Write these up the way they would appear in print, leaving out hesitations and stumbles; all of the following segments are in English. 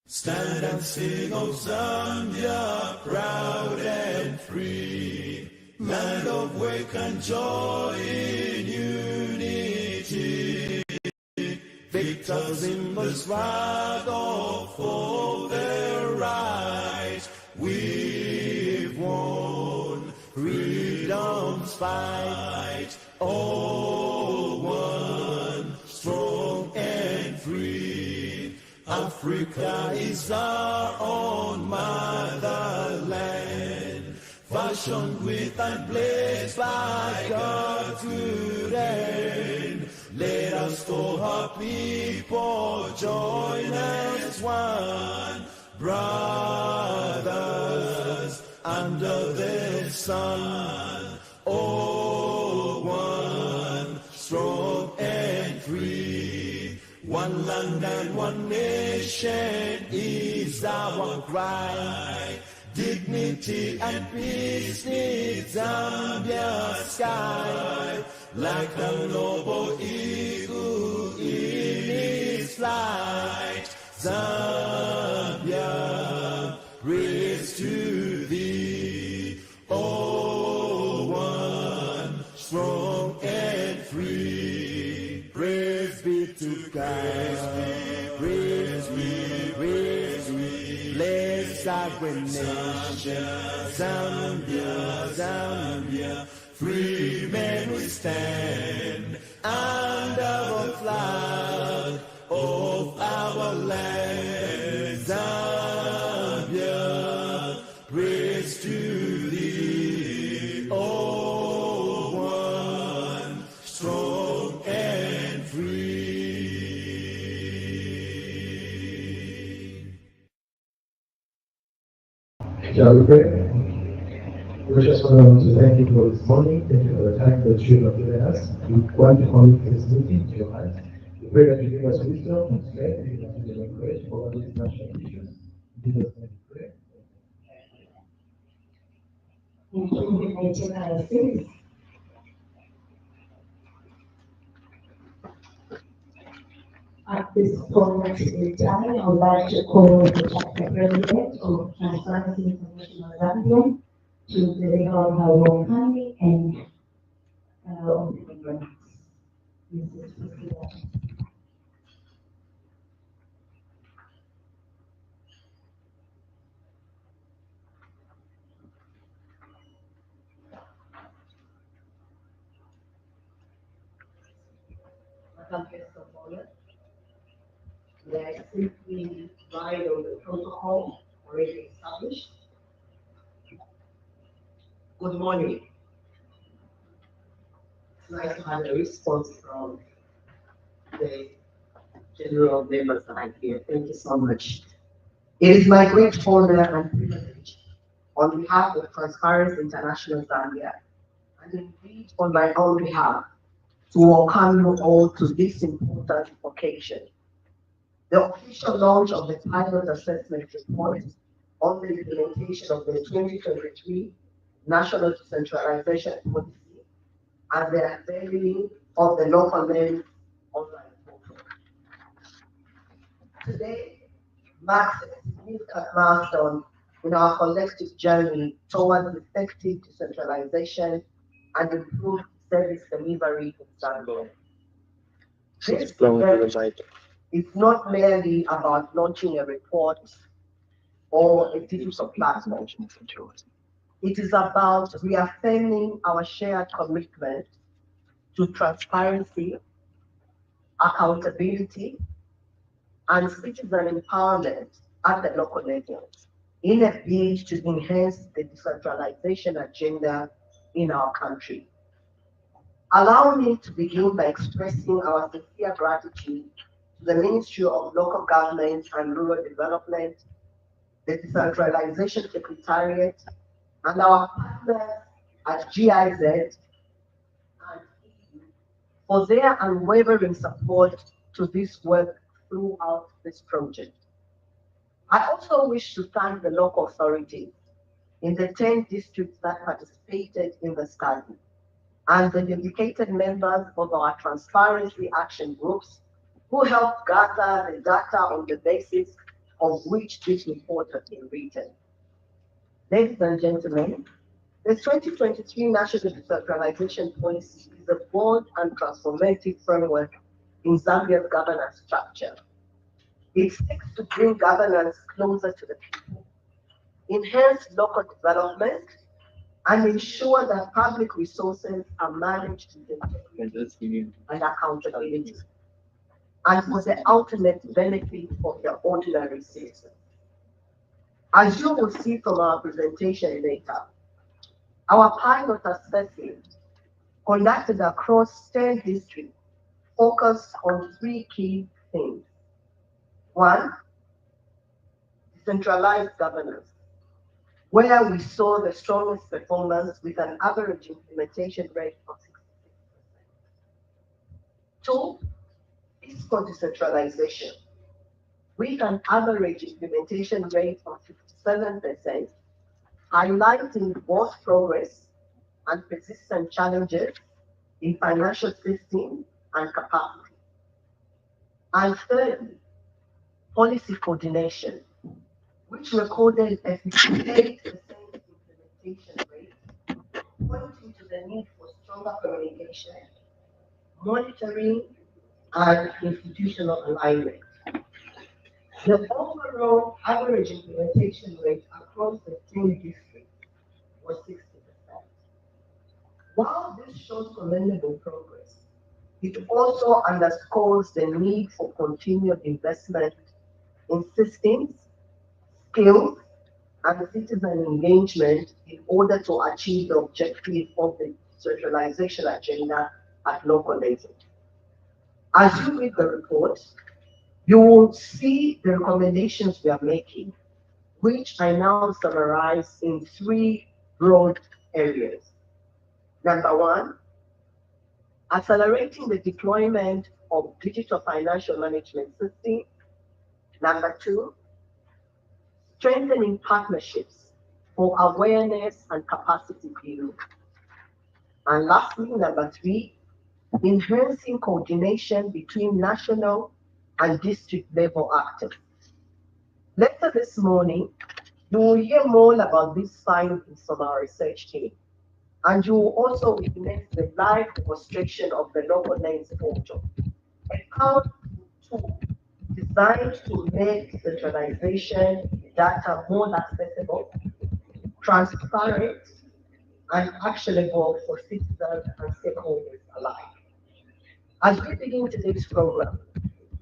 Stand and sing, O Zambia, proud and free, land of wake and joy in unity. Victors in the struggle for their rights, we've won freedom's fight. All one, strong and free. Africa is our own motherland, fashioned with and blessed by God's good hand. Let us call her people, join as one, brothers under the sun. Oh, one, strong and free. One land and one nation is our cry. Dignity and peace needs Zambia's sky. Like a noble eagle in its flight, Zambia, praise to thee. Oh, one, strong and free. Praise be to God. Praise be, bless our nation. Zambia, Zambia. Free men we stand under the flag of our land. Zambia, praise to thee, oh, one, strong and free. Shall we pray? We just want to thank you for this morning. Thank you for the time that you have given us. We want to commit this meeting to your hands. We pray that you give us wisdom and strength, and that you give us courage for all these national issues. In Jesus' name we pray. Thank you, Decentralisation. At this point in time, I would like to call the chapter president of Transparency International Zambia to deliver her welcoming and opening remarks. Mrs. Priscilla. Madam Guest of Honor, may I simply ride on the protocol already established? Good morning. It's nice to have a response from the general members that are here. Thank you so much. It is my great honor and privilege on behalf of Transparency International Zambia, and indeed on my own behalf, to welcome you all to this important occasion. The official launch of the pilot assessment report on the implementation of the 2023 National Decentralization Policy and the unveiling of the local land online portal. Today marks a significant milestone in our collective journey towards effective decentralization and improved service delivery in Zambia. This event is not merely about launching a report or a digital platform. It is about reaffirming our shared commitment to transparency, accountability, and citizen empowerment at the local level in a bid to enhance the decentralization agenda in our country. Allow me to begin by expressing our sincere gratitude to the Ministry of Local Government and Rural Development, the Decentralization Secretariat, and our partners at GIZ and EU for their unwavering support to this work throughout this project. I also wish to thank the local authorities in the 10 districts that participated in the study and the dedicated members of our transparency action groups who helped gather the data on the basis of which this report has been written. Ladies and gentlemen, the 2023 National Decentralization Policy is a bold and transformative framework in Zambia's governance structure. It seeks to bring governance closer to the people, enhance local development, and ensure that public resources are managed with integrity and accountability, and for the ultimate benefit of the ordinary citizens. As you will see from our presentation later, our pilot assessment conducted across 10 districts focused on three key themes. One, decentralized governance, where we saw the strongest performance with an average implementation rate of 66%. Two, fiscal decentralization, with an average implementation rate of 57%, highlighting both progress and persistent challenges in financial system and capacity. And thirdly, policy coordination, which recorded a 58% implementation rate, pointing to the need for stronger communication, monitoring, and institutional alignment. The overall average implementation rate across the 10 districts was 60%. While this shows commendable progress, it also underscores the need for continued investment in systems, skills, and citizen engagement in order to achieve the objective of the decentralization agenda at local level. As you read the report, you will see the recommendations we are making, which I now summarize in three broad areas. Number one, accelerating the deployment of digital financial management systems. Number two, strengthening partnerships for awareness and capacity building. And lastly, number three, enhancing coordination between national and district level actors. Later this morning, you will hear more about these findings from our research team, and you will also witness the live demonstration of the local lens portal, a powerful tool designed to make centralization data more accessible, transparent, and actionable for citizens and stakeholders alike. As we begin today's program,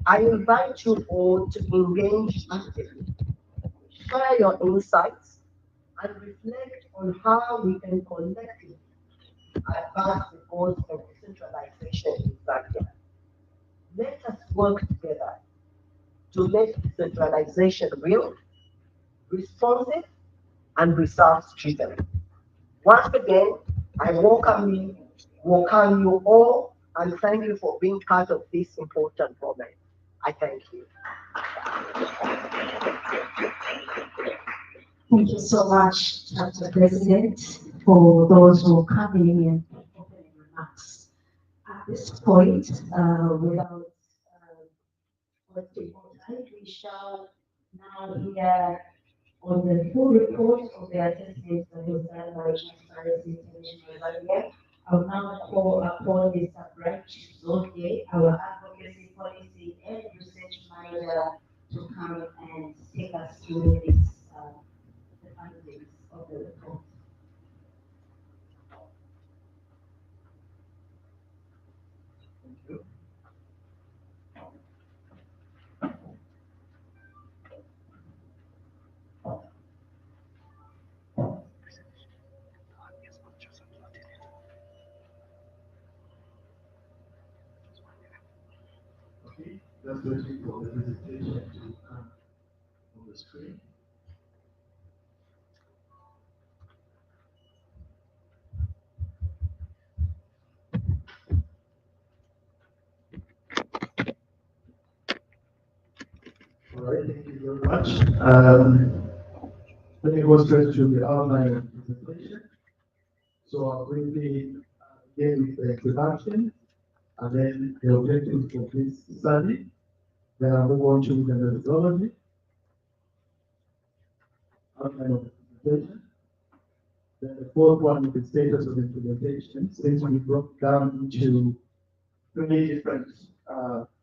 I invite you all to engage actively, share your insights, and reflect on how we can collectively advance the goals of decentralization in Zambia. Let us work together to make decentralization real, responsive, and results driven. Once again, I welcome you all, and thank you for being part of this important moment. I thank you. Thank you so much, Dr. President, for those who are coming in and opening remarks. At this point, without wasting more time, we shall now hear on the full report of the assessment that was done by Transparency International Zambia. I will now call upon Mr. Branch Zonde, our advocacy policy and research manager, to come and take us through this, the findings of the report. Thank you. Okay, just waiting for the presentation to come on the screen. All right, thank you very much. Let me go straight to the outline of the presentation. So I'll briefly begin with the introduction and then the objectives of this study. Then I'll move on to the methodology, outline of implementation. Then the fourth one is the status of implementation, since we broke down into three different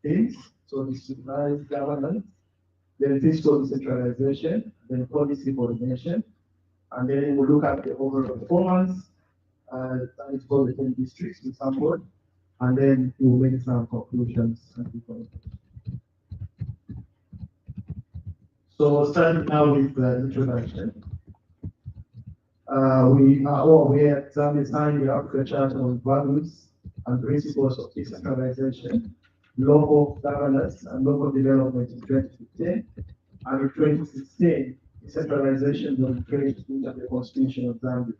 things. So decentralized governance, then fiscal decentralization, then policy coordination, and then we'll look at the overall performance, that is called the 10 districts we sampled, and then we'll make some conclusions and recommendations. So starting now with the introduction. We at Zambia signed the Africa Charter on Values and Principles of Decentralization, Local Governance and Local Development in 2015, and in 2016, decentralization was placed into the Constitution of Zambia.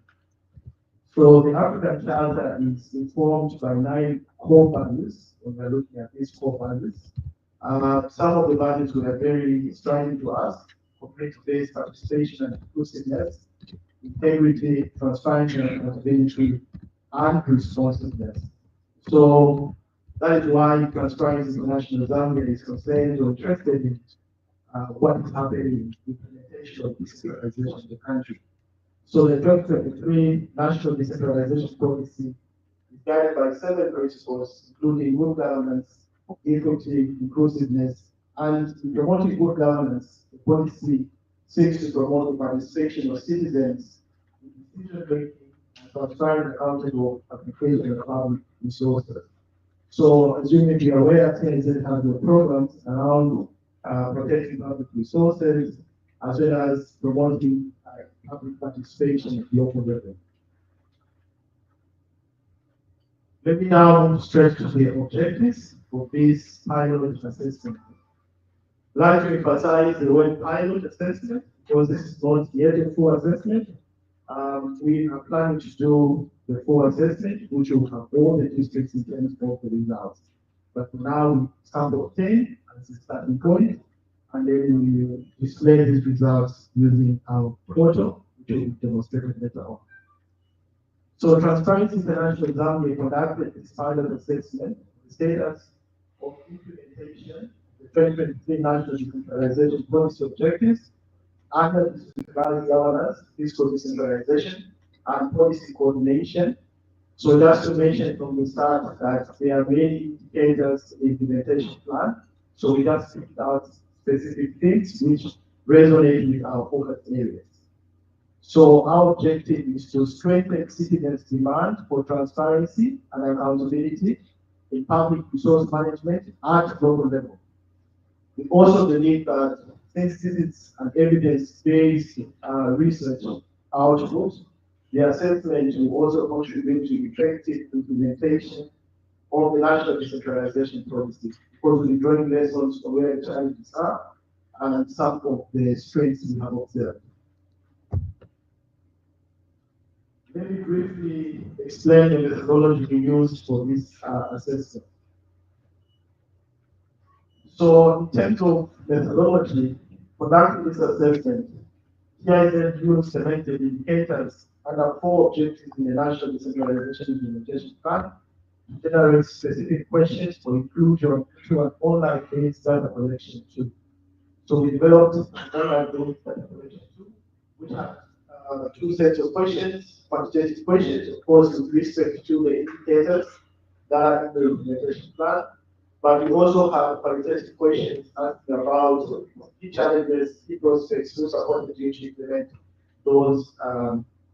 So the African Charter is informed by 9 core values. When we're looking at these core values, some of the values were very striking to us: community-based participation and inclusiveness, integrity, transparency, and accountability, and responsiveness. So that is why Transparency International Zambia is concerned or interested in what is happening in the implementation of decentralization in the country. So the 2023 National Decentralization Policy is guided by 7 principles, including good governance, equity, inclusiveness, and in promoting good governance, the policy seeks to promote the participation of citizens in decision-making and transparent and accountable application of public resources. So, as you may be aware, TNZ has the programs around protecting public resources, as well as promoting public participation at local level. Let me now stress to the objectives of this pilot assessment. I'd like to emphasize the word pilot assessment because this is not yet a full assessment. We are planning to do the full assessment, which will have all the districts in terms of the results. But for now, we sample 10 as a starting point, and then we will display these results using our portal, which will be demonstrated later on. So Transparency International Zambia conducted this pilot assessment, the status of implementation, the 2023 National Decentralization Policy Objectives, under decentralized governance, fiscal decentralization, and policy coordination. So just to mention from the start that there are many indicators in the implementation plan. So we just picked out specific things which resonate with our focus areas. So our objective is to strengthen citizens' demand for transparency and accountability in public resource management at global level. We also believe that since this is an evidence-based research output, the assessment will also contribute to effective implementation of the national decentralization policy, because we'll be drawing lessons from where the challenges are and some of the strengths we have observed. Let me briefly explain the methodology we used for this assessment. So in terms of methodology, conducting this assessment, TIZ used selected indicators under 4 objectives in the National Decentralization Implementation Plan to generate specific questions for inclusion through an online-based data collection tool. So we developed an online-based data collection tool, which had 2 sets of questions, quantitative questions, of course, with respect to the indicators that are in the implementation plan. But we also have qualitative questions asking about key challenges, key prospects, who supported you to implement those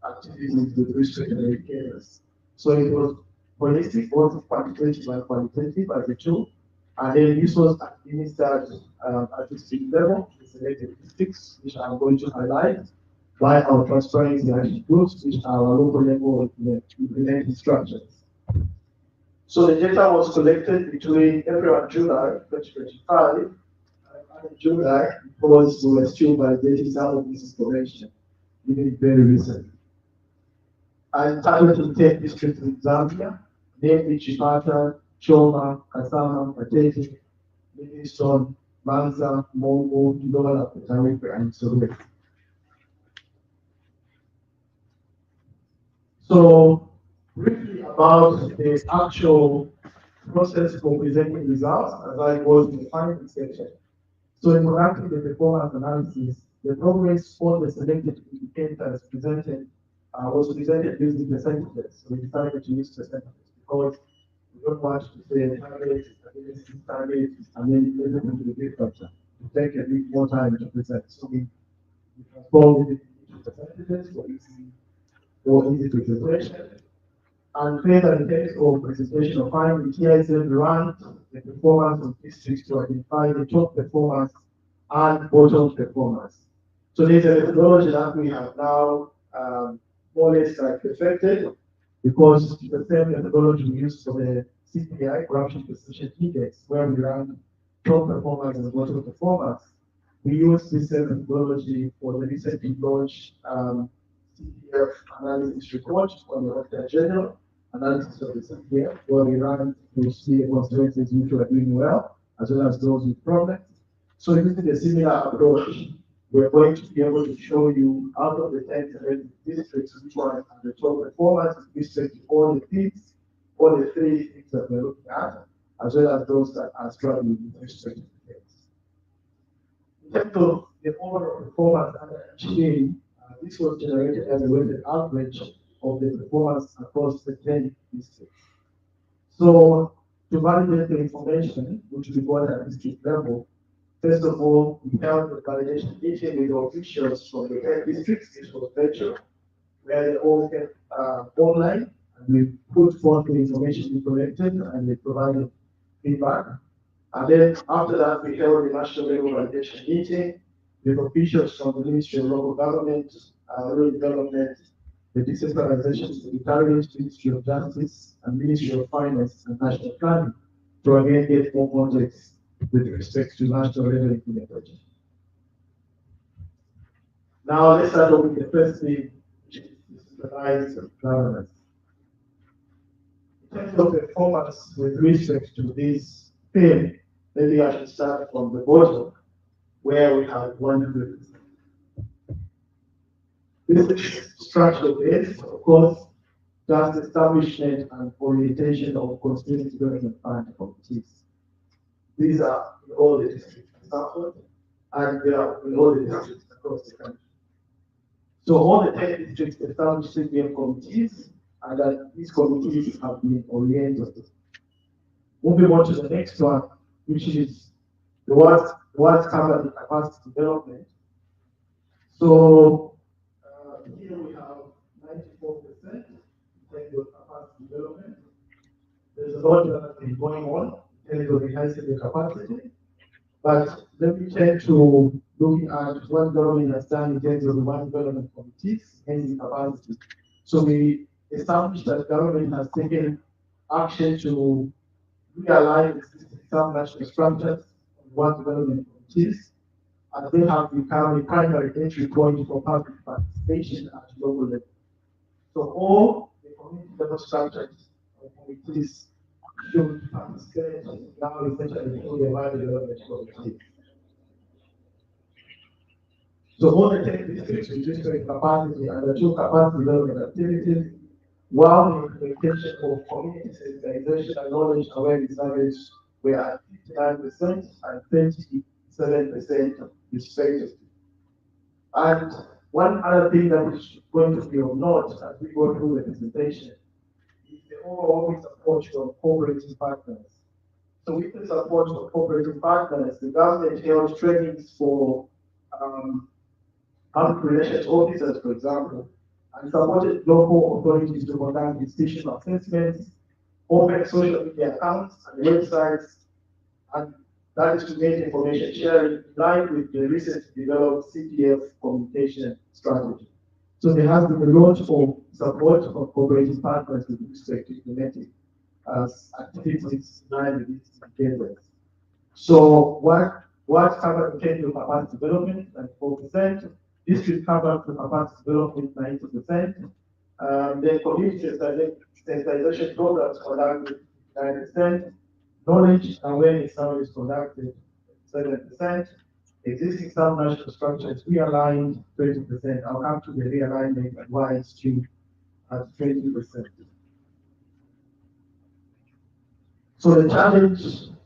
activities with respect to the indicators. So it was holistic, both quantitative and qualitative as a tool. And then this was administered at district level, the selected districts, which I'm going to highlight, by our transparency action groups, which are our local level implementing structures. So the data was collected between April and July 2025, and in July, because we were still validating some of this information, even very recently. And targeting 10 districts in Zambia, namely Chipata, Choma, Kasama, Patete, Livingstone, Manza, Mongo, Ndola, Petarife, and Soweto. So, briefly about the actual process for presenting results, as I was in the finding section. So, in conducting the performance analysis, The progress for the selected indicators presented was presented using percentages. So we decided to use percentages because we don't want to say target, against target, and then everything to the big picture. To take a bit more time to present. So we transformed it into percentages for easy presentation. And further in terms of presentation of finding, TISM ranked the performance of districts to identify the top performers and bottom performers. So there's a methodology that we have now more or less like perfected because it's the same methodology we use for the CPI, Corruption Perception Index, where we rank top performers and bottom performers. We use this same methodology for the recently launched CPF analysis report on the Auditor General analysis of the CPF, where we run to see constituencies which are doing well, as well as those with problems. So using a similar approach, we're going to be able to show you out of the 10 selected districts which one are the top performers with respect to all the things, all the three things that we're looking at, as well as those that are struggling with respect to the things. In terms of the overall performance under achieving, this was generated as a weighted average of the performance across the 10 districts. So to validate the information, which we got at district level, first of all, we held the validation meeting with officials from the 10 districts, which was virtual, where they all came online, and we put forth the information we collected, and they provided feedback. And then after that, we held the national level validation meeting with officials from the Ministry of Local Government, Rural Development, the Decentralisation, Secretariat, Ministry of Justice, and Ministry of Finance and National Planning to again get more context with respect to national level implementation. Now let's start off with the first thing, which is decentralized governance. In terms of performance with respect to this theme, maybe I should start from the bottom, where we have 100%. This is structure based, of course, just establishment and orientation of constituency development fund committees. These are in all the districts in Southwood, and they are in all the districts across the country. So all the 10 districts established CPM committees, and that these committees have been oriented. Moving on to the next one, which is the what's covered in capacity development. So here we have 94% in terms of capacity development. There's a lot that has been going on in terms of enhancing the capacity. But let me turn to looking at what government has done in terms of the one development committees and capacity. So we established that government has taken action to realign existing sub-national structures on one development committees, and they have become a primary entry point for public participation at local level. So all the community level structures of committees should participate now essentially through the one development committee. So all the 10 districts with respect to capacity and the two capacity development activities, while the implementation of community sensitization and knowledge awareness surveys were at 59% and 27% respectively. And one other thing that is going to be of note as we go through the presentation is the overall support from cooperating partners. So with the support of cooperating partners, the government held trainings for public relations officers, for example, and supported local authorities to conduct institutional assessments, open social media accounts and websites, and that is to make information sharing in line with the recently developed CPF communication strategy. So there has been a lot of support of cooperative partners with respect to implementing activities in line with these indicators. So what covered in terms of capacity development, 94%, district covered for capacity development, 90%, then community sensitization programs conducted 9%, knowledge awareness surveys conducted 7%, existing sub-national structures realigned 20%. I'll come to the realignment and why it's due at 20%. So the challenge,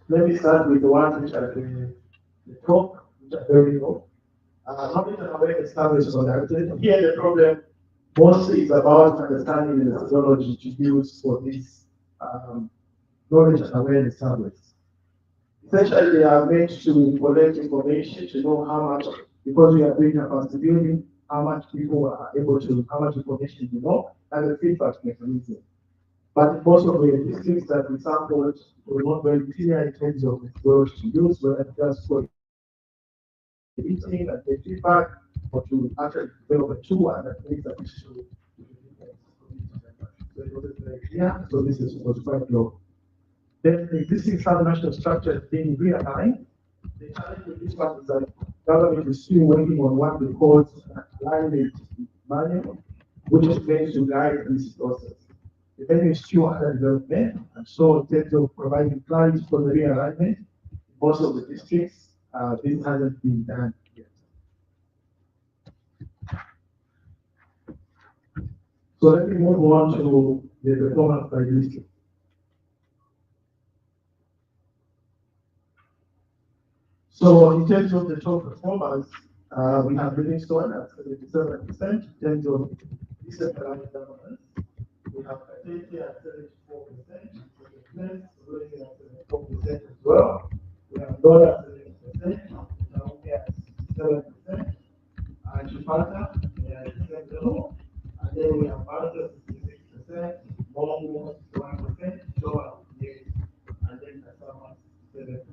let me start with the ones which are the top, which are very low. Knowledge and awareness established on that. Here the problem mostly is about understanding the methodology to use for this knowledge and awareness tablets. Essentially, they are meant to collect information to know how much, because we are doing capacity building, how much people are able to, how much information you know, and the feedback mechanism. But most of the districts that we sampled were not very clear in terms of methodology to use, whether just for eating and get feedback, or to actually develop a tool and that makes that issue. So it wasn't very clear, so this was quite low. Then the existing subnational structure is being realigned. The challenge with this one is that government is still working on what we call alignment manual, which is meant to guide this process. The venue is still under development, and so in terms of providing clarity for the realignment, most of the districts, this hasn't been done yet. So let me move on to the performance by district. So in terms of the top performance, we have Livingstone at 77% in terms of decentralized governance. We have Katete at 74%, Rwezi at 74% as well. We have Dola at 70%, Naomi at 7%, and Chipata at 7%, and then we have Arthur 66%, Mongo 1%, Joa 8%, and then Kasama 7%.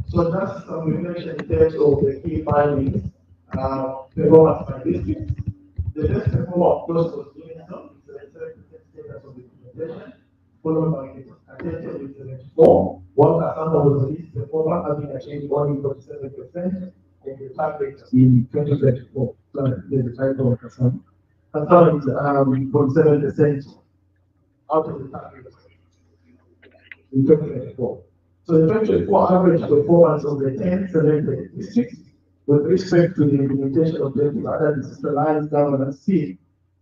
So just some reflection in terms of the key findings, performance by districts. The best performer, of course, was Livingstone with 77% status of implementation, followed by Attention with 74%, while Kasama was the least performer, having achieved only 47% of the target in 2024. So there's the title of Kasama. Kasama is 47% out of the target in 2024. So the 2024 average performance of the 10 selected districts with respect to the implementation of the other decentralized governance scheme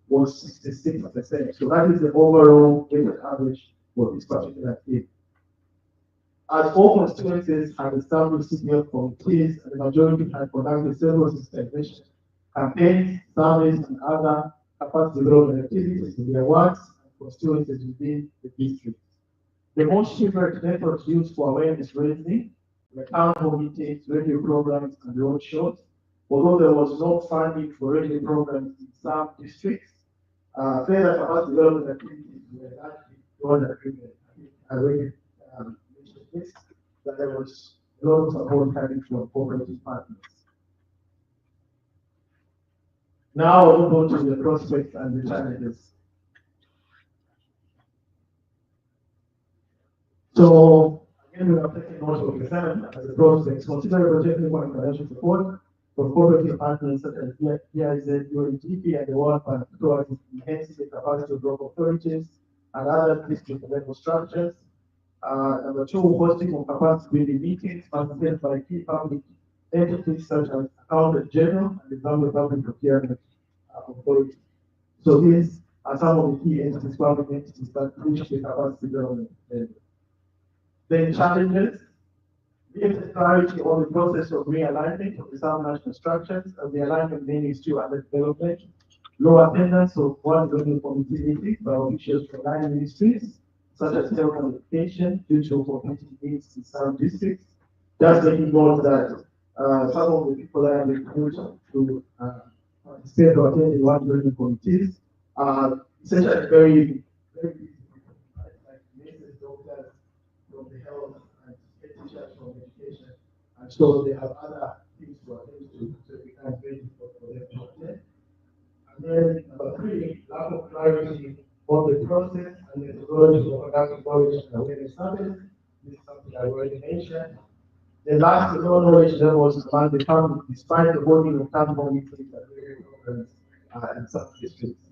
was 66%. So that is the overall weighted average for this particular scheme. As all constituencies had established CPF committees, and the majority had conducted several sensitization campaigns, surveys, and other capacity development activities in their wards and constituencies within the district. The most favorite methods used for awareness raising were town hall meetings, radio programs, and road shows. Although there was no funding for radio programs in some districts, further capacity development activities were largely donor driven. I already mentioned this, that there was a lot of support coming from cooperative partners. Now I'll move on to the prospects and the challenges. So again, we are taking note of the exam as a prospect. Consider technical and financial support for cooperative partners such as PIZ, UNDP, and the World Bank towards enhancing the capacity of local authorities and other district level structures. Number two, hosting of capacity building meetings facilitated by key public entities such as Accountant General and the Zambia Public Procurement Authority. So these are some of the key entities, public entities that reach the capacity development level. Then challenges, give clarity on the process of realignment of the subnational structures, and the alignment mainly is still under development. Low attendance of one local committee meetings by officials from 9 ministries, such as telecommunication, due to community needs in some districts. Just making note that some of the people that are recruited to participate or attend in one local committees are essentially very, very busy people, right? Like nurses, doctors, from the health and teachers from education, and so they have other things to attend to, so it becomes very difficult for them to attend. And then number three, lack of clarity on the process and methodology for conducting knowledge and awareness surveys. This is something I already mentioned. The last low knowledge levels among the public, despite the holding of town hall meetings and various programs in some districts.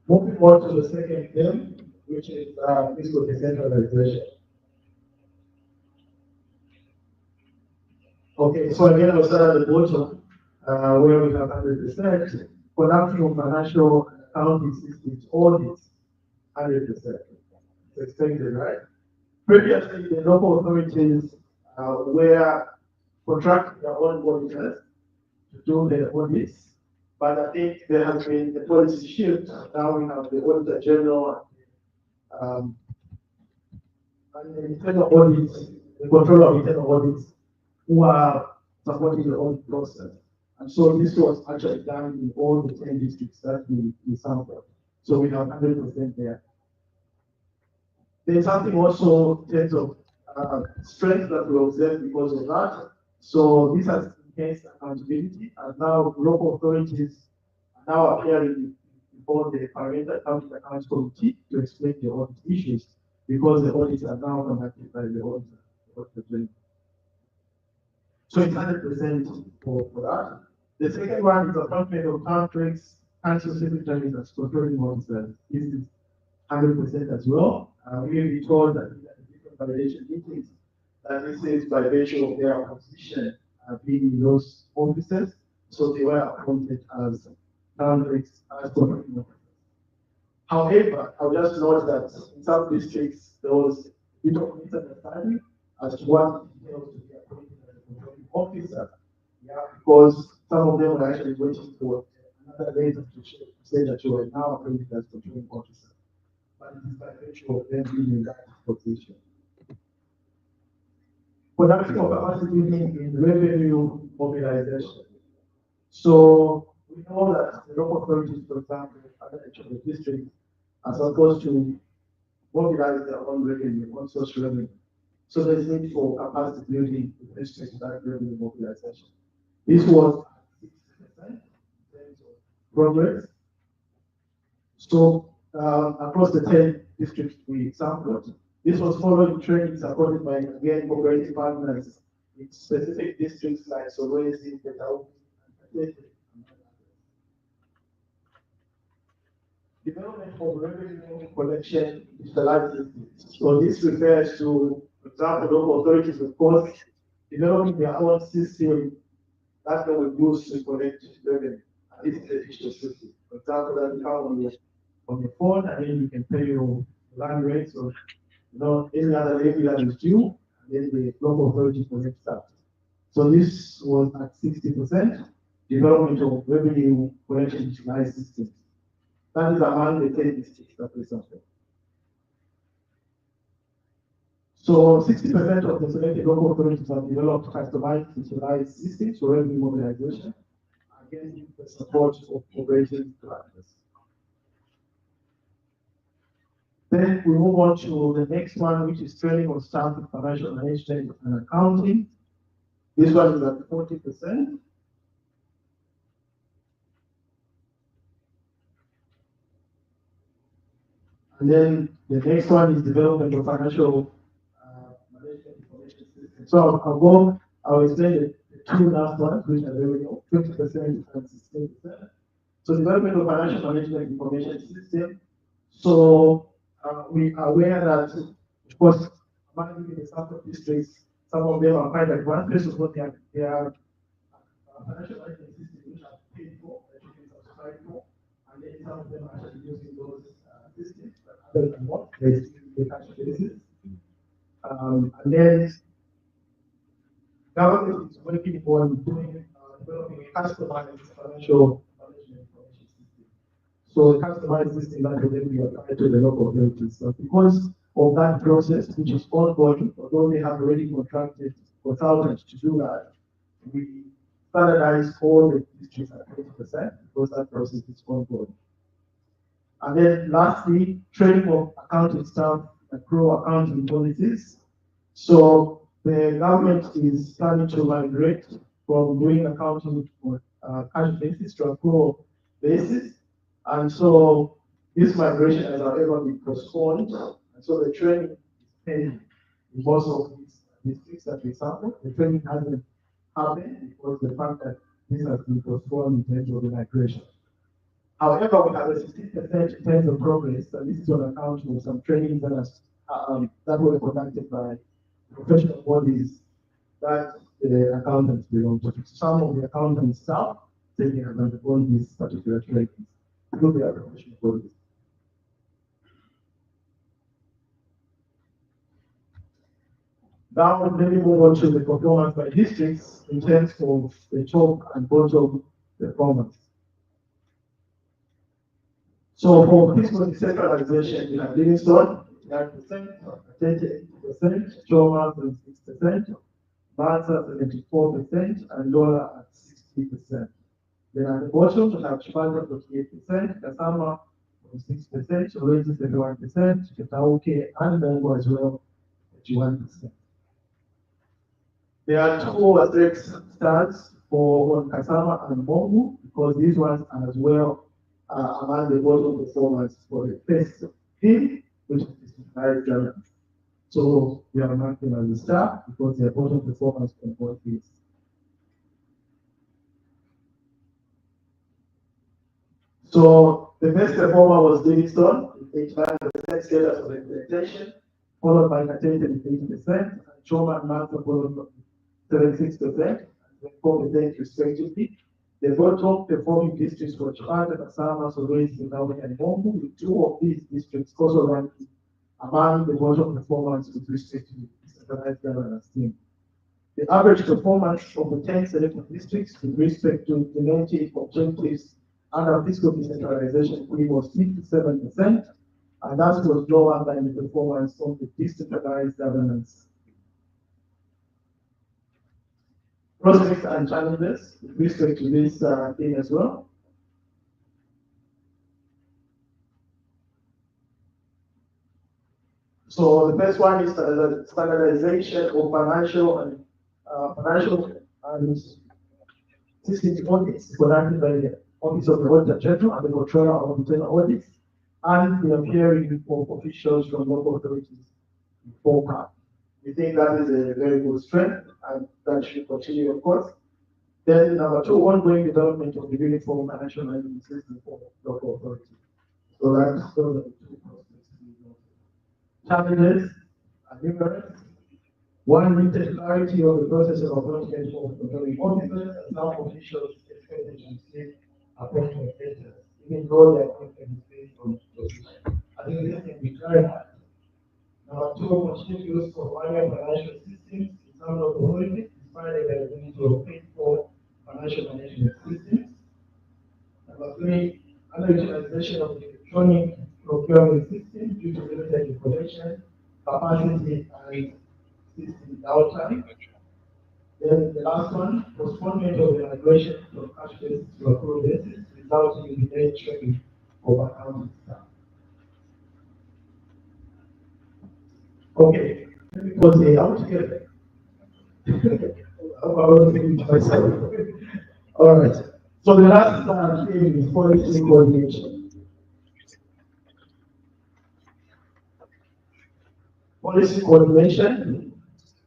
Moving on to the second theme, which is fiscal decentralization. Okay, so again, I'll start at the bottom, where we have 100%. Conducting of financial accounting systems audits, 100%. expected, right? Previously, the local authorities were contracting their own auditors to do the audits, but I think there has been a policy shift. Now we have the Auditor General um, and the internal audits, the controller of internal audits, who are supporting the audit process. And so this was actually done in all the 10 districts that we sampled. So we have 100% there. There's something also in terms of strength that we observe because of that. So this has enhanced accountability, and now local authorities are now appearing before the Parental Accounts Committee to explain the audit issues because the audits are now conducted by the auditor. So it's 100% for that. The second one is appointment of countries, council secretaries as controlling officers. This is 100% as well. We will be told that in the different validation meetings that this is by virtue of their position being those officers, so they were appointed as countries as controlling officers. However, I'll just note that in some districts there was a bit of misunderstanding as to what it entails to be appointed as a controlling officer. Yeah, because some of them were actually waiting for another letter to say that you are now appointed as controlling officer. But it is by virtue of them being in that position. Conducting of capacity building in revenue mobilization. So we know that the local authorities, for example, the districts are supposed to mobilize their own revenue, own source revenue. So there's need for capacity building with respect to that revenue mobilization. This was 60% in terms of progress. So across the 10 districts we sampled, this was following training supported by, again, cooperative partners in specific districts like Solwezi, Petau, and development of revenue collection digitalized systems. So this refers to, for example, local authorities, of course, developing their own system that they will use to collect revenue. And this is a digital system. For example, that you have on your phone, and then you can pay your land rates or any other levy that is due, and then the local authority collects that. So this was at 60% development of revenue collection digitalized systems. That is among the 10 districts that we sampled. So 60% of the selected local authorities have developed customized digitalized systems for revenue mobilization, again, with the support of cooperative partners. Then we move on to the next one, which is training of staff in financial management and accounting. This one is at 40%. And then the next one is development of financial management information system. So I'll explain the two last ones, which are revenue, 20% and 16%. So development of financial management information system. So we are aware that, of course, among the sample districts, some of them are quite advanced with what they are financial management systems which are paid for, that you can subscribe for, and then some of them are actually using those systems, but others are not, they still cash basis. And then government is working on developing a customized financial management information system. So the customized system that will then be applied to the local authorities. So because of that process, which is ongoing, although they have already contracted consultants to do that, we standardize all the districts at 20% because that process is ongoing. And then lastly, training of accounting staff and pro accounting policies. So the government is planning to migrate from doing accounting on cash basis to a pro basis. And so this migration has however been postponed. And so the training is pending in most of these districts that we sampled. The training hasn't happened because the fact that this has been postponed in terms of the migration. However, we have a 16% in terms of progress, and this is on account of some trainings that were conducted by professional bodies that the accountants belong to. Some of the accountant staff say they have undergone these particular trainings through their professional bodies. Now, let me move on to the performance by districts in terms of the top and bottom performance. So for fiscal decentralization, we have Livingstone, 9%, 80%, Choma, 6%, Banza, 74%, and Lola at 60%. Then at the bottom, we have Chipata, 48%, Kasama, 6%, Orezi, 31%, Ketauke, and Bengo as well, 31%. There are two asterisk stars for Kasama and Mongu because these ones are as well among the bottom performance for the first field, which is high governance. So we are marking as a star because they are bottom performance on both fields. So the best performer was Livingstone, 89% status of implementation, followed by Katete with 80%, and Choma and Malta followed 76%, and 4% respectively. The bottom performing districts were Chipata, Kasama, Sorwezi, Zimbabwe, and Mongu, with two of these districts also ranking among the bottom performance with respect to the decentralized governance team. The average performance of the 10 selected districts with respect to implementing objectives under fiscal decentralization was 57%, and that was lower than the performance of the decentralized governance. Prospects and challenges with respect to this thing as well. So the first one is the standardization of financial and system audits conducted by the Office of the Auditor General and the Controller of Internal Audits, and the appearing of officials from local authorities in FOCA. We think that is a very good strength, and that should continue, of course. Then number two, ongoing development of the uniform financial management system for local authorities. So that's those are the two prospects. Challenges are numerous. One, limited clarity of the process of appointment of controlling officers, and some officials expected to receive appointment letters, even though their appointment is based on position. I think this can be clarified. Number two, continued use of manual financial systems in some local authorities, despite the availability of paid-for financial management systems. Number three, underutilization of the electronic procurement system due to limited information, capacity, and system downtime. Then the last one, postponement of the migration from cash basis to accrual basis, resulting in delayed training of accounting staff. Okay, because they out here. I was thinking to myself. All right. So the last thing is policy coordination. Policy coordination.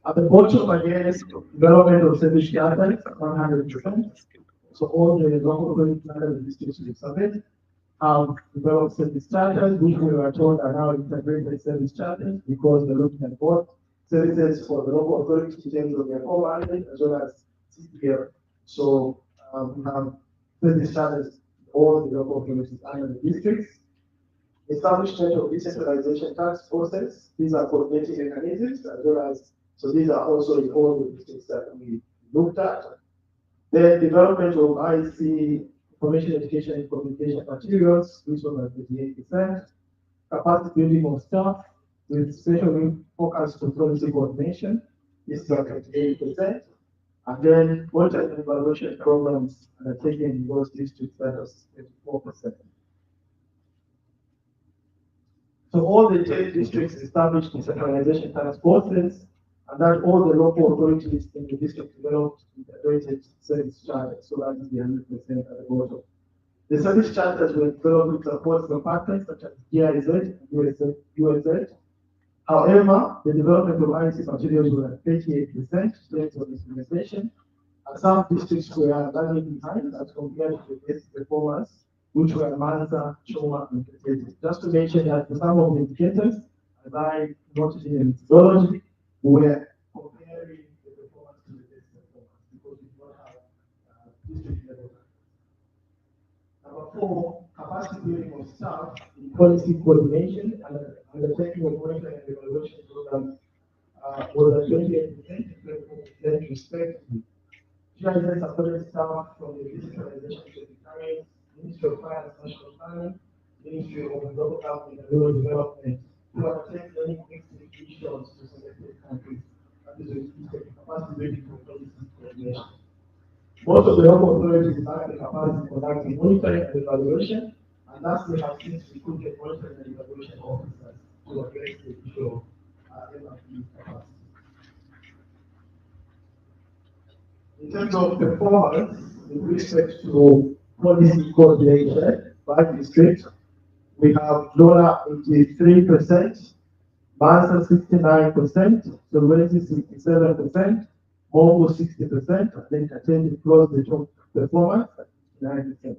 At the bottom again, development of service charters, 100%. So all the local authorities under the district we surveyed have developed service charters, which we were told are now integrated service charters because they're looking at both services for the local authorities in terms of their home island as well as CPL. So we have service charters all the local authorities under the districts. Establishment of decentralization task forces. These are coordinating mechanisms as well as, so these are also in all the districts that we looked at. The development of IC information education and communication materials, which was at 58%. Capacity building of staff with special focus to policy coordination, this is at 58%. And then water and evaluation programs taken in those districts, that was 24%. So all the 10 districts established decentralization task forces, and that all the local authorities in the district developed integrated service charters. So that is the 100% at the bottom. The service charters were developed with support from partners such as GIZ and USZ. However, the development of IC materials was at 38% in terms of implementation, and some districts were lagging behind as compared to the best performers, which were Manza, Choma, and Katete. Just to mention that some of the indicators, as I noted in the methodology, were comparing the performance to the best performance because we don't have district level. Number four, capacity building of staff in policy coordination and undertaking of monitoring and evaluation programs was at 28% and 24% respectively. GIZ supported staff from the Decentralization Secretariat, Ministry of Finance, National Planning, Ministry of Local Government and Rural Development to attend learning exhibitions to selected countries and to increase the capacity building for policy coordination. Most of the local authorities have the capacity for conducting monitoring and evaluation, and lastly have since recruited monitoring and evaluation officers to address the issue of MRP capacity. In terms of performance, with respect to policy coordination by district, we have Lola 83%, Mansa 69%, Solwezi 67%, Mongo 60%, and then Katende closed the top performance at 9%.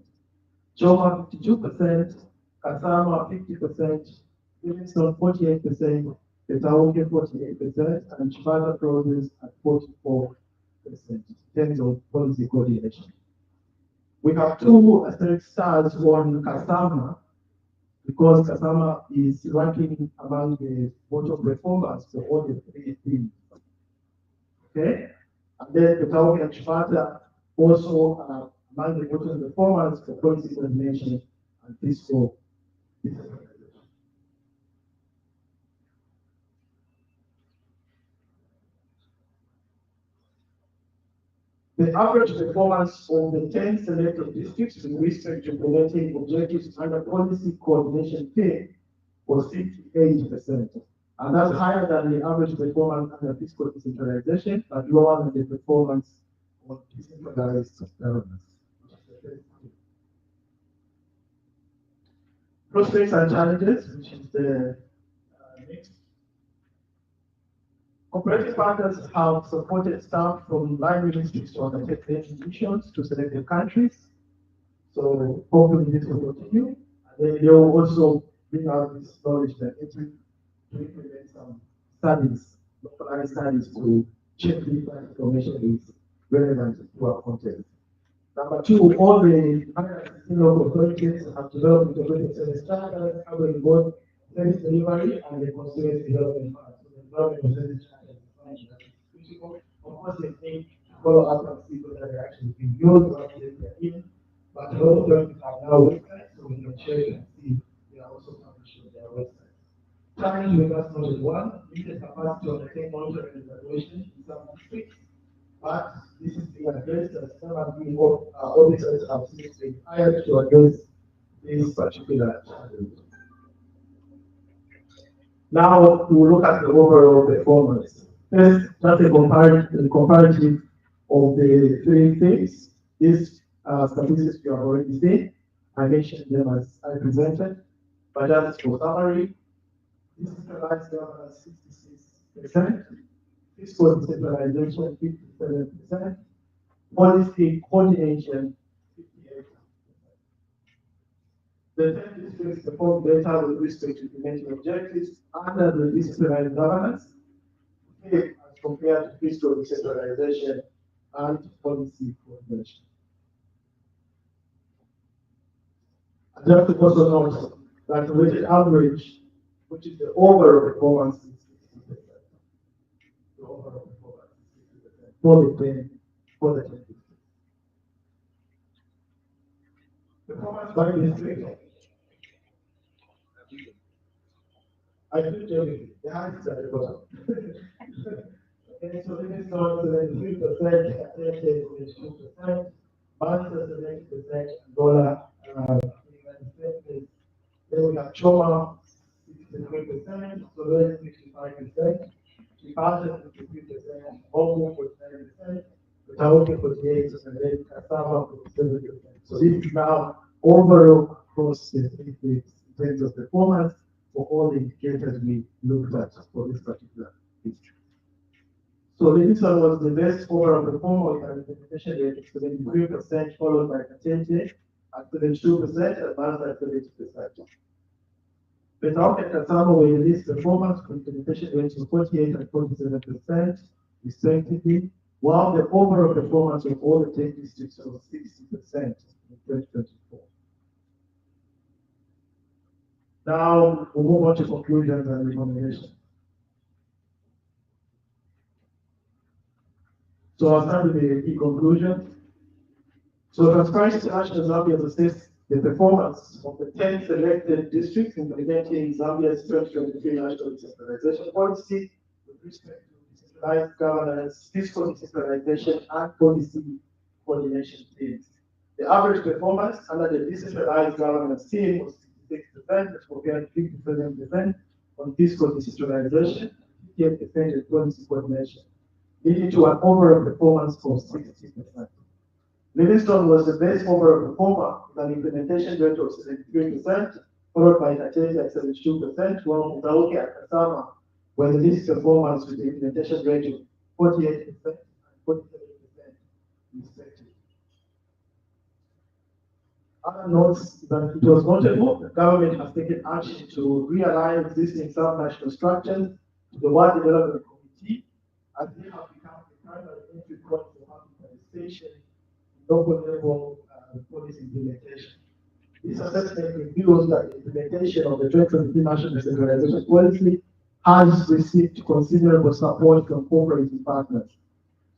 Choma 52%, Kasama 50%, Livingstone 48%, Petauke 48%, and Chivata closes at 44% in terms of policy coordination. We have two asterisk stars on Kasama because Kasama is ranking among the bottom performers for all the three teams. Okay? And then the Petauke and Chivata also are among the bottom performers for policy coordination and fiscal decentralization. The average performance of the 10 selected districts with respect to implementing objectives under policy coordination team was 68%. And that's higher than the average performance under fiscal decentralization, but lower than the performance of decentralized governance. Prospects and challenges, which is the next. Cooperative partners have supported staff from line districts to undertake training missions to selected countries. So hopefully this will continue. And then they will also bring out this knowledge that to implement some studies, localized studies to check if that information is relevant to our context. Number two, all the local authorities have developed integrated service standards covering both service delivery and the constituency development part. So the development of service standards is critical. Of course, they need to follow up and see whether they're actually being used or they're in. But a lot of authorities have now websites, so we can check and see they are also published on their website. Challenge with us number one, limited capacity to undertake monitoring and evaluation in some districts. But this is being addressed as some of the auditors have since been hired to address this particular challenge. Now we look at the overall performance. First, just a comparative of the three things. These statistics you have already seen. I mentioned them as I presented. But just for summary, decentralized governance 66%. Fiscal decentralization 57%, policy coordination 58%. The 10 districts perform better with respect to implementing objectives under the decentralized governance as compared to fiscal decentralization and policy coordination. And just to also note that the weighted average, which is the overall performance, is 60%. The overall performance is 60% for the 10 districts. Performance by district. I do tell you, the highest at the bottom. Okay, so this is not 73%, Atlantic is 2%, Manchester 70%, Angola, then we have Choma 63%, Slovenia 65%, Jakarta 53%, Congo 49%, Petauke 48%, and then Kasama 47%. So this is now overall across the three states in terms of performance for all the indicators we looked at for this particular district. So this one was the best overall performer with an implementation rate of 73%, followed by Katente at 72%, and Mansa at 70%. Petauke and Kasama were in this performance with implementation rates of 48 and 47%, respectively, while the overall performance of all the 10 districts was 60% in 2024. Now we'll move on to conclusions and recommendations. So I'll start with the key conclusions. So Transparency International Zambia assesses the performance of the 10 selected districts implementing Zambia's 2023 National Decentralization Policy with respect to decentralized governance, fiscal decentralization, and policy coordination teams. The average performance under the decentralized governance team was 66% as compared to 57% on fiscal decentralization, 58% in policy coordination, leading to an overall performance of 60%. Livingstone was the best overall performer with an implementation rate of 73%, followed by Nigeria at 72%, while Mutauki and Kasama were the least performers with the implementation rate of 48% and 47% respectively. Other notes that it was notable the government has taken action to realign existing sub-national structures to the World Development Committee as they have become the primary entry point for public administration local level policy implementation. This assessment reveals that the implementation of the 2023 National Decentralization Policy has received considerable support from cooperative partners.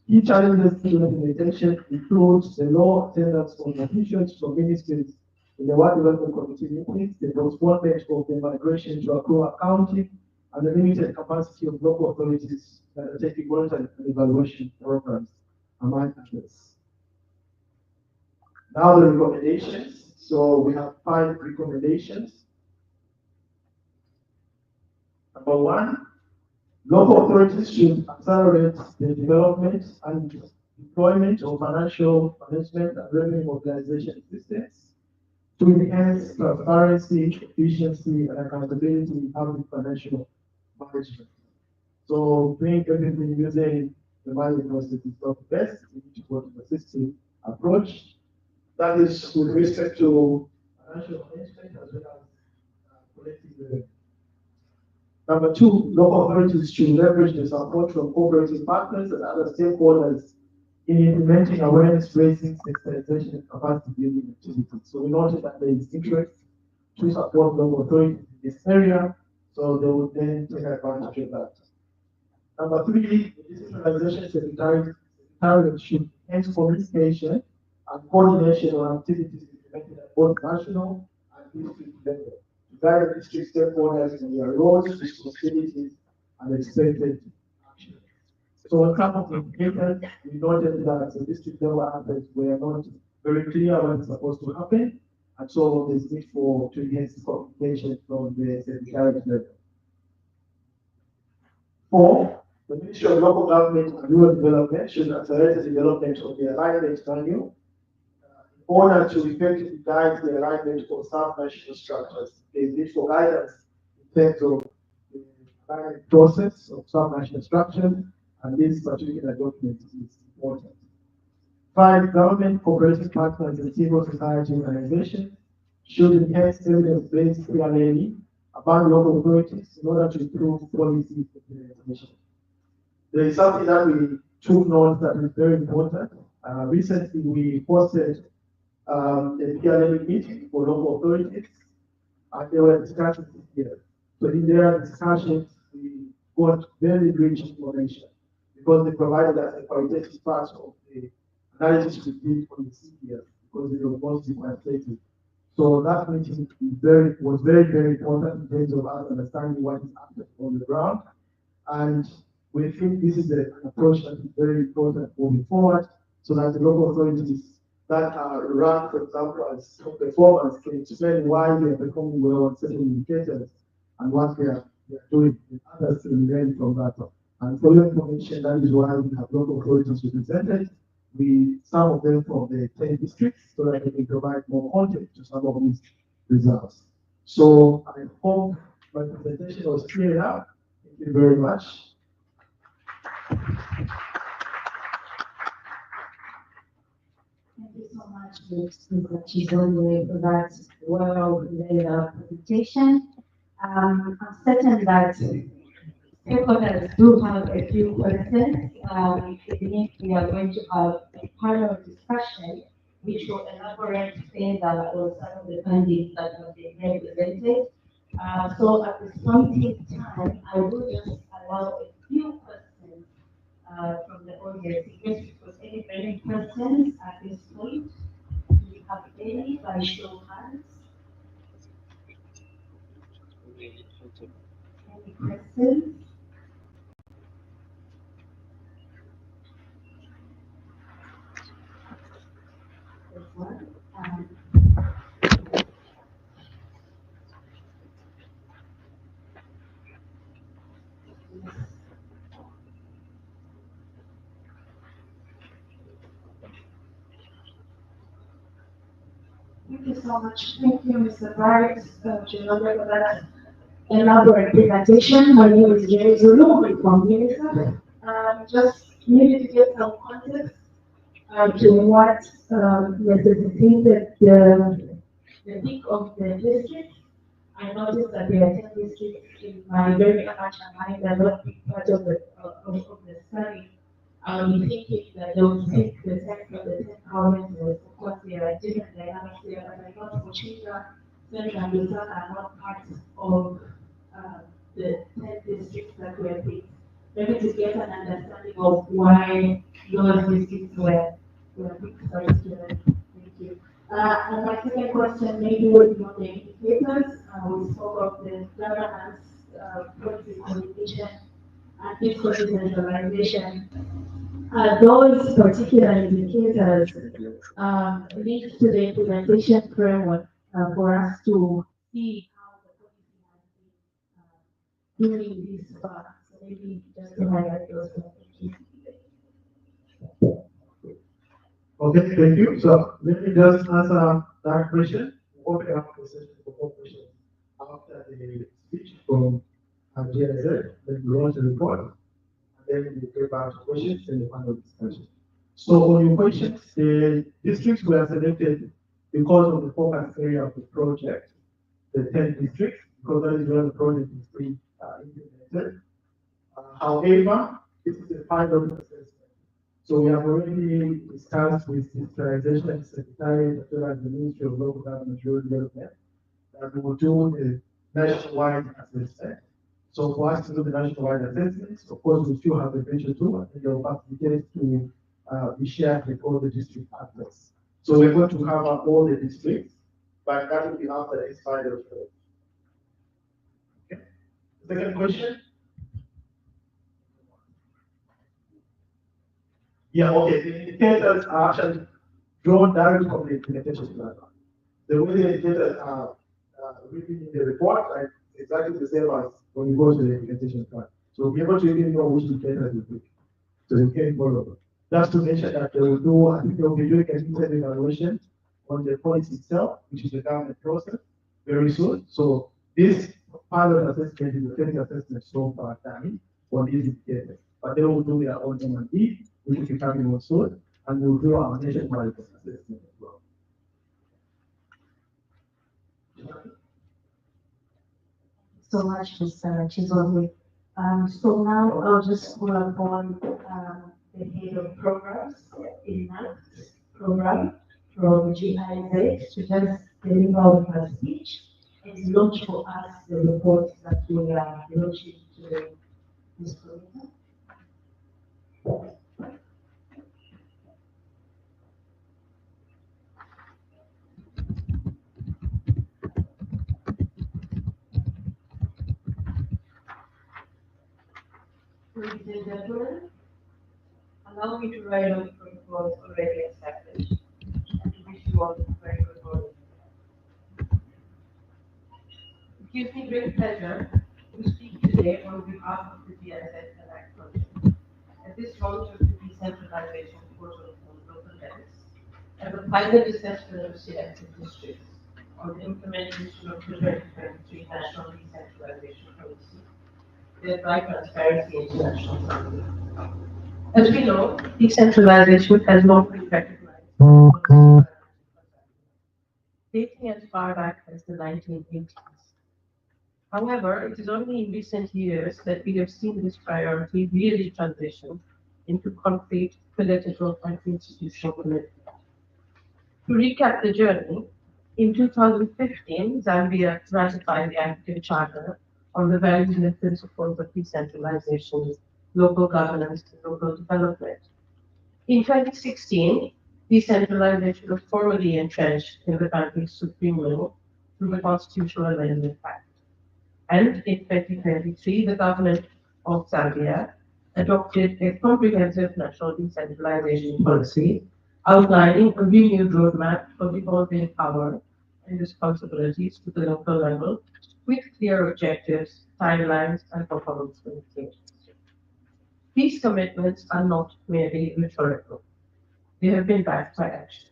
Key challenges to implementation include the low attendance of officials from ministries in the World Development Committee meetings, the postponement of the migration to accrual accounting, and the limited capacity of local authorities that are taking monitoring and evaluation programs, among others. Now the recommendations. So we have 5 recommendations. Number 1, local authorities should accelerate the development and deployment of financial management and revenue mobilization systems to enhance transparency, efficiency, and accountability in public financial management. So doing everything using the money process is not the best. We need to go to the system approach. That is with respect to financial management as well as collective revenue. Number 2, local authorities should leverage the support from cooperative partners and other stakeholders in implementing awareness raising, sensitization, and capacity building activities. So we noted that there is interest to support local authorities in this area, so they would then take advantage of that. Number 3, the decentralization secretariat should enhance communication and coordination on activities implemented at both national and district level to guide district stakeholders in their roles, responsibilities, and expected action. So on some of the indicators, we noted that the district level aspects were not very clear what is supposed to happen, and so there's need to enhance communication from the secretariat level. 4, the Ministry of Local Government and Rural Development should accelerate the development of the alignment manual in order to effectively guide the alignment of sub-national structures. There is need for guidance in terms of the alignment process of sub-national structures, and this particular document is important. 5, government, cooperative partners, and civil society organizations should enhance evidence-based planning about local authorities in order to improve policy implementation. There is something that we took note that is very important. Recently, we hosted a PLM meeting for local authorities, and there were discussions here. So in their discussions, we got very rich information because they provided us a qualitative part of the analysis we did for the CPS because it was mostly quantitative. So that meeting was very, very important in terms of us understanding what is happening on the ground. And we think this is an approach that is very important moving forward so that the local authorities that are run, for example, as top performers can explain why they are performing well on certain indicators and what they are doing, and others can learn from that. And for your information, that is why we have local authorities represented. Some of them from the 10 districts, so that they can provide more context to some of these results. So I hope my presentation was clear enough. Thank you very much. Thank you so much, Mr. Chizonwe, for that well-laid out presentation. I'm certain that stakeholders do have a few questions. I believe we are going to have a panel discussion which will elaborate further on some of the findings that have been represented. So at this point in time, I will just allow a few questions from the audience. Yes, because any burning questions at this point? Do you have any by show of hands? Any questions? There's one. Thank you so much. Thank you, Mr. Bright, General, for that elaborate presentation. My name is Jerry Zulu, I'm from UNICEF. Just maybe to get some context to what necessitated the peak of the district. I noticed that there are 10 districts in my very much mind that not be part of the study. I'll be thinking that they will take the 10 from the 10 provinces. Of course, there are different dynamics there, but I thought for Chitra, Central and Luzon are not part of the 10 districts that were picked. Maybe to get an understanding of why those districts were picked. Sorry, students. Thank you. And my second question, maybe would be on the indicators. We spoke of the governance, policy communication, and fiscal decentralization. Those particular indicators lead to the implementation framework for us to see how the policy has been doing this far. So maybe just to highlight those points. Okay, thank you. So let me just answer that question. Open up the session for more questions after the speech from GSL. Then we launch the report, and then we get back to questions and the final discussion. So on your questions, the districts were selected because of the focus area of the project, the 10 districts, because that is where the project is being implemented. However, this is a final assessment. So we have already discussed with Decentralization Secretary, as well as the Ministry of Local Government Rural Development, that we will do a nationwide assessment. So for us to do the nationwide assessment, of course, we still have the venture tool, and the opportunity to be shared with all the district actors. So we're going to cover all the districts, but that will be after the expiry of the. Okay. Second question. Yeah, okay. The indicators are actually drawn directly from the implementation plan. The way the indicators are written in the report are exactly the same as when you go to the implementation plan. So we'll be able to even know which indicators you pick. So you can follow. Just to mention that they will do, I think they will be doing an internal evaluation on the policy itself, which is the government process, very soon. So this pilot assessment is the technical assessment so far done on these indicators. But they will do their own M&E, which will be coming on soon, and we'll do our nationwide assessment as well. So much, Mr. Chizozi. So now I'll just call upon the head of programs in NAC's program from GIZ to just deliver her speech and launch for us the report that we are launching to this program. Ladies and gentlemen, allow me to write on the protocols already established and to wish you all a very good morning. It gives me great pleasure to speak today on behalf of the GIZ Connect project at this launch of the decentralization portal for local banks and the pilot assessment of selected districts on the implementation of the 2023 National Decentralization Policy, led by Transparency International Zambia. As we know, decentralization has not been recognized, dating as far back as the 1980s. However, it is only in recent years that we have seen this priority really transition into concrete political and institutional commitment. To recap the journey, in 2015, Zambia ratified the African Charter on the values and principles of decentralization local governance, and local development. In 2016, decentralization was formally entrenched in the country's supreme law through the Constitutional Amendment Act. And in 2023, the government of Zambia adopted a comprehensive national decentralization policy outlining a renewed roadmap for devolving power and responsibilities to the local level with clear objectives, timelines, and performance limitations. These commitments are not merely rhetorical. They have been backed by action.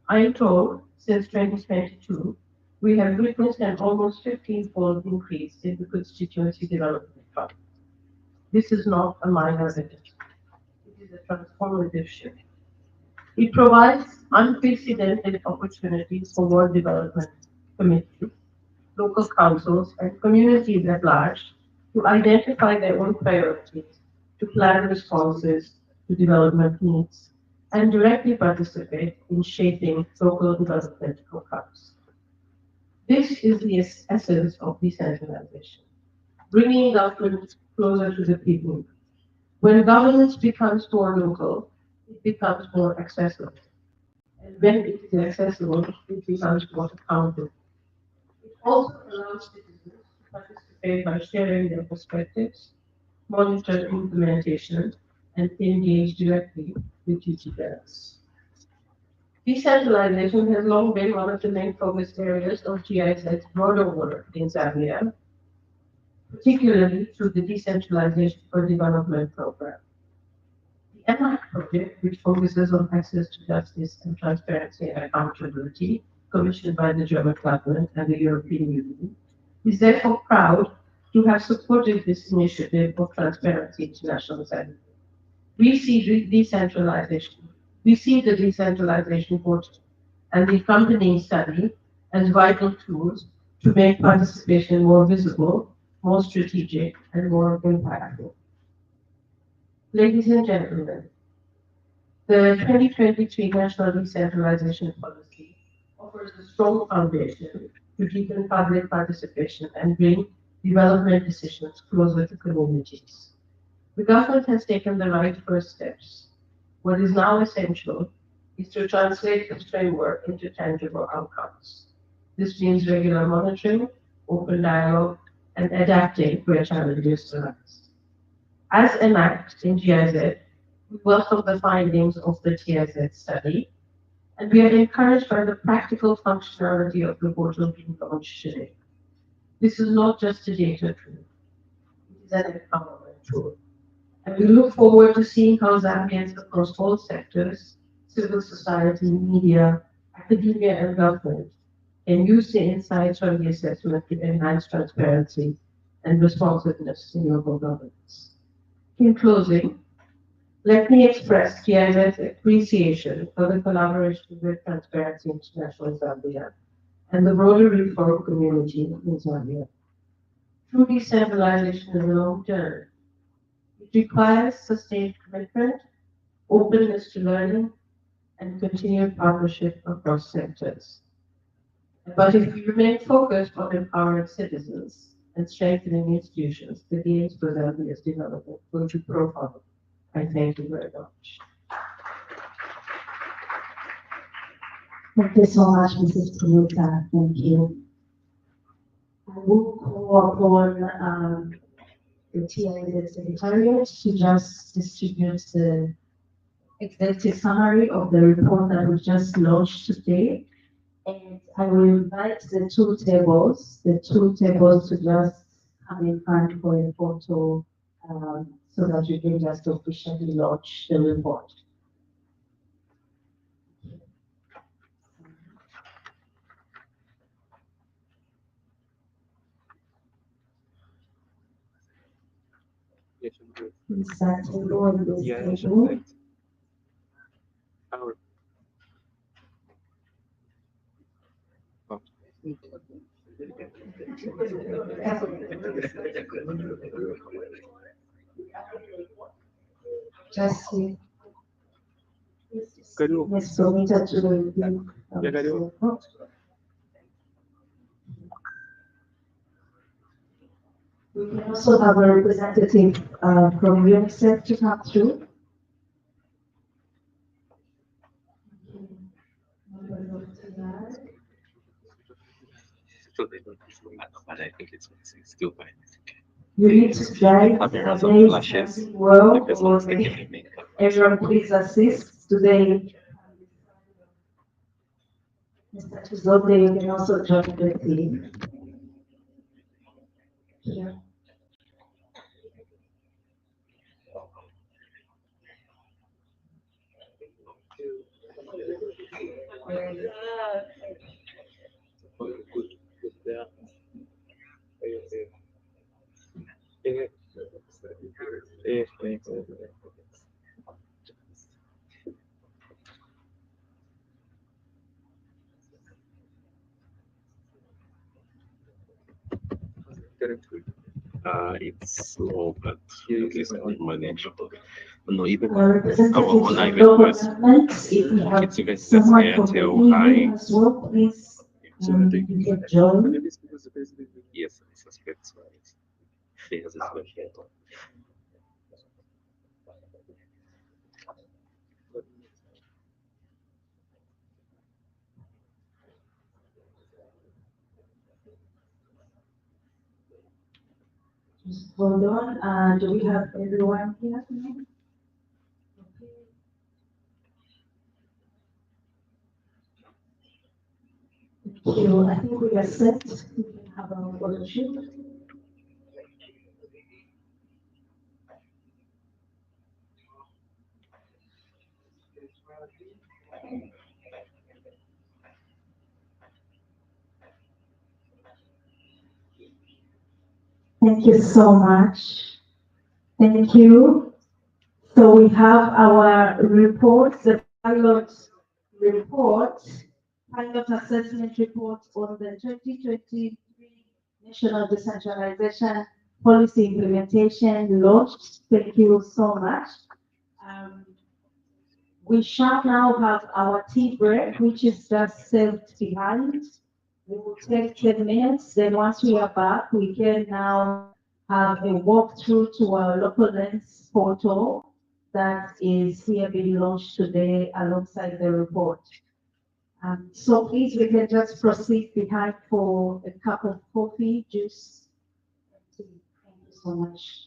I am told since 2022, we have witnessed an almost 15-fold increase in the constituency development fund. This is not a minor event. It is a transformative shift. It provides unprecedented opportunities for ward development committees, local councils, and communities at large to identify their own priorities, to plan responses to development needs, and directly participate in shaping local development outcomes. This is the essence of decentralization, bringing government closer to the people. When governance becomes more local, it becomes more accessible. And when it is accessible, it becomes more accountable. It also allows citizens to participate by sharing their perspectives, monitor implementation, and engage directly with duty bearers. Decentralization has long been one of the main focus areas of GIZ's broader work in Zambia, particularly through the Decentralization for Development program. The ENAC project, which focuses on access to justice and transparency and accountability, commissioned by the German government and the European Union, is therefore proud to have supported this initiative of Transparency International Zambia. We see decentralization. We see the decentralization portal and the accompanying study as vital tools to make participation more visible, more strategic, and more impactful. Ladies and gentlemen, the 2023 National Decentralization Policy offers a strong foundation to deepen public participation and bring development decisions closer to communities. The government has taken the right first steps. What is now essential is to translate this framework into tangible outcomes. This means regular monitoring, open dialogue, and adapting where challenges arise. As enacted in GIZ, we welcome the findings of the TIZ study, and we are encouraged by the practical functionality of the portal being launched today. This is not just a data tool, it is an empowerment tool. And we look forward to seeing how Zambians across all sectors, civil society, media, academia, and government can use the insights from the assessment to enhance transparency and responsiveness in local governance. In closing, let me express GIZ's appreciation for the collaboration with Transparency International Zambia and the broader reform community in Zambia. True decentralization is a long journey. It requires sustained commitment, openness to learning, and continued partnership across sectors. But if we remain focused on empowering citizens and strengthening institutions, the gains for Zambia's development will be profound. I thank you very much. Thank you so much, Mrs. Toyota. Thank you. I will call upon the TIZ Secretariat to just distribute the executive summary of the report that we just launched today. And I will invite the two tables to just come in front for a photo so that we can just officially launch the report. Is that table and this table? Just see. Yes, so we touch the review. We can also have a representative from UNICEF to come through. So they don't use the matter, but I think it's still fine. You need to drive Cameras amazing and flashes. world. The person is taking a makeup. Everyone please assist today. Mr. Chizote, you can also join the team. Yeah. It's slow, but at least I manageable. No, even Our our representatives own from island local was governments, if you have it's even just someone from the Airtel EU high. as well, please, you can join. Yes, I suspect so. Yes, it's good. Just hold on, do we have everyone here tonight? Thank you. I think we are set. We can have a photo shoot. Thank you so much. Thank you. So we have our report, the pilot report, pilot assessment report on the 2023 National Decentralization Policy Implementation launched. Thank you so much. We shall now have our tea break, which is just served behind. We will take 10 minutes. Then once we are back, we can now have a walkthrough to our local lens portal that is here being launched today alongside the report. So please, we can just proceed behind for a cup of coffee, juice, and tea. Thank you so much.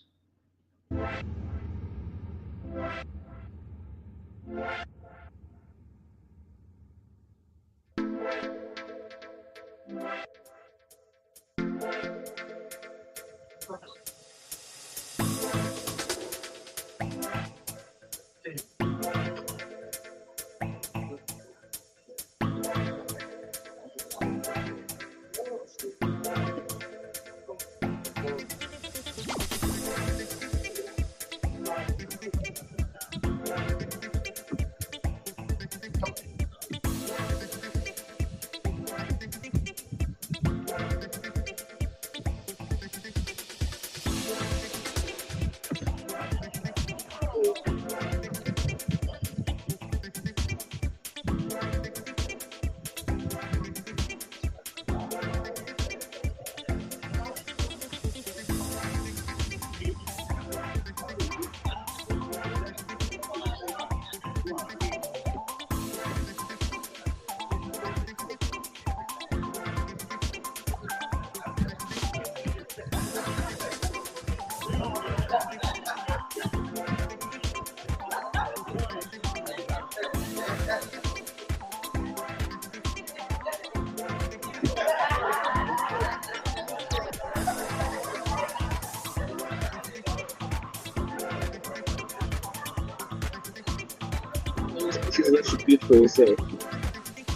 This is what you build for yourself.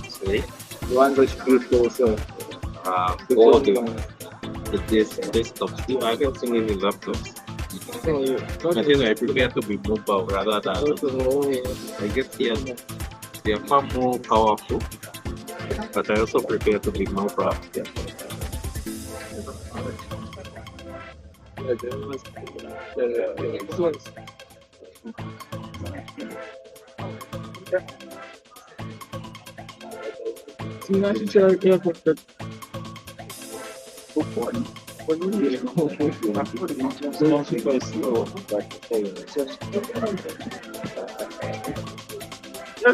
Sorry. The one that you build for yourself. All the desktop still I got so many laptops. I think I prefer to be mobile rather than I guess they are far more powerful. But I also prefer to be mobile. See, I should tell you that book one. Yes,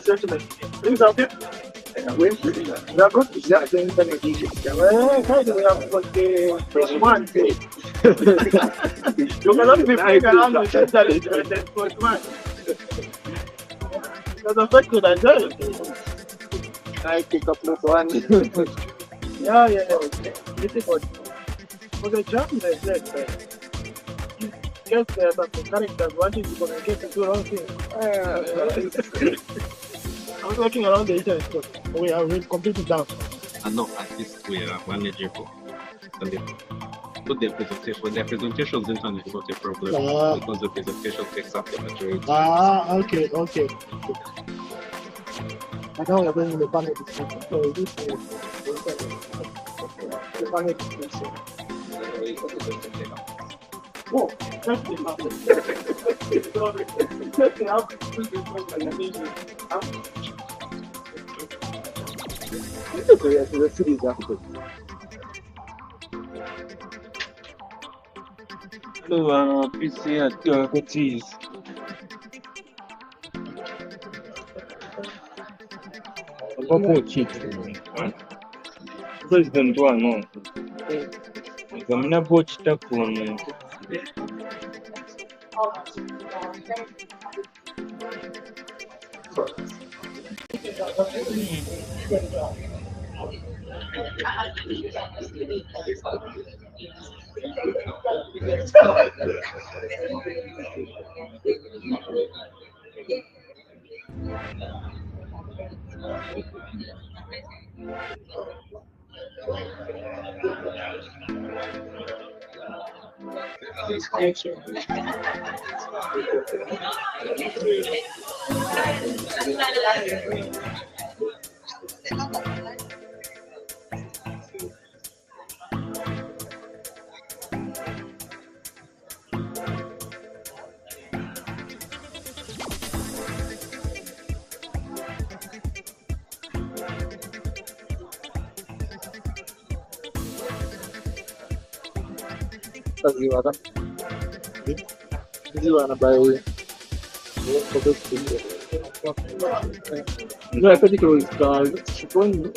gentlemen. Things out there. We are going to share the internet. We have got the plus one. You cannot be playing around with internet and then plus one. Because the fact that I tell you. I pick up plus one. Yeah. This is what. For the job, they said, yes, but the characters wanting to communicate to do wrong things. I was working around the internet, but we are completely down. And no, at least we are manageable. And they put their presentation. When their presentations internet is not a problem because the presentation takes up the majority. Okay. I know we're going to the panel discussion. So this is the panel discussion. Oh, that's the panel. The city is after. Hello, PC at Cotis. President wano ngamina bochita kuno Ziwana by for this video. No, I think it was going.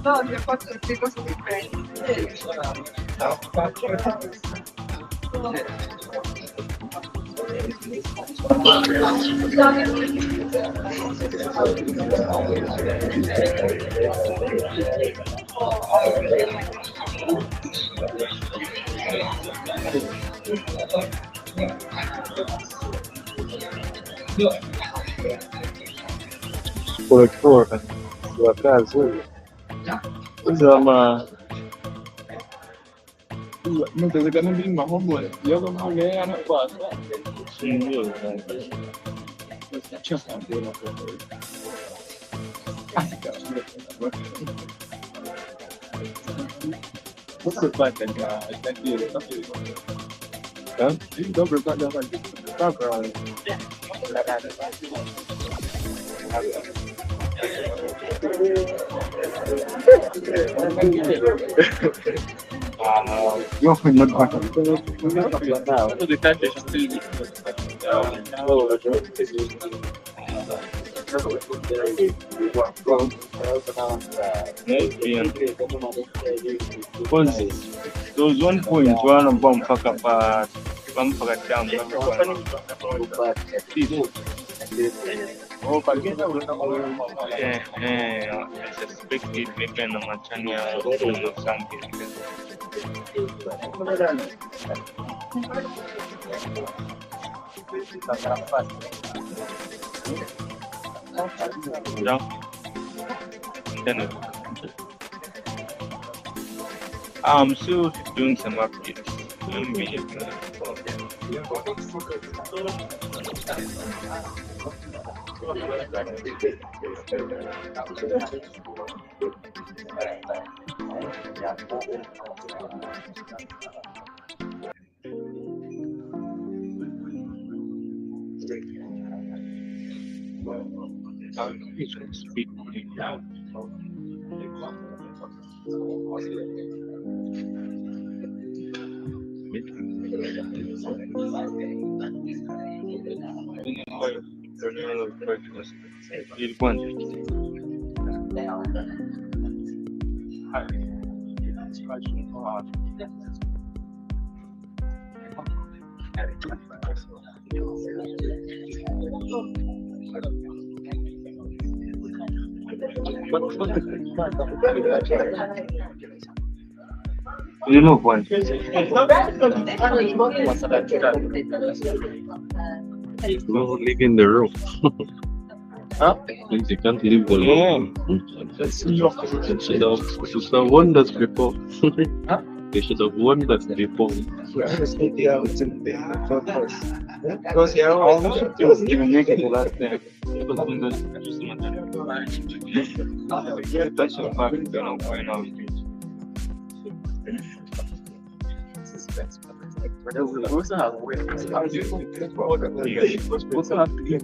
No, le faccio tipo su di Por sua casa. Zama. Não tem que não vir mais uma boa. Eu não vou ganhar na quarta. Sim, eu. Deixa eu fazer uma coisa. Você vai pegar essa aqui, tá feito. Tá? Então, prepara já vai. Tá, cara. Eu fui no quarto. O detalhe é que those 1.1 bomb fuck up down. Oh, I suspect it maybe in the Machania or something. Yeah. Then I'm still doing some updates. You know one. No, live in the room. Huh? They can't leave the room. They should have won that before. Huh? They should have won that before. Because yeah, almost even make it last time. That's a fact, they're not going out. We also have yeah.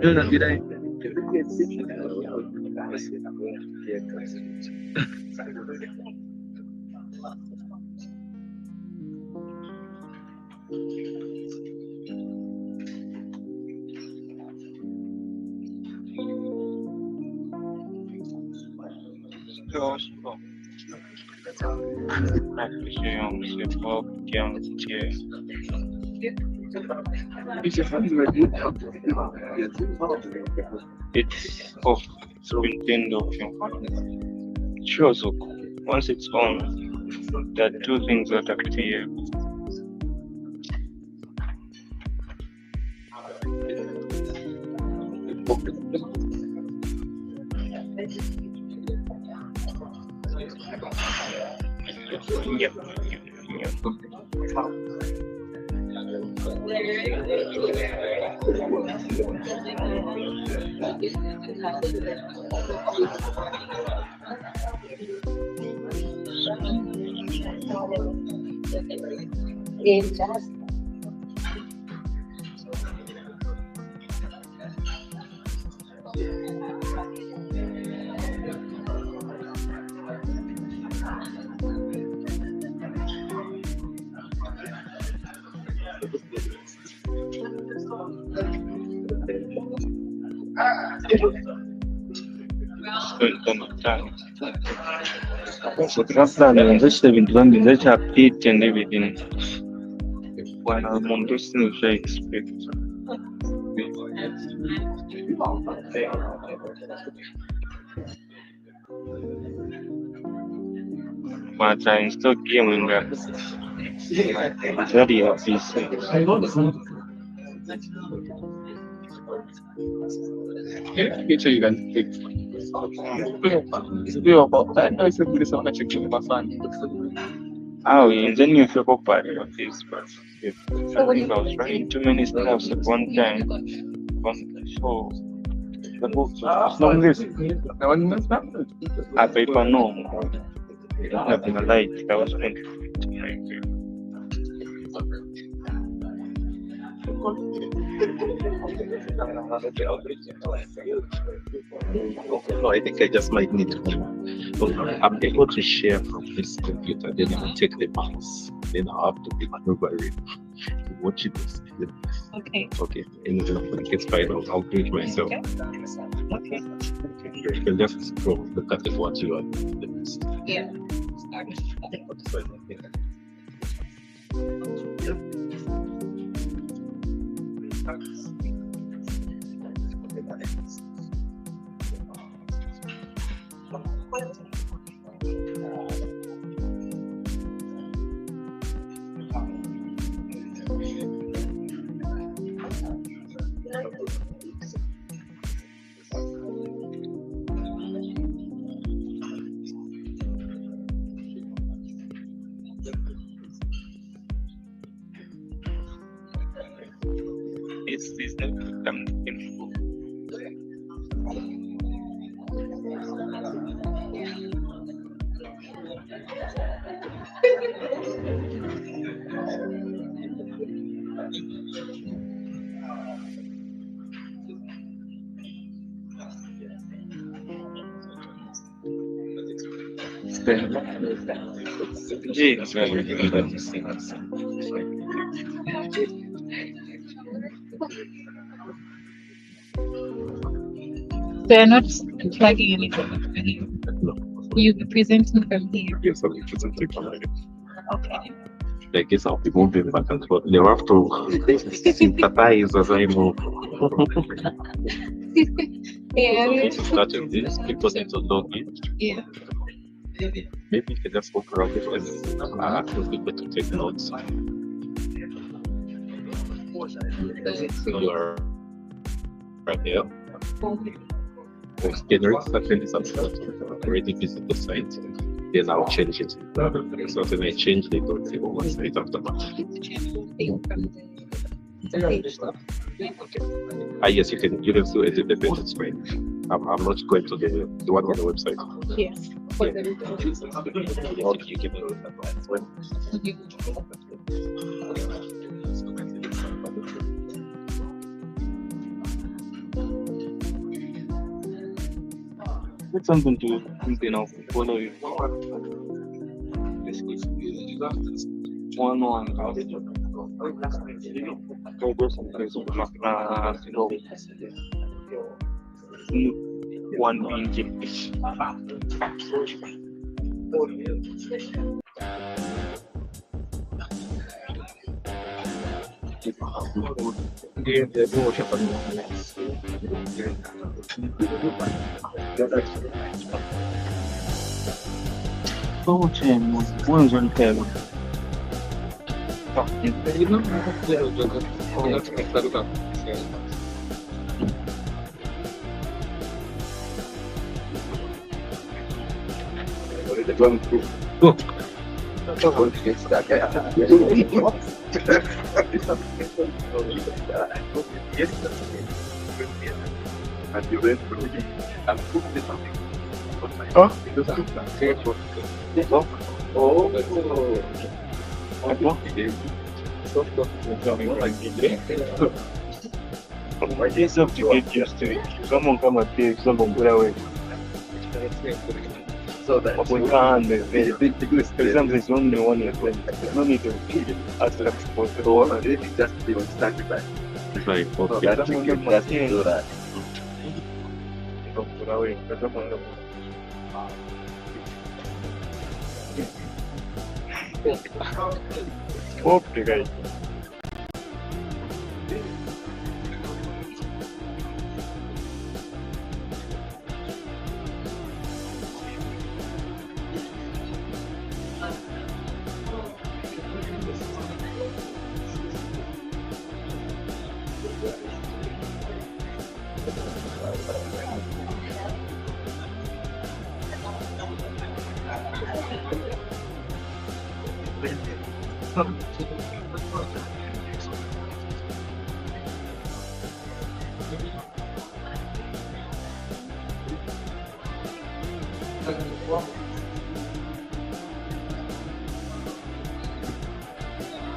No, did I? It's off. So Nintendo. Sure, so once it's on, there are two things that are clear. It just So Grafland, that's the London, that's a pit and everything. When I'm on this thing, I expect. But I install game in that. Very happy. So you can take. It's about that. I said this on a chicken my son. Oh, and then you feel bad about this, but I think I was writing too many stuff at one time. So the book was not this. I paper no. Nothing alike. That was meant No, I think I just might need to. I'm able to share from this computer, then I'll take the mouse, then I'll have to be maneuvering to watch it. Okay. Okay. Anything that gets fine, I'll do it myself. Okay. You can just scroll, look at what you are. Yeah. It's info. They're not plugging anything. You'll be presenting from here. Yes, I'll be presenting from here. Okay. I guess I'll be moving back and forth. They have to sympathize as I move. Yeah. Starting this, people need to log in. Yeah. Maybe you can just walk around it and ask people to take notes. So you are right here. Generate certain substance already visit the site. Then I'll change it. So then I change the one site after that. Yes, you can still edit the page screen. I'm not going to the one on the website. Yes. You give me advice when. Put something to follow you. One. Go someplace. One English. Buenos on table. It's up to get used to it. Someone come and take someone put away. So that we can't for example, it's only one year. No need to ask them for the door. It's just even started back. It's like, okay. That's when you just do that. Put away. Hope the guy.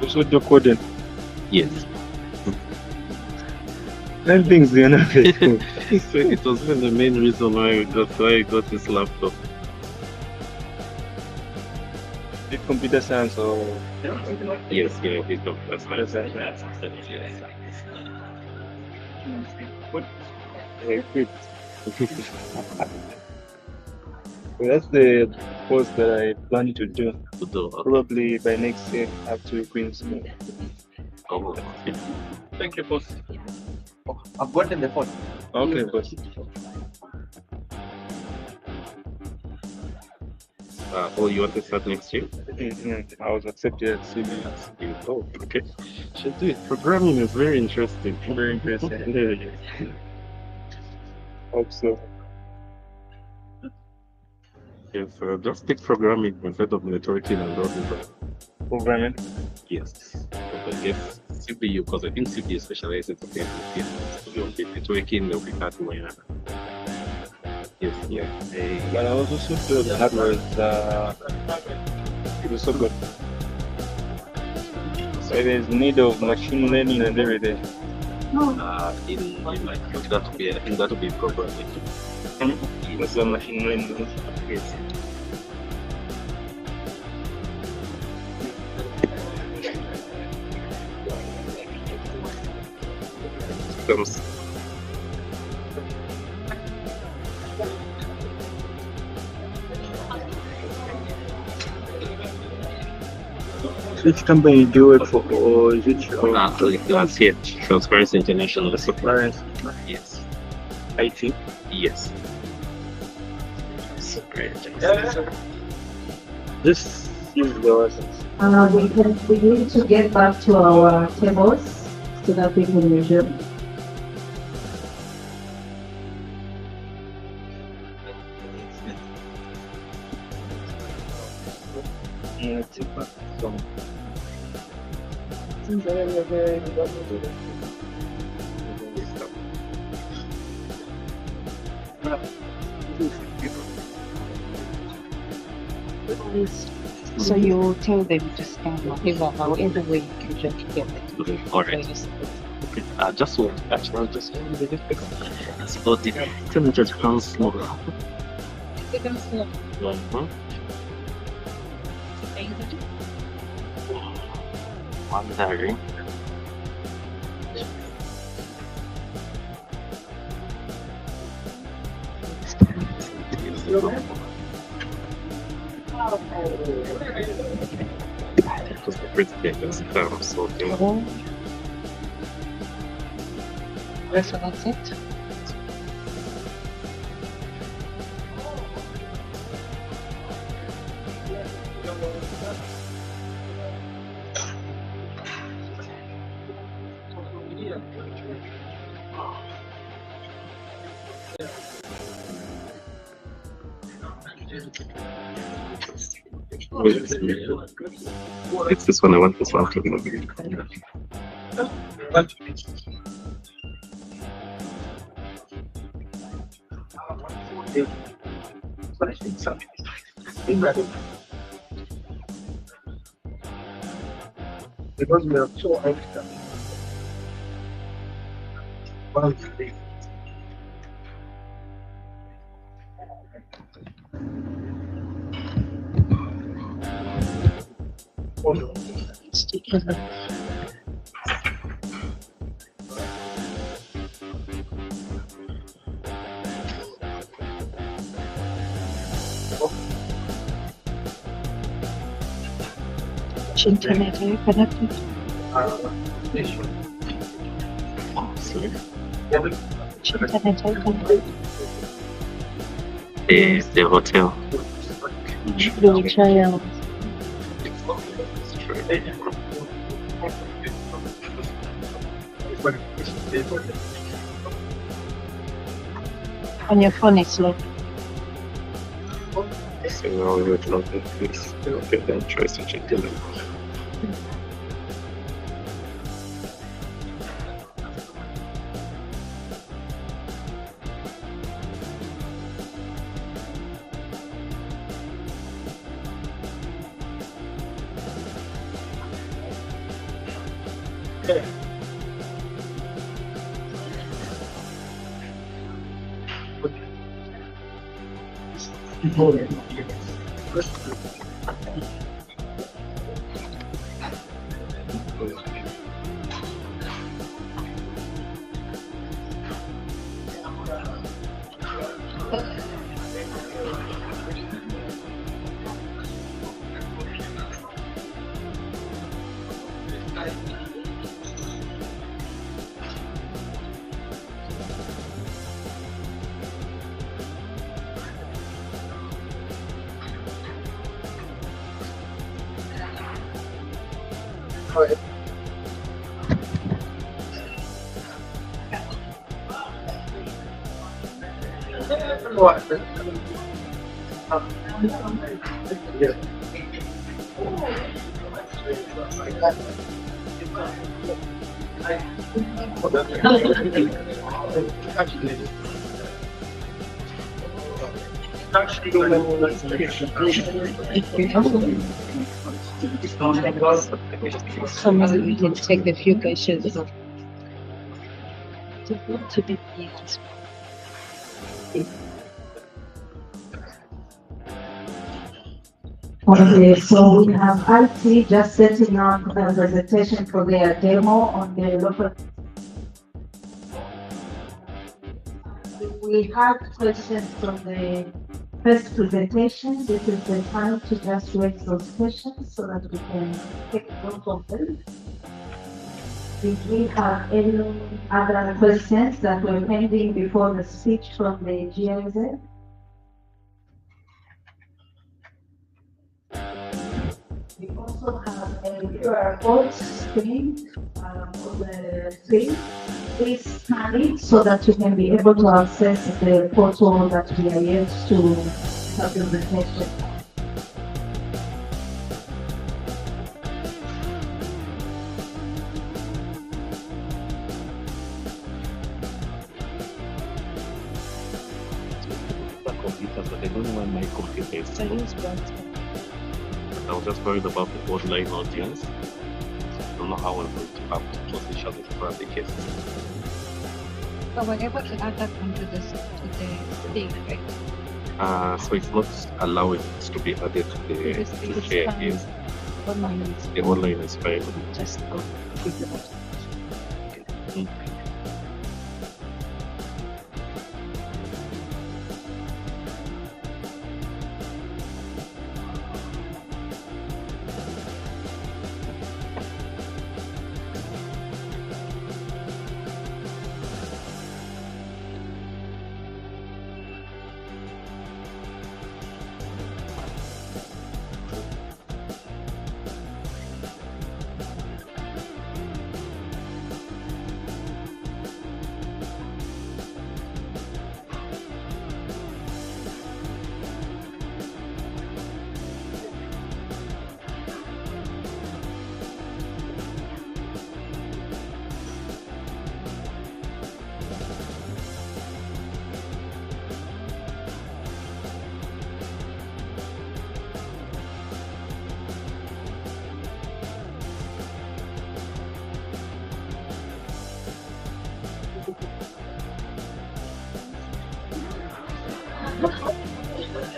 So the coding. Yes. Then things the other way. So it was the main reason why I got this laptop. Did computer science or Yes, yeah, it's not that's computer science? yes. What? Good. Well, that's the course that I plan to do. Probably by next year after Queen's. Oh, okay. Thank you, boss. I've gotten the phone. Okay, boss. Oh, you want to start next year? I was accepted at CBS. Oh, okay. Should do it. Programming is very interesting. Very interesting. Yeah. Hope so. Yes, just take programming instead of networking and all this. Programming? Yes. But I guess CPU, because I think CPU specializes in the networking, they'll be hardware. Yes, yeah. But I was also feel the hardware is it was so good. So there's need of machine learning and everything. In like that to be programming. What's the machine learning? Yes. Systems. Which company do you work for, or is it your That's it. Transparency International. Transparency? Yes. IT? Yes. This is the We need to get back to our tables so that we can resume. So you tell them to scan whatever, however way you can just get it. Okay, all right. Okay. Just one. Actually, just one minute. That's about the temperature becomes smaller. It becomes slow. Wondering. Because the first game is so So that's it. It's this one. I want this one to be. Because we are so extra. Internet, are you connected? Internet, are you connected? The hotel. We'll try out. On your phone, it's low. So now we would log in, please. Okay, then try switching to them. Someone we can take a few questions to be used. Okay, so we have IT just setting up a presentation for their demo on the local. We have questions from the first presentation. This is the time to just raise those questions so that we can take note of them. Did we have any other questions that were pending before the speech from the GIZ? We also have a QR code screen on the screen. Please scan it so that you can be able to access the portal that we are used to have the presentation. Computer, but I don't know why my computer is So slow. use what? I was just worried about the online audience. I don't know how I'm going to have to position it for the case. But we're able to add that onto the thing, right? So it's not allowing it to be added to the It's to share. fine. Yes, Online is the online is fine. just click the button. Mm.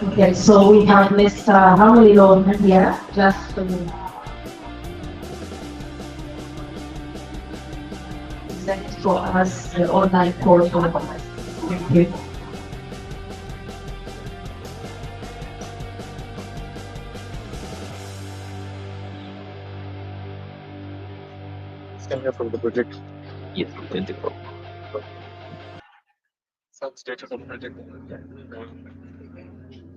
Okay, so we have Mr. Hamulilo here, just to present for us the online portal. Thank you. Stand here from the project. Yes, identical. Some status of project.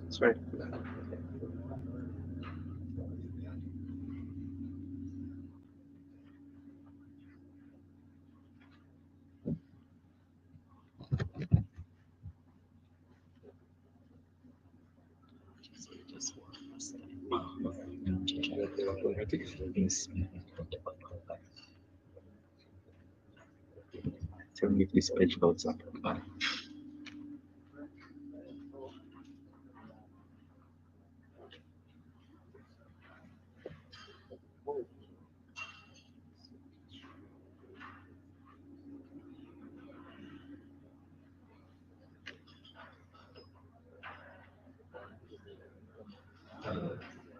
That's right. Tell me if this page loads up.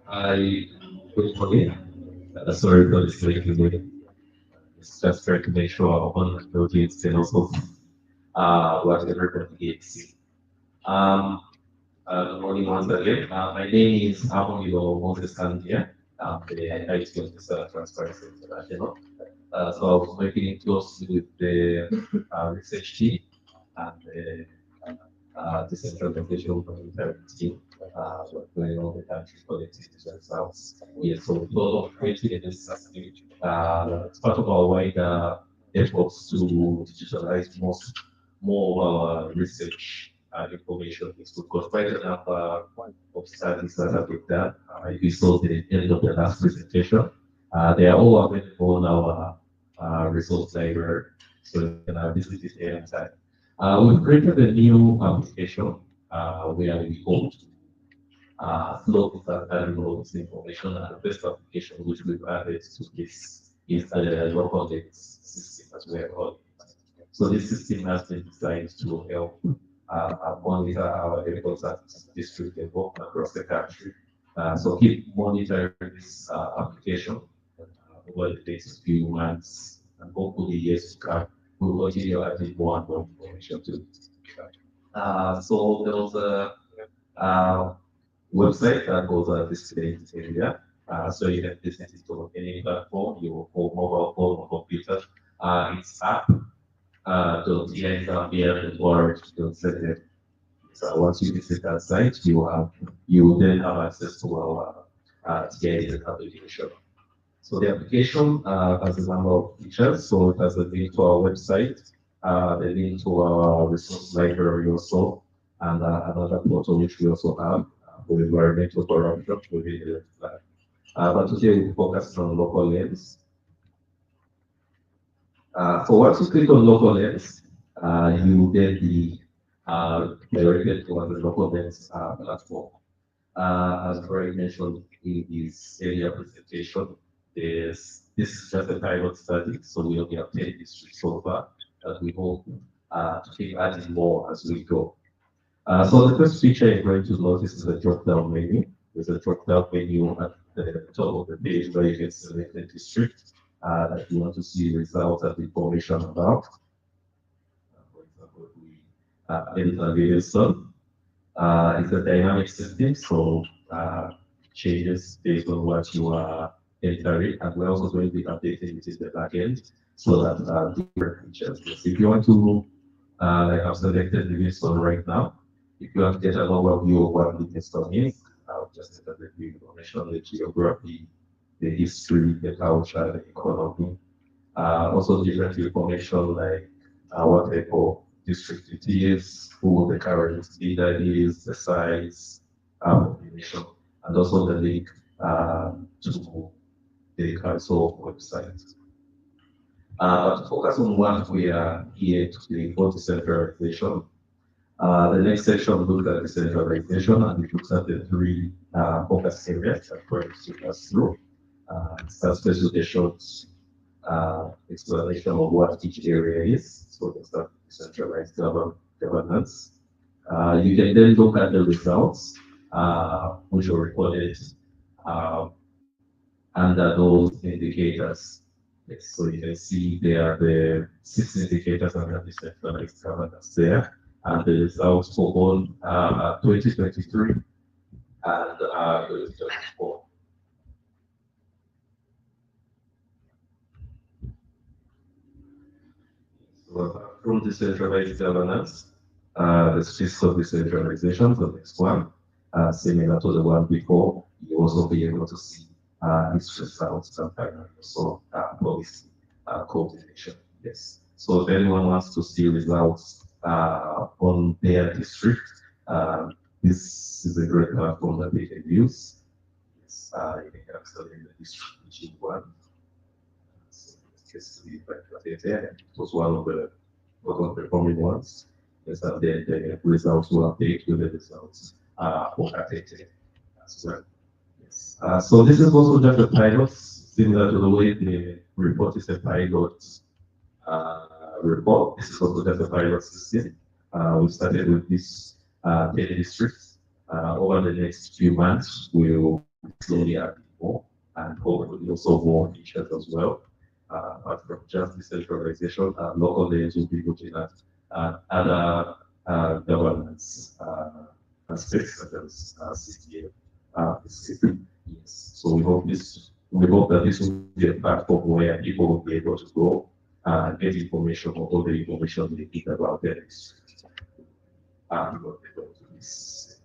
I good morning. Sorry for this late morning. It's just trying to make sure our vulnerability is and also what everybody gets. Um, Good morning once again. My name is Amonilo Moses Zambia. The IT Officer at Transparency International. So I was working closely with the research team and the decentralization monitoring team. We're going on the country collecting the results. Yes, so a lot of creating this activity. It's part of our wider efforts to digitalize more of our research information. It's got quite a number of studies that have been done. If you saw the end of the last presentation, they are all available on our results library, so you can visit it anytime. We've created a new application where we hope to flow that downloads information, and the best application which we've added to this is the local data system as well. So this system has been designed to help monitor our records at district level across the country. So keep monitoring this application over the next few months and hopefully years to come. We'll continue adding more and more information to it. So there was a website that was displayed area. So you can visit it on any platform, your mobile phone or computer. It's app.tia.org.za. So once you visit that site, you will then have access to our TIA application. So the application has a number of features. So it has a link to our website, the link to our resource library also, and another portal which we also have for environmental corruption within the flag. But today we focus on local lens. So once you click on local lens, you will then be directed to the local lens platform. As Greg mentioned in his earlier presentation, this is just a pilot study, so we only obtained this so far, but we hope to keep adding more as we go. So the first feature you're going to notice is the drop-down menu. There's a drop-down menu at the top of the page where you can select the district that you want to see results and information about. For example, we enter Livingston. It's a dynamic system, so changes based on what you are entering, and we're also going to be updating it in the backend so that different features. If you want to, like I've selected Livingston right now, if you want to get an overview of what Livingston is, I'll just enter the information, the geography, the history, the culture, the economy, also different information like what type of district it is, who the current leader is, the size, population, and also the link to the council website. To focus on what we are here today for decentralization, the next section looks at decentralization and it looks at the three focus areas that we're taking us through. Starts with a short explanation of what each area is. So there's that decentralized governance. You can then look at the results, which are recorded under those indicators. Yes, so you can see there are the 6 indicators under decentralized governance there, and the results for all 2023 and 2024. So from decentralized governance, the fiscal decentralization, the next one, similar to the one before, you also be able to see its results and also policy coordination. Yes. So if anyone wants to see results on their district, this is a great platform that they can use. Yes, you can actually in the district which you want. It was one of the performing ones. Yes, and then the results will update with the results for updated as well. Yes. So this is also just a pilot, similar to the way the report is a pilot report. This is also just a pilot system. We started with this 10 districts. Over the next few months, we'll slowly add more and hopefully also more features as well. apart from just decentralization, local layers will be looking at other governance aspects such as CTA. Yes. So we hope that this will be a platform where people will be able to go get information or all the information they need about their what they go to this.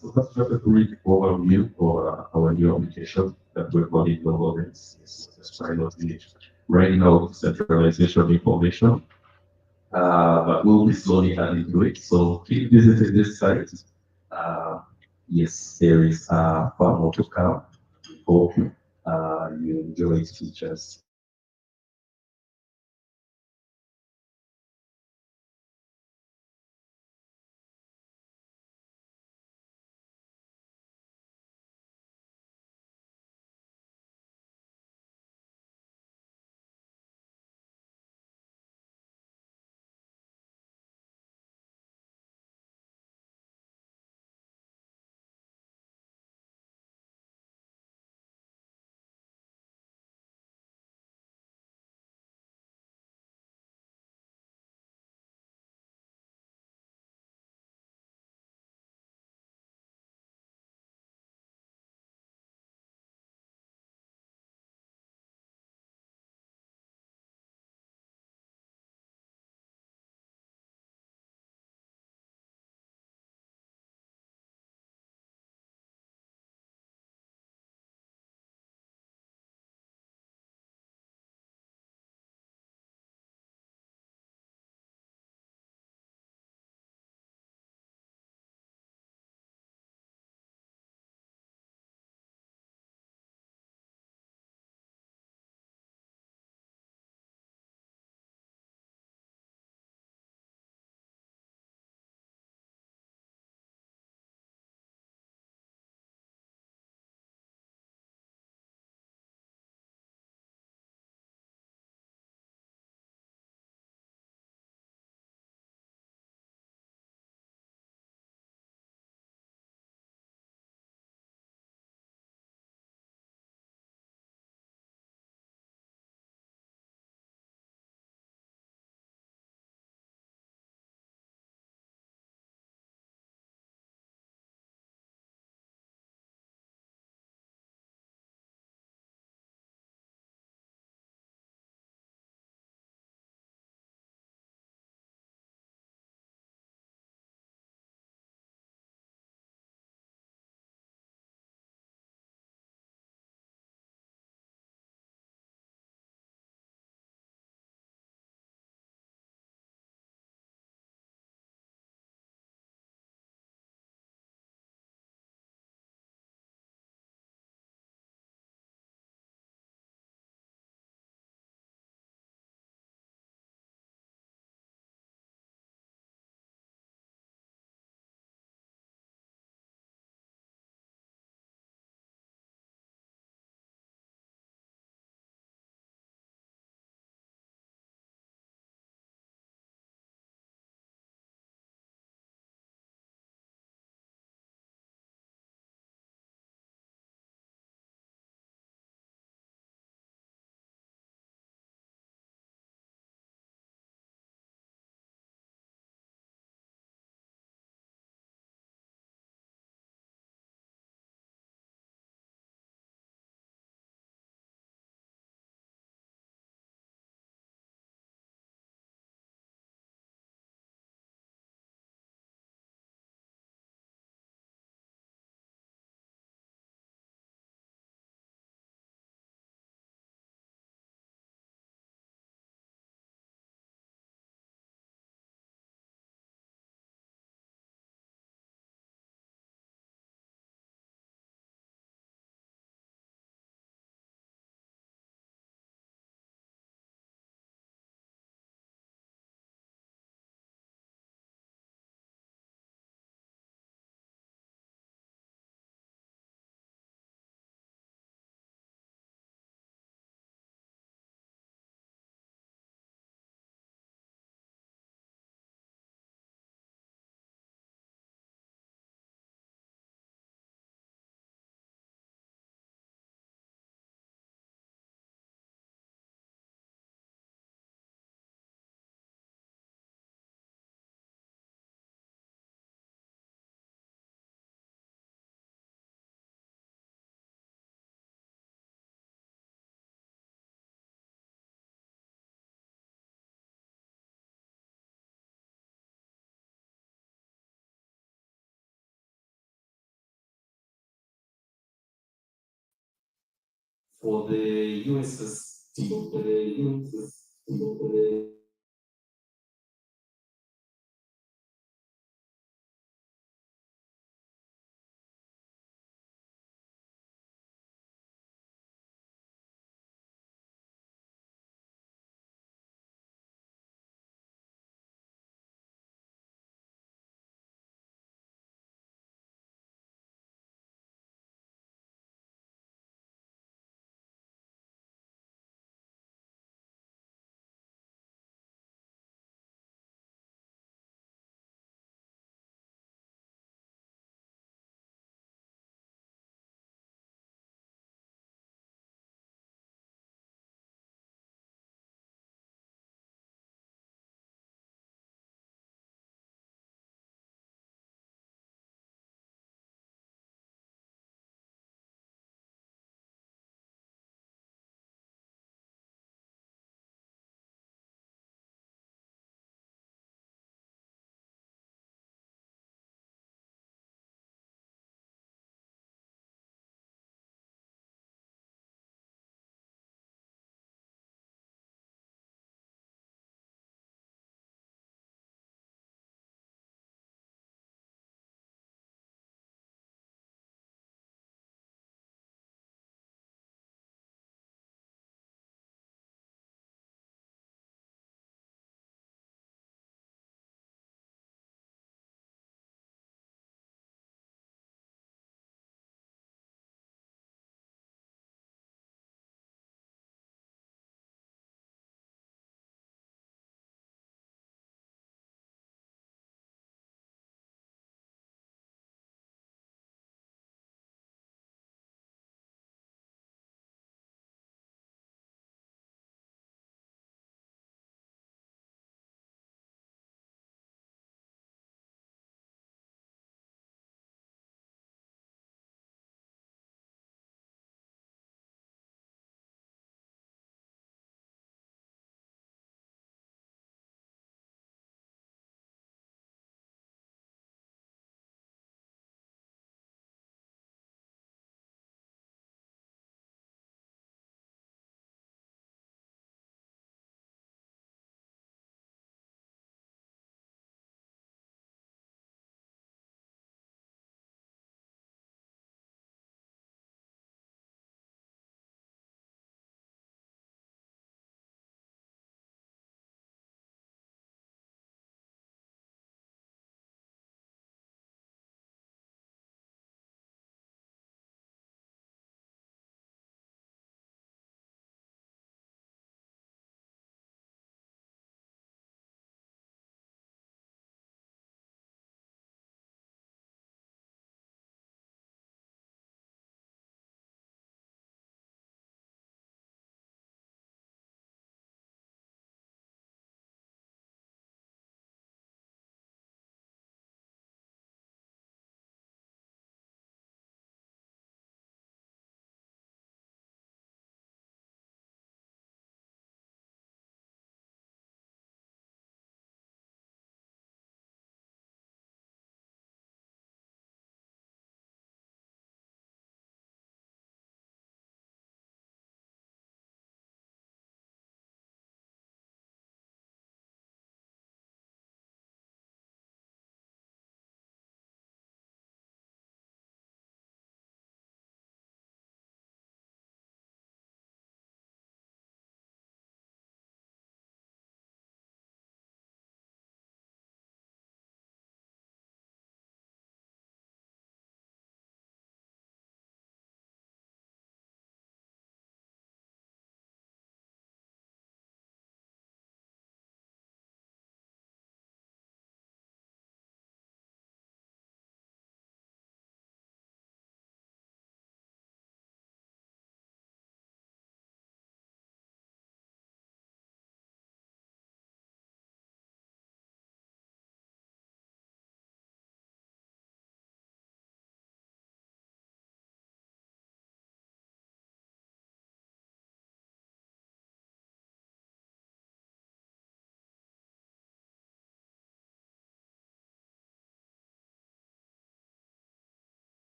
So that's just a brief overview for our new application that we're calling Global Links. Yes, just trying out the right now centralization information, but we'll be slowly adding to it. So keep visiting this site. Uh, yes, there is far more to come. We hope you enjoy its features. for the USSD.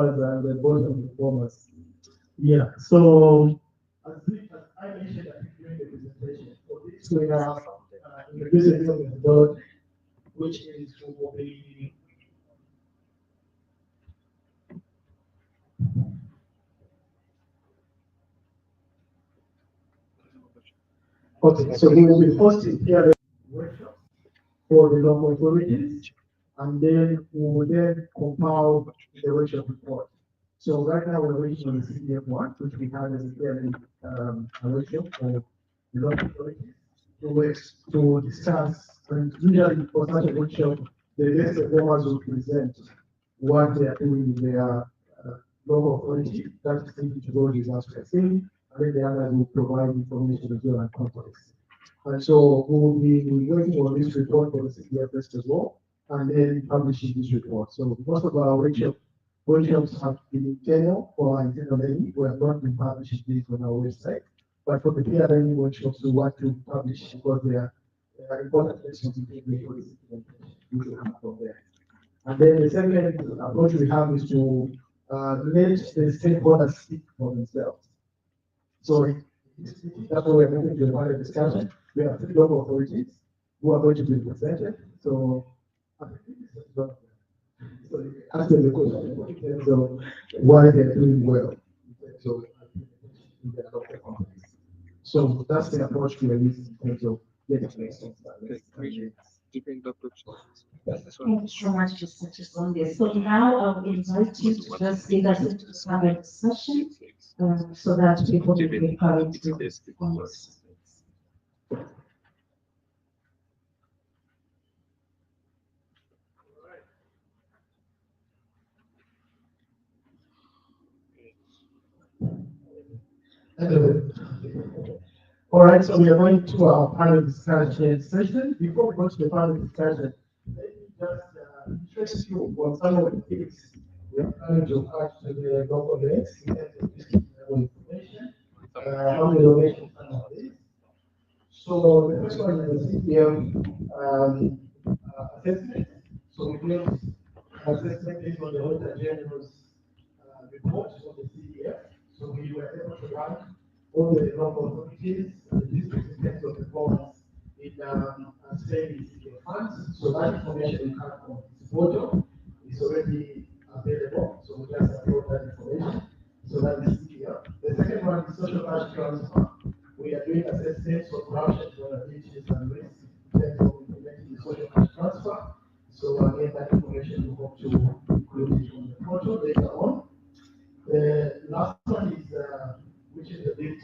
the board of performers. Yeah, so as I mentioned during the presentation, for this we have introducing a method which is for the okay, so we will be hosting here workshops for the local authorities, and then we will then compile the workshop report. So right now we're working on the CDF one, which we have as a workshop for the local authorities to discuss, and usually for such a workshop, the guest performers will present what they are doing in their local authority, that is taking to those results we are seeing, and then the others will provide information as well and context. And so we will be working on this report for the CDF list as well, and then publishing this report. So most of our workshops have been internal for our internal learning. We have not been publishing this on our website, but for the peer learning workshops, we want to publish because they are important lessons to take before this implementation. You should come from there. And then the second approach we have is to let the stakeholders speak for themselves. So that's why we're moving to the panel discussion. We have three local authorities who are going to be presented. So I think this is not so answer the question in terms of why they're doing well in terms of in their local companies. So that's the approach we are using in terms of getting lessons. Thank you so much, Mr. Chisonde. So now I will invite you to just lead us into the panel discussion so that people will be encouraged to respond. All right, so we are going to our panel discussion session. Before we go to the panel discussion, let me just interest you on some of the things we are planning to add to the local events in terms of this information, how we donate some of this. So the first one is the CPM assessment. So we built assessment based on the Auditor General's report on the CDF. So we were able to rank all the local authorities and the districts in terms of performance in spending CDF funds. So that information we have on this portal is already available. So we just upload that information. So that is CDF. The second one is social cash transfer. We are doing assessments for corruption, vulnerabilities, and risks in terms of implementing the social cash transfer. So again, that information we hope to include it on the portal later on. The last one is, which is a bit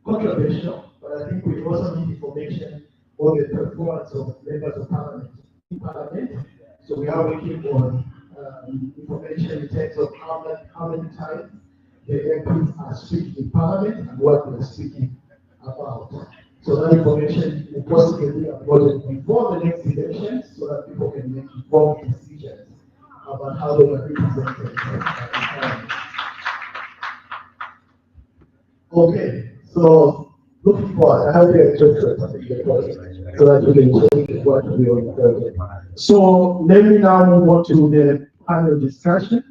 controversial, but I think we also need information on the performance of members of parliament in parliament. So we are working on information in terms of how many times the MPs are speaking in parliament and what they're speaking about. So that information will possibly be uploaded before the next election so that people can make informed decisions about how they are represented. Okay, so looking forward, I have a picture so that you can change what we are doing. So let me now move on to the panel discussion.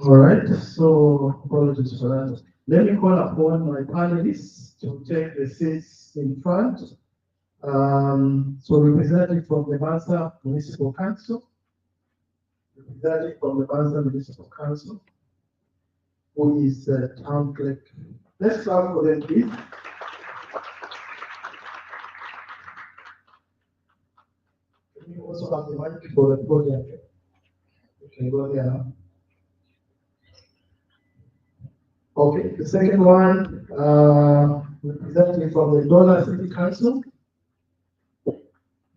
All right, so apologies for that. Let me call upon my panelists to take the seats in front. So representing from the Bansa Municipal Council, representing from the Bansa Municipal Council, who is the town clerk. Let's clap for them, please. We also have the mic for the podium. Okay, go there now. Okay, the second one, representing from the Dollar City Council.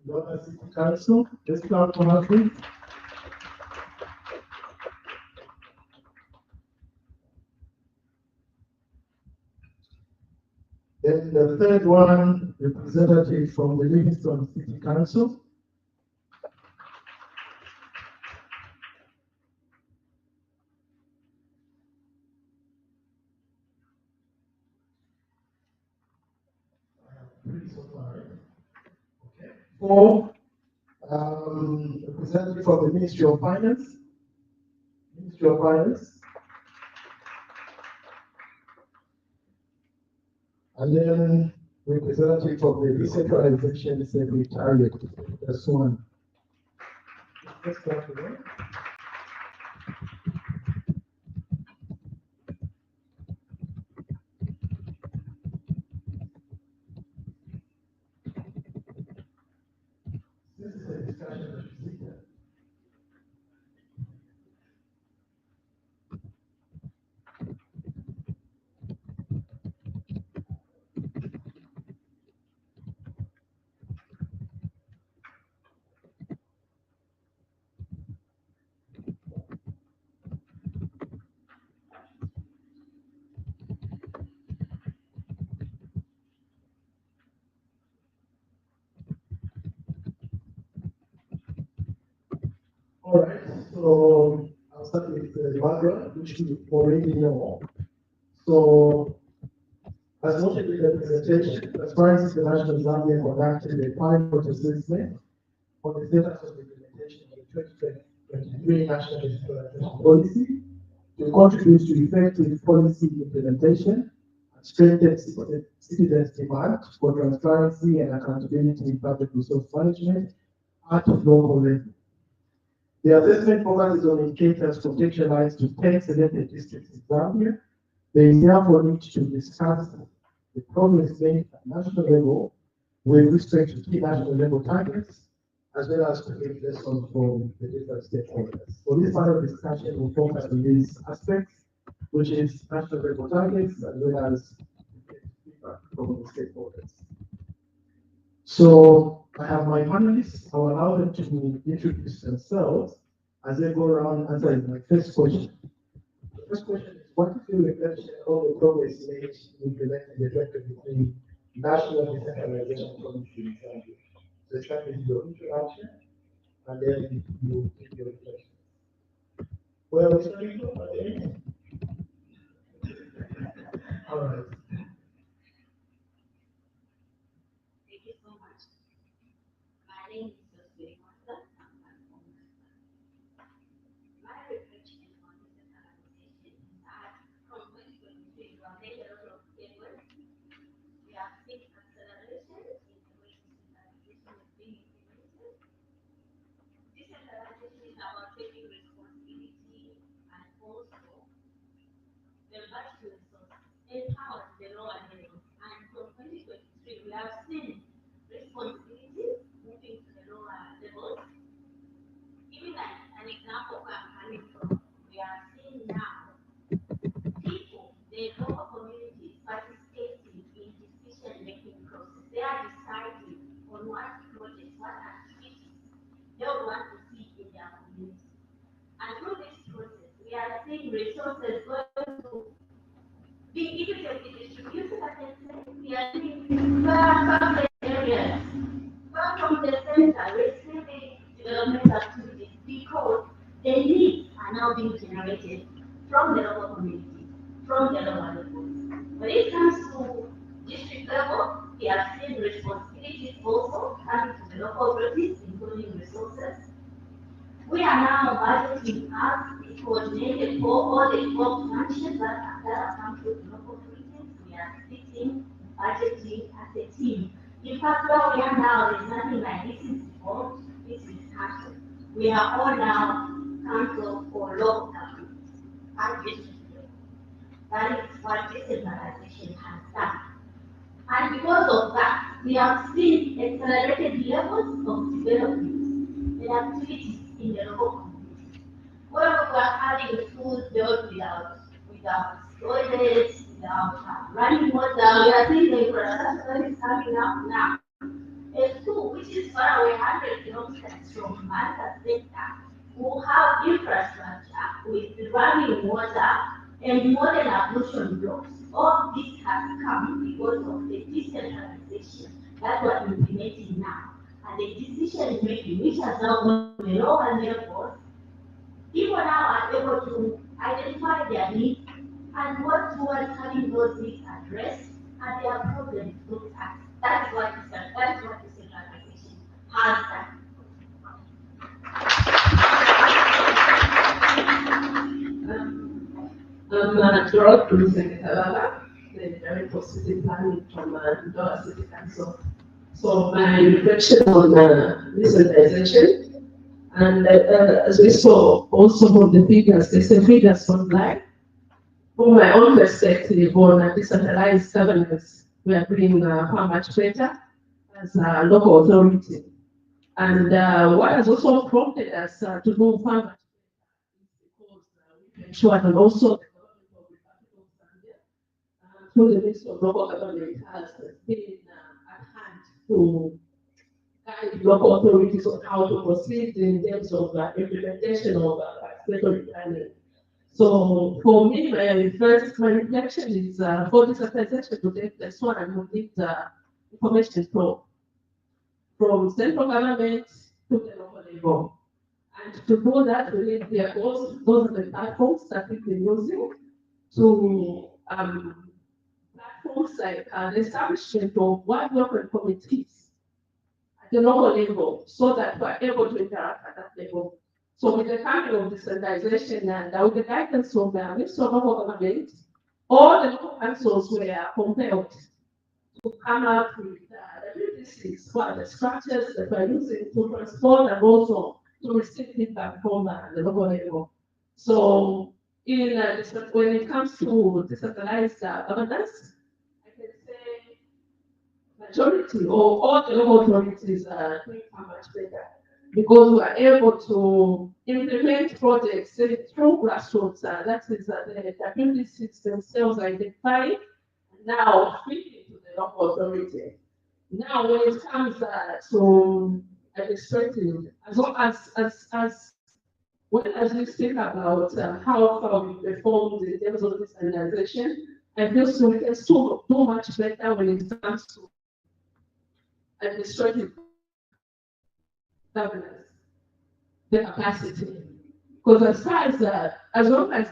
Dollar City Council, let's clap for her, please. Then the third one, representative from the Livingston City Council. Four, representative from the Ministry of Finance. Ministry of Finance. And then representative from the Decentralization Secretariat. That's one. Let's start again. This is a discussion procedure. All right, so I'll start with the Zambia, which you already know. So, as noted in the presentation, Transparency International Zambia conducted a pilot assessment on the status of the implementation of the 2023 National Decentralization Policy to contribute to effective policy implementation and strengthen citizens' demand for transparency and accountability in public resource management at local level. The assessment focuses on indicators contextualized to 10 selected districts in Zambia. There is therefore need to discuss the progress made at national level with respect to key national level targets, as well as to get lessons from the different stakeholders. So this part of the discussion will focus on these aspects, which is national level targets, as well as feedback from the stakeholders. So I have my panelists. I will allow them to introduce themselves as they go around answering my first question. The first question is, what do you reflection on the progress made in implementing the 2023 National Decentralization Policy in Zambia? So start with your introduction, and then you give your reflection. Well, we're starting from at the end. All right. Thank you so much. My name is Josephine Martha. My reflection on decentralization is that from 2023, we have made a lot of efforts. We have seen acceleration in the way decentralization is being implemented. Decentralization is about taking responsibility and also the virtual resources empower the lower levels. And from 2023, we have seen responsibility moving to the lower levels. Giving an example where I'm coming from, we are seeing now people, the local communities participating in decision-making process. They are deciding on what projects, what activities they would want to see in their community. And through this process, we are seeing resources going to be equitably distributed. I can say we are seeing far areas, far from the center, receiving development activities because the needs are now being generated from the local community, from the local level. When it comes to district level, we have seen responsibilities also coming to the local authorities, including resources. We are now budgeting as the coordinated for all the 12 functions that come to the local authorities. We are sitting, budgeting as a team. In fact, where we are now, there's nothing like this is involved, this is council. We are all now council for local government and district level. That is what decentralization has done. And because of that, we have seen accelerated levels of development and activities in the local community. Where we were having food built without toilets, without running water, we are seeing the infrastructure that is coming up now. A school which is far away 100 kilometers from Malta Center will have infrastructure with running water and modern ablution blocks. All this has come because of the decentralization that we're implementing now. And the decision making, which has now gone to the lower levels, people now are able to identify their needs and work towards having those needs addressed and their problems looked at. That is what decentralization has done. Gerald Lucen Kalala, the Director of City Planning from Doha City Council. So my reflection on decentralization, and as we saw also from the figures, there's the figures online. From my own perspective on decentralized governance, we are doing far much better as a local authority. And what has also prompted us to do far much better is because we ensure that also the government of the Republic of Zambia, through the Ministry of Local Government, has been at hand to guide local authorities on how to proceed in terms of implementation of participatory planning. So for me, my reflection is for decentralization to take place, one and we need information flow from central government to the local level. And to do that, we need the those are the platforms that we've been using to platforms like the establishment of wide local committees at the local level so that we're able to interact at that level. So with the coming of decentralization and with the guidance of the Ministry of Local Government, all the local councils were compelled to come up with the WDCs, what the structures that we're using to transport and also to receive feedback from the local level. So when it comes to decentralized governance, I can say majority or all the local authorities are doing far much better because we are able to implement projects through grassroots. That is the WDCs themselves identify now speaking to the local authority. Now, when it comes to administrative, as well as well as we speak about how far we performed in terms of decentralization, I feel so we can still do much better when it comes to administrative governance, the capacity. Because as far as long as,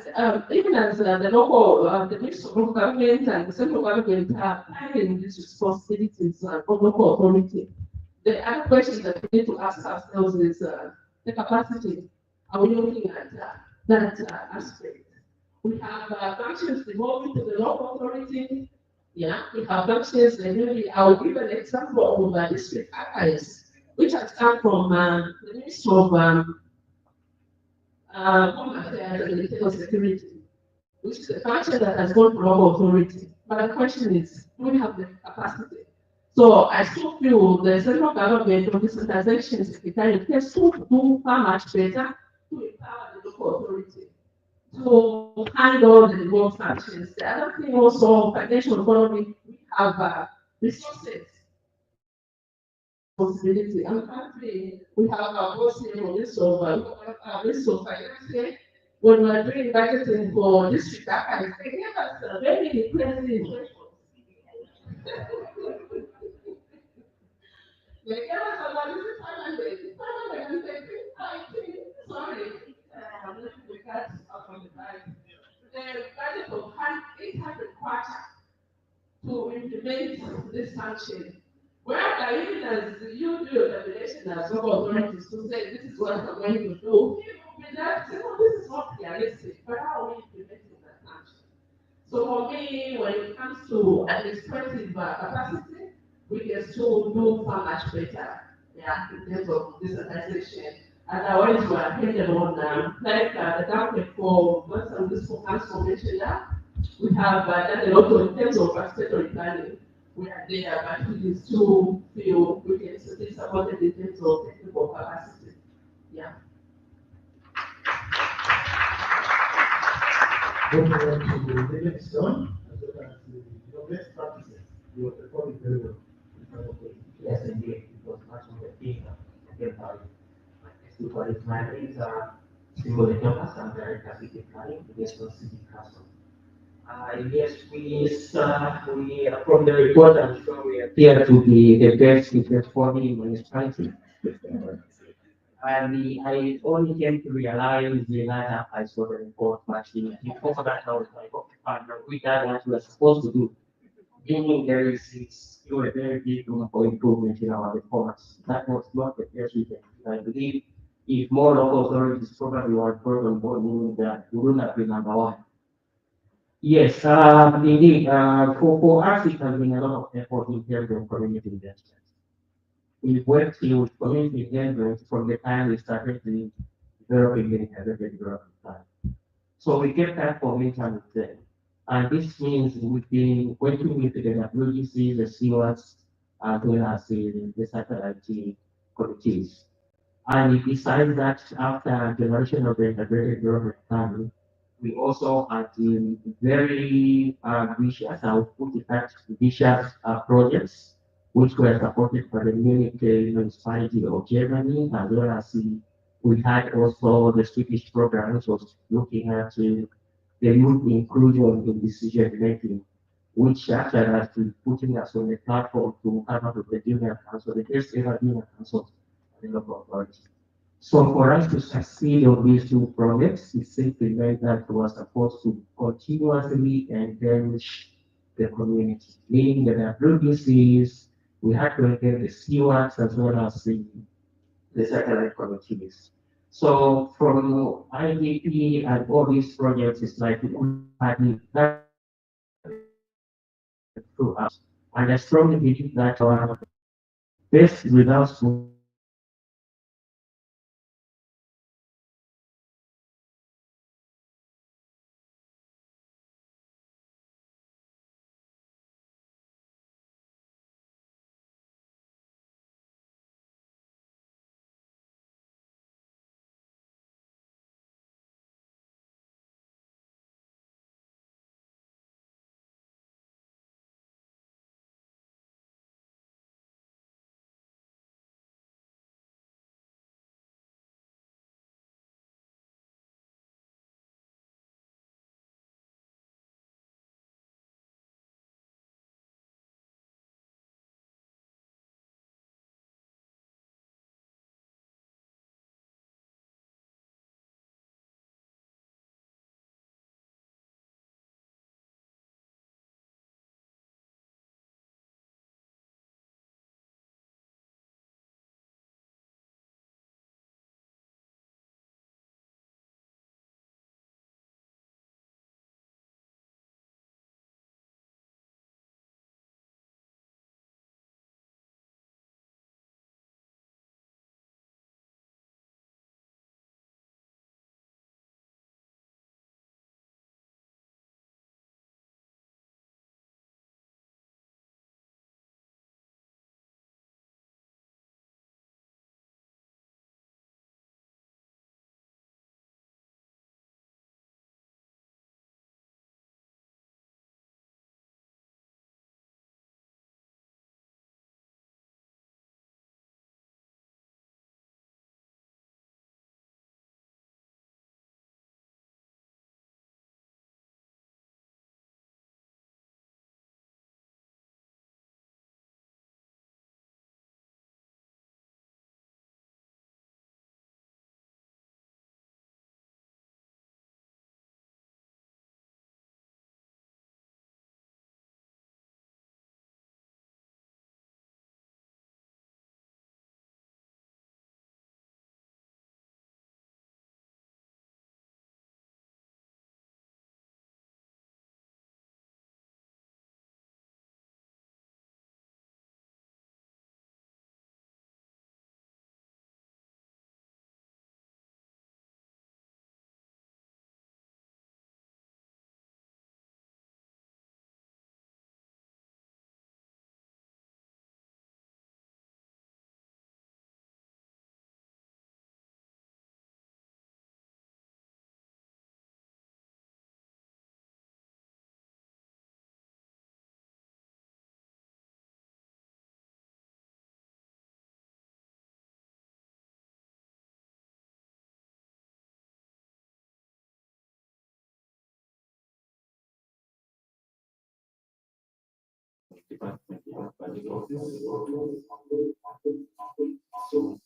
even as the local, the Ministry of Local Government and the central government are having these responsibilities for local authority, the other question that we need to ask ourselves is the capacity. Are we looking at that aspect? We have functions belonging to the local authority. Yeah, we have functions, and maybe I'll give an example of district archives, which has come from the Ministry of Home Affairs and Internal Security, which is a function that has gone to local authority. But the question is, do we have the capacity? So I still feel the central government on decentralization secretariat can still do far much better to empower the local authority to handle the remote functions. The other thing also, financial economy, we have resources. Possibility. I'm happy we have our boss here on this of finance. When we're doing budgeting for district archives, they gave us a very impressive they gave us about this 500, and they sorry, we got up on the back. The budget of 800 quarter to implement this function. Whereby even as you do your calculation as local authorities to say this is what I'm going to do, that this is not realistic, but how are we implementing that function? So for me, when it comes to administrative capacity, we can still do far much better, yeah, in terms of decentralization. And I always were dependent on like the government for once on this transformation now. We have done a lot in terms of participatory planning. We are there, but we still feel we can still support it in terms of technical capacity. Yeah. Moving on to the living stone, as well as the best practices. You were performing very well. Yes, indeed. It was much more efficient than especially planning single campus and direct capacity planning against the city council. Yes, from the report, I'm sure we appear to be the best performing municipality. And I only came to realize the night after I saw the report much in before that I was like, okay, fine, we done what we are supposed to do. Meaning there is still a very big room for improvement in our performance. That was not the case with them. I believe if more local authorities probably were put on board, meaning that we would not be number one. Yes, indeed. For us, it has been a lot of effort in terms of community investment. We worked with community engagement from the time we started the developing the integrated development plan. So we kept that momentum with them. And this means we've been working with the WGC, the CWAS, as well as the satellite committees. And besides that, after generation of the integrated development plan, we also had very ambitious, I would put it that ambitious projects, which were supported by the Munich municipality of Germany, as well as we had also the Swedish program, which was looking at the youth inclusion in decision making, which actually has been putting us on the platform to come up with the junior council, the first ever junior council at the local authority. So for us to succeed on these two projects, it simply meant that we are supposed to continuously engage the community, meaning that the WBCs, we had to engage the CWACs as well as the satellite committees. So from IDP and all these projects, it's like we had that through us. And I strongly believe that our best results will department of budget office. So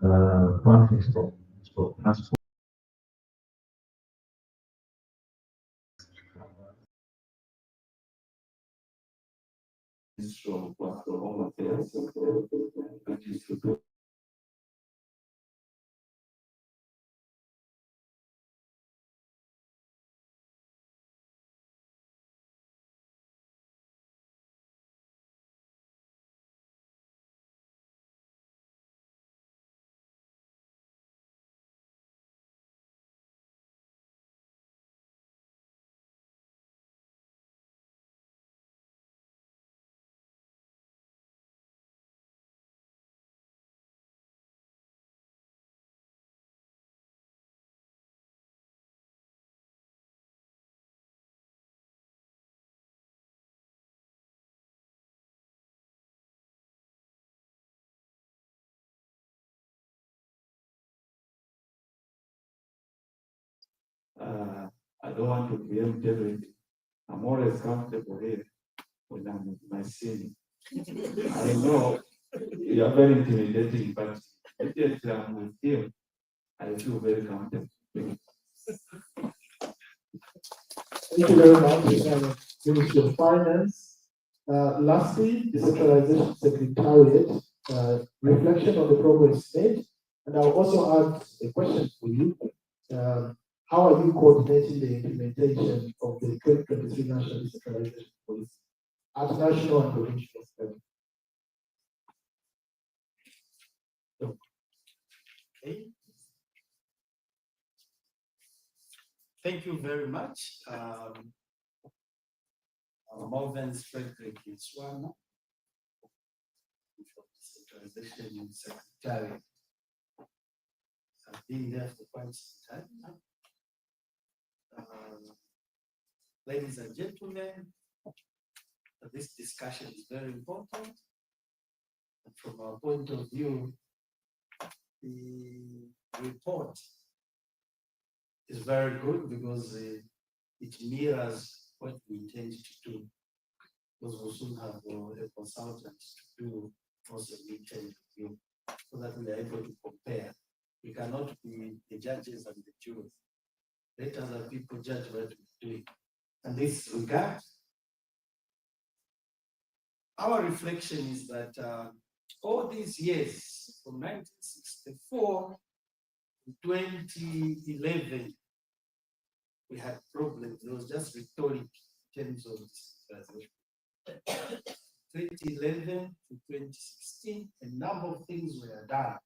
Context for transport. Ministry of Home Affairs, which is to I don't want to preempt everything. I'm always comfortable here when I'm with my sin. I know you are very intimidating, but yet I'm with you. I feel very comfortable. Thank you very much, Ministry of Finance. Lastly, Decentralization Secretariat, reflection on the progress made. And I'll also add a question for you. How are you coordinating the implementation of the 2023 National Decentralization Policy at national and provincial level? Okay. Thank you very much. Morven's Frederick Iswana, from Decentralization Secretary. I've been there for quite some time now. Ladies and gentlemen, this discussion is very important. And from our point of view, the report is very good because it mirrors what we intend to do. Because we'll soon have a consultant to do also midterm review so that we are able to compare. We cannot be the judges and the jurors. Let other people judge what we're doing. And this regard, our reflection is that all these years, from 1964 to 2011, we had problems. It was just rhetoric in terms of decentralization. 2011 to 2016, a number of things were done.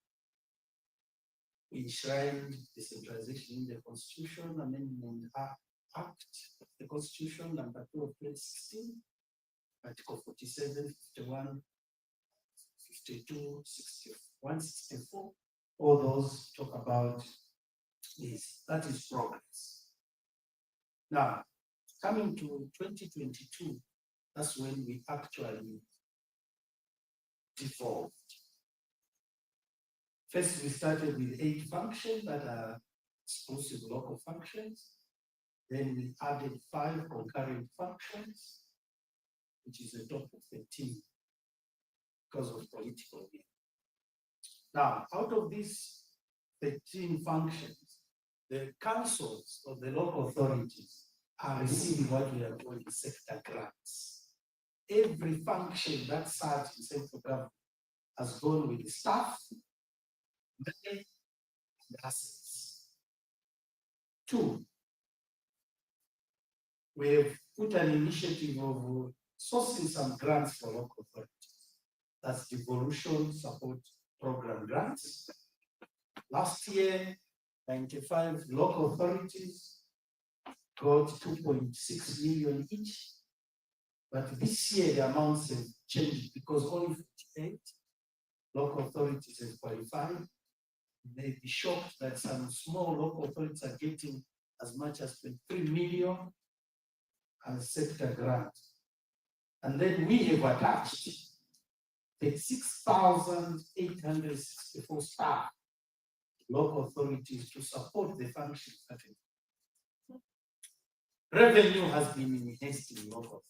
We enshrined decentralization in the Constitution, Amendment Act of the Constitution, number 2 of 2016, Article 47, 51, 52, 61, 64. All those talk about this. That is progress. Now, coming to 2022, that's when we actually devolved. First, we started with 8 functions that are exclusive local functions. Then we added 5 concurrent functions, which is a total of 13 because of political will. Now, out of these 13 functions, the councils of the local authorities are receiving what we are calling sector grants. Every function that serves in central government has gone with the staff, money, and assets. 2, we have put an initiative of sourcing some grants for local authorities. That's devolution support program grants. Last year, 95 local authorities got 2.6 million each. But this year, the amounts have changed because only 58 local authorities have qualified. You may be shocked that some small local authorities are getting as much as 23 million as sector grant. And then we have attached 6,864 staff local authorities to support the functions. Revenue has been enhanced in local authorities.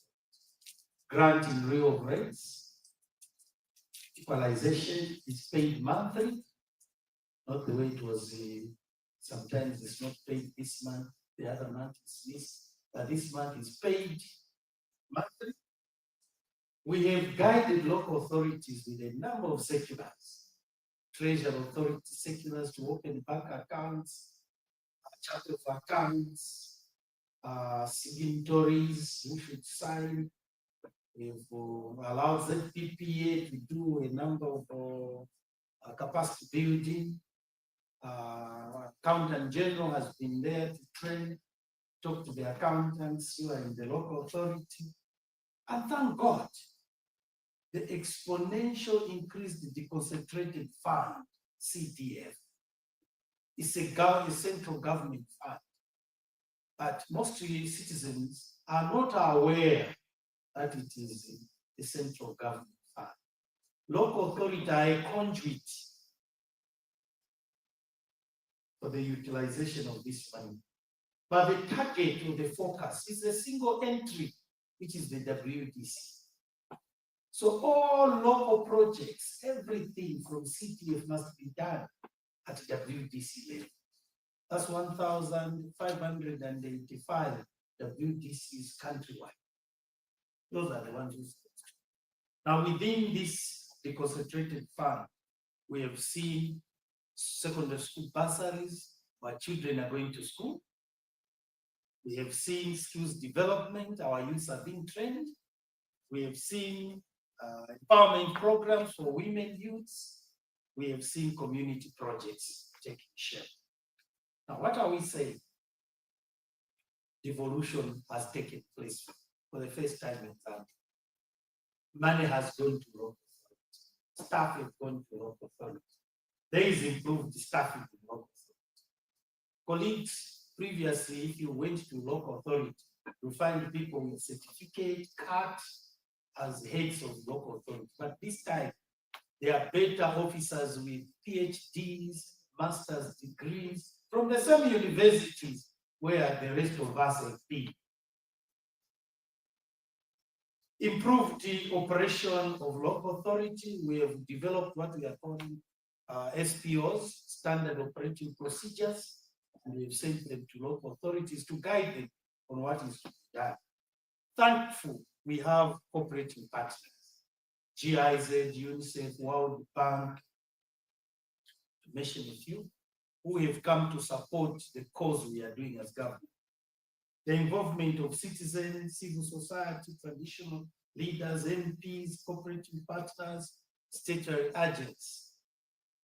Grant in lieu of rates. Equalization is paid monthly, not the way it was. Sometimes it's not paid this month, the other month is missed, but this month is paid monthly. We have guided local authorities with a number of circulars, Treasury Authority circulars to open bank accounts, chart of accounts, signatories who should sign. We've allowed ZPPA to do a number of capacity building. Accountant General has been there to train, talk to the accountants who are in the local authority. And thank God, the exponential increase in the deconcentrated fund, CDF, is a central government fund. But most citizens are not aware that it is a central government fund. Local authorities are a conduit for the utilization of this money. But the target or the focus is a single entry, which is the WDC. So all local projects, everything from CTF must be done at WDC level. That's 1,585 WDCs countrywide. Those are the ones who start. Now, within this deconcentrated fund, we have seen secondary school bursaries where children are going to school. We have seen skills development, our youth are being trained. We have seen empowerment programs for women youths. We have seen community projects taking shape. Now, what are we saying? Devolution has taken place for the first time in Zambia. Money has gone to local authorities. Staff have gone to local authorities. There is improved staffing in local authorities. Colleagues, previously, if you went to local authority, you find people with certificate, card as heads of local authority. But this time, there are better officers with PhDs, master's degrees from the same universities where the rest of us have been. Improved the operation of local authority. We have developed what we are calling SPOs, standard operating procedures, and we've sent them to local authorities to guide them on what is to be done. Thankful, we have cooperating partners, GIZ, UNICEF, World Bank, to mention a few, who have come to support the cause we are doing as government. The involvement of citizens, civil society, traditional leaders, MPs, cooperating partners, statutory agents.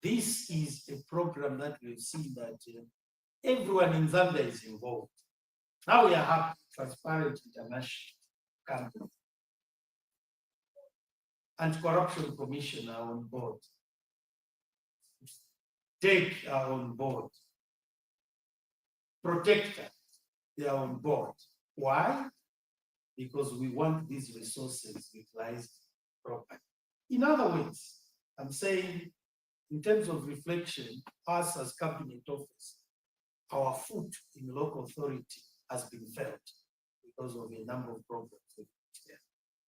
This is a program that we've seen that everyone in Zambia is involved. Now we are happy, transparent international company. Anti-Corruption Commission are on board. DEC are on board. Protector, they are on board. Why? Because we want these resources utilized properly. In other words, I'm saying, in terms of reflection, us as cabinet office, our foot in local authority has been felt because of a number of programs.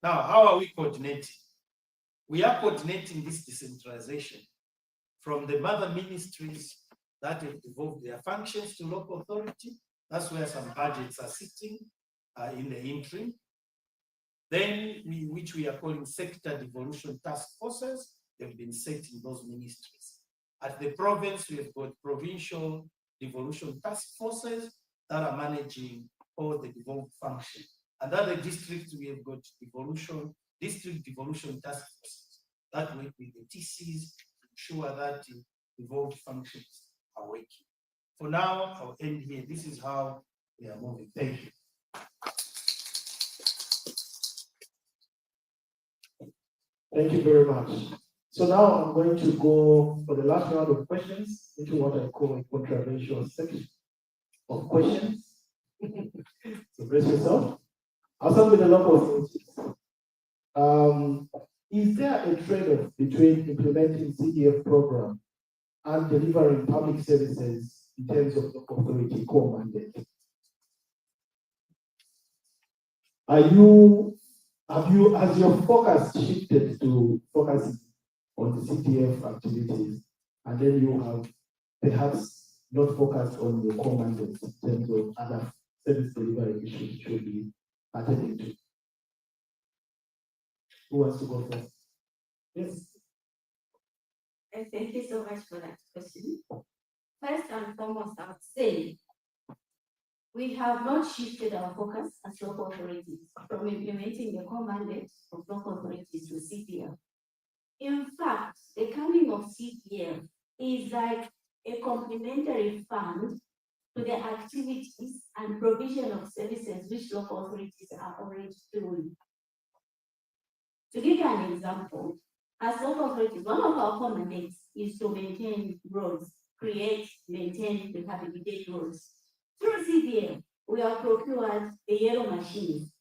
Now, how are we coordinating? We are coordinating this decentralization from the mother ministries that have devolved their functions to local authority. That's where some budgets are sitting in the interim. Then, which we are calling sector devolution task forces, they've been set in those ministries. At the province, we have got provincial devolution task forces that are managing all the devolved functions. And at the district, we have got district devolution task forces that work with the TCs to ensure that the devolved functions are working. For now, I'll end here. This is how we are moving. Thank you. Thank you very much. So now I'm going to go for the last round of questions into what I call a controversial section of questions. So brace yourself. I'll start with the local authorities. Is there a trade-off between implementing CDF program and delivering public services in terms of local authority core mandate? Has your focus shifted to focusing on the CDF activities, and then you have perhaps not focused on your core mandate in terms of other service delivery issues you should be attending to? Who wants to go first? Yes. Thank you so much for that question. First and foremost, I would say we have not shifted our focus as local authorities from implementing the core mandate of local authorities to CDF. In fact, the coming of CDF is like a complementary fund to the activities and provision of services which local authorities are already doing. To give you an example, as local authorities, one of our core mandates is to maintain roads, create, maintain, rehabilitate roads. Through CDF, we have procured the yellow machines.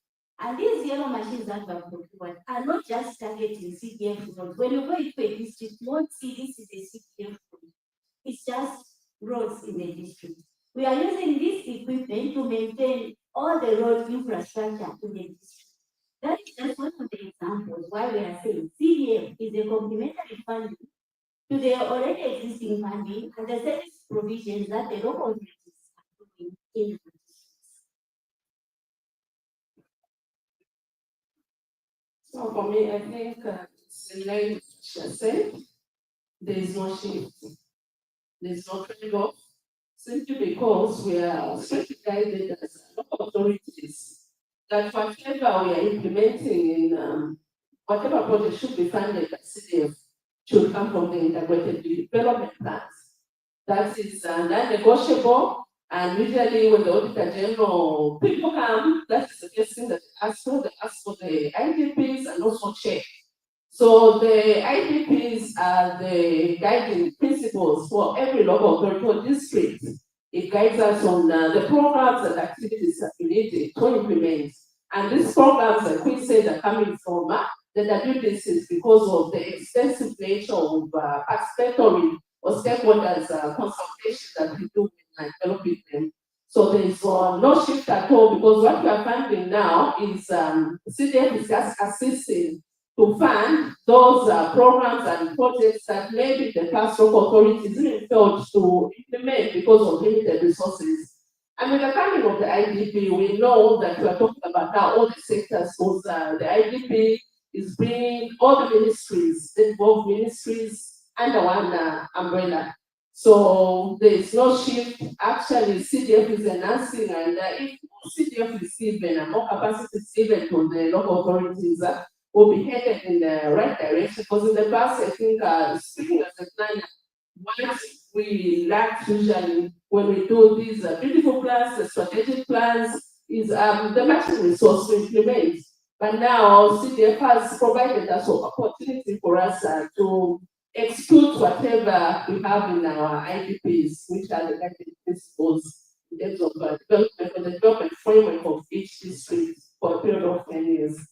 And these yellow machines that we have procured are not just targeting CDF roads. When you go into a district, you won't see this is a CDF road. It's just roads in the district. We are using this equipment to maintain all the road infrastructure in the district. That is just one of the examples why we are saying CDF is a complementary funding to the already existing funding and the service provisions that the local authorities are doing in the districts. So for me, I think it's in line with what you said. There is no shift. There is no trade-off, simply because we are guided as local authorities that whatever we are implementing in whatever project should be funded by CDF should come from the integrated development plans. That is non-negotiable, And usually when the Auditor General people come, that's the first thing that they ask for. They ask for the IDPs and also check. So the IDPs are the guiding principles for every local authority or district. It guides us on the programs and activities that we need to implement. And these programs, like we said, are coming from the WDCs because of the extensive nature of participatory or stakeholders consultation that we do in developing them. So there is no shift at all because what we are finding now is CDF is just assisting to fund those programs and projects that maybe the past local authorities really failed to implement because of limited resources. And with the coming of the IDP, we know that we are talking about now all the sectors because the IDP is bringing all the ministries, the involved ministries under one umbrella. So there is no shift. Actually, CDF is enhancing, and if CDF is given more capacity is given to the local authorities, will be headed in the right direction. Because in the past, I think, speaking as a planner, once we lack usually when we do these beautiful plans, the strategic plans, is the matching resource to implement. But now CDF has provided us an opportunity for us to execute whatever we have in our IDPs, which are the guiding principles in terms of development and the development framework of each district for a period of 10 years.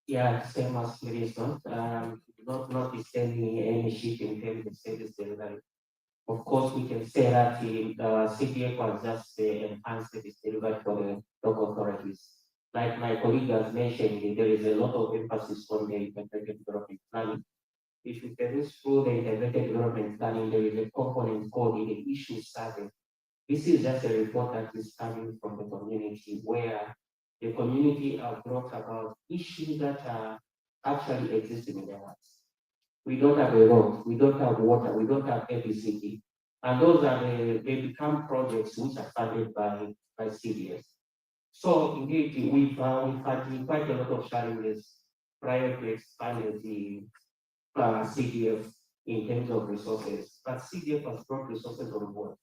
Yeah, same as Millicent. Not notice any shift in terms of service delivery. Of course, we can say that the CDF was just enhanced service delivery for the local authorities. Like my colleague has mentioned, there is a lot of emphasis on the integrated development planning. If you peruse through the integrated development planning, there is a component called the issue survey. This is just a report that is coming from the community where the community are brought about issues that are actually existing in their lives. We don't have a road, we don't have water, we don't have ABCD. And those are they become projects which are funded by CDS. So indeed, we've had quite a lot of challenges prior to expanding the CDF in terms of resources. But CDF has brought resources on board.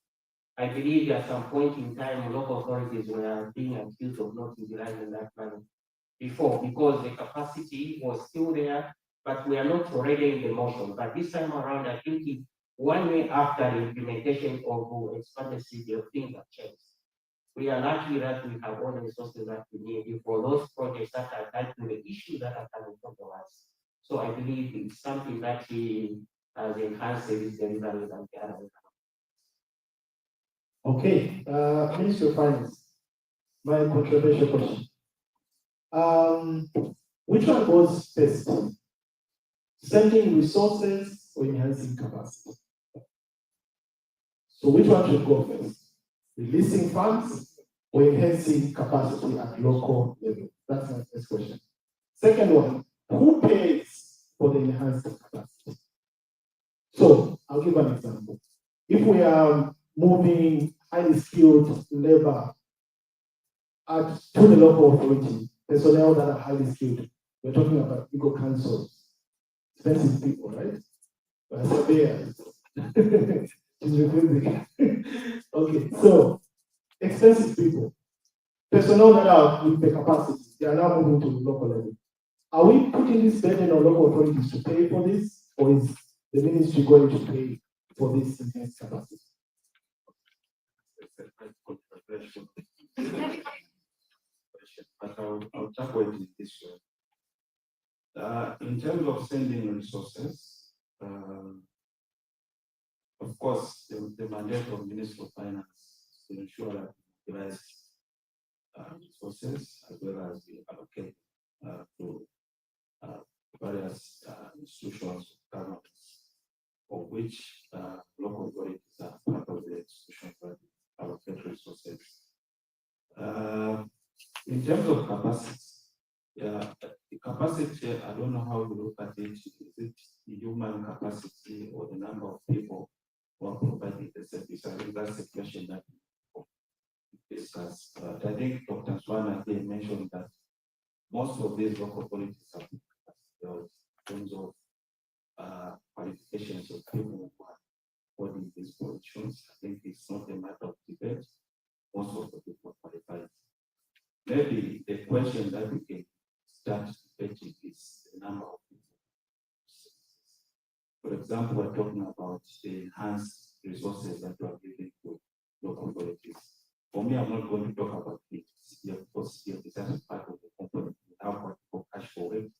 I believe at some point in time, local authorities were being accused of not utilizing that money before because the capacity was still there, but we are not already in the motion. But this time around, I think 1 year after the implementation of expanded CDF, things have changed. We are lucky that we have all the resources that we need for those projects that are tied to the issues that are coming from the us. So I believe it's something that he has enhanced service delivery and the other. Okay, Ministry of Finance, my controversial question. Which one goes first? Sending resources or enhancing capacity? So which one should go first? Releasing funds or enhancing capacity at local level? That's my first question. Second one, who pays for the enhanced capacity? So I'll give an example. If we are moving highly skilled labor to the local authority, personnel that are highly skilled, we're talking about legal counsels, expensive people, right? But I said there. Okay, so expensive people, personnel that are with the capacity, they are now moving to the local level. Are we putting this burden on local authorities to pay for this, or is the ministry going to pay for this enhanced capacity? But I'll tackle it in this way. In terms of sending resources, of course, the mandate of Minister of Finance is to ensure that we utilize resources as well as we allocate to various institutions of government, of which local authorities are part of the institutions that allocate resources. In terms of capacity, the capacity, I don't know how you look at it. Is it the human capacity or the number of people who are providing the service? I think that's the question that we discuss. But I think Dr. Swana mentioned that most of these local authorities have in terms of qualifications of people who are holding these positions. I think it's it's not a matter of debate. Most of the people qualified. Maybe the question that we can start debating is the number of people. For example, we're talking about the enhanced resources that we are giving to local authorities. For me, I'm not going to talk about it because it is just part of the component. We have what we call cash for it,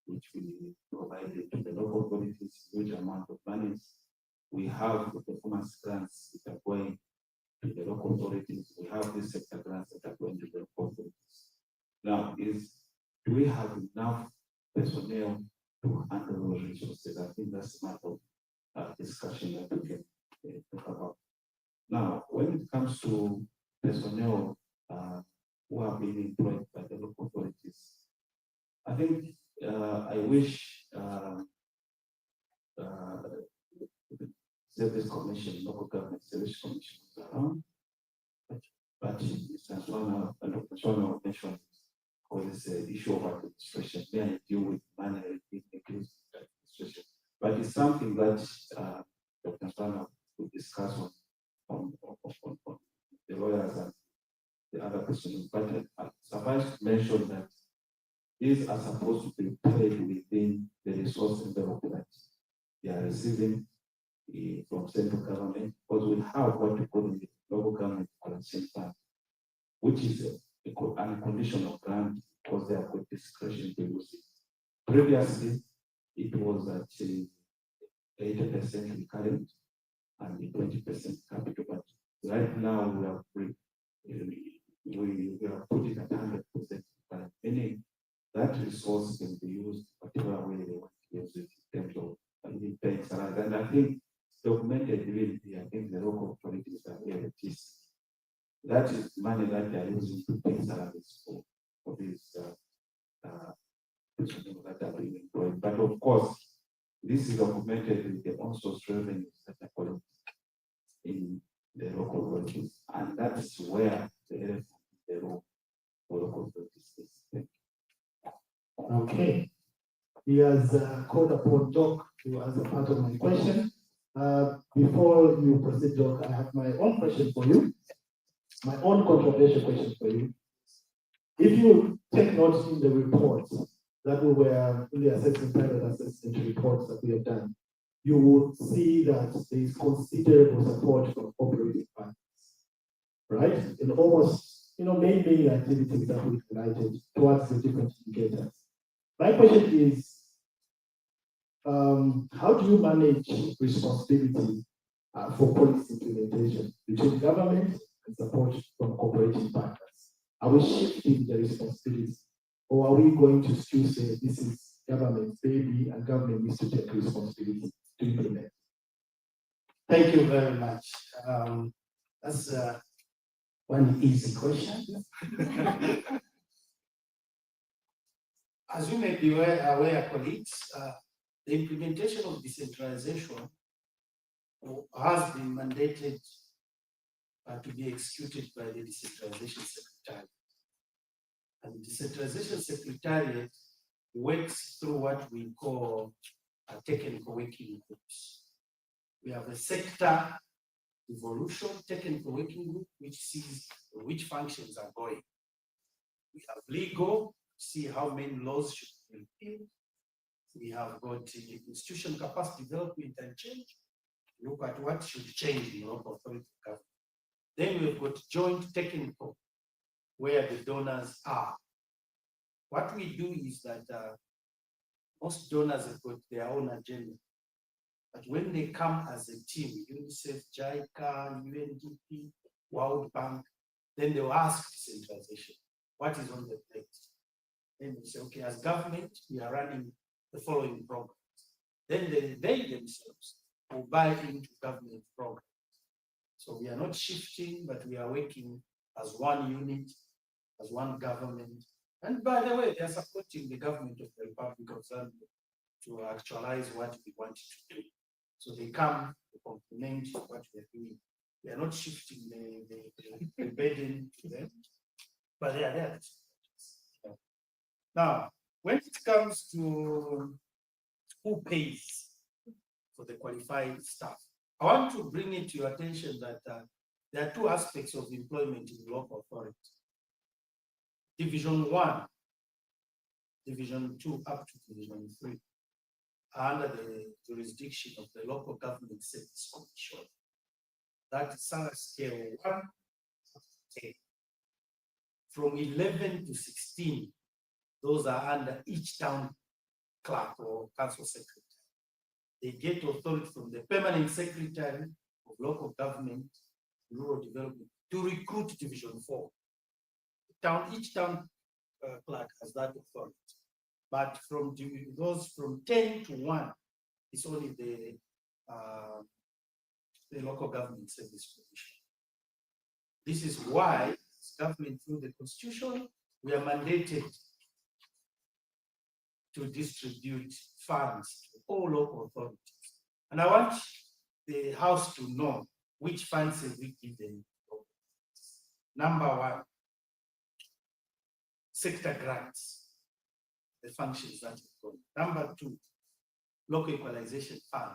which we provide to the local authorities, huge amount of money. We have the performance grants that are going to the local authorities. We have the sector grants that are going to the local authorities. Now, do we have enough personnel to handle those resources? I think that's a matter of discussion that we can talk about. Now, when it comes to personnel who are being employed by the local authorities, I think I wish Service Commission, Local Government Service Commission was around, but Mr. Swana and Dr. Swana mentioned this issue of administration. May I deal with manual administration? But it's something that Dr. Swana will discuss on the lawyers and the other personnel. But suffice to mention that these are supposed to be paid within the resource envelope that they are receiving from central government, because we have what we call the local government collection fund, which is an unconditional grant because they have got discretion to use it. Previously, it was at 80% recurrent and 20% capital, but right now we have put it at 100% recurrent, meaning that resource can be used whatever way they want to use it in terms of paying salaries. And I think documented really, I think the local authorities are here at this. That is money that they are using to pay salaries for these people that are being employed. But of course, this is documented with the on-source revenues that are collected in the local authorities, and that's where the role for local authorities is. Okay. He has called upon Doc to answer part of my question. Before you proceed, Doc, I have my own question for you, my own controversial question for you. If you take note in the reports that we were in the assessment, private assessment reports that we have done, you will see that there is considerable support from operating partners, right? In almost, many activities that we've highlighted towards the different indicators. My question is, how do you manage responsibility for policy implementation between government and support from cooperating partners? Are we shifting the responsibility, or are we going to still say this is government's baby and government needs to take responsibility to implement? Thank you very much. That's one easy question. As you may be aware, colleagues, the implementation of decentralization has been mandated to be executed by the Decentralization Secretariat. And the Decentralization Secretariat works through what we call technical working groups. We have a sector evolution technical working group, which sees which functions are going. We have legal, see how many laws should be repealed. We have got institution capacity development and change, look at what should change in local authority government. Then we've got joint technical, where the donors are. What we do is that most donors have got their own agenda. But when they come as a team, UNICEF, JICA, UNDP, World Bank, then they'll ask decentralization, what is on the plate? Then we say, okay, as government, we are running the following programs. Then they themselves will buy into government programs. So we are not shifting, but we are working as one unit, as one government. And by the way, they are supporting the government of the Republic of Zambia to actualize what we want to do. So they come to complement what we are doing. We are not shifting the burden to them, but they are there. Now, when it comes to who pays for the qualified staff, I want to bring it to your attention that There are two aspects of employment in local authority. Division 1, Division 2, up to Division 3 are under the jurisdiction of the Local Government Service Commission. That is salary scale 1 to 10. From 11 to 16, those are under each town clerk or council secretary. They get authority from the permanent secretary of local government, rural development, to recruit Division 4. Each town clerk has that authority. But from those from 10 to 1, it's only the Local Government Service Commission. This is why, as government through the Constitution, we are mandated to distribute funds to all local authorities. And I want the House to know which funds have we given. Number 1, sector grants, the functions that we've got. Number 2, local equalization fund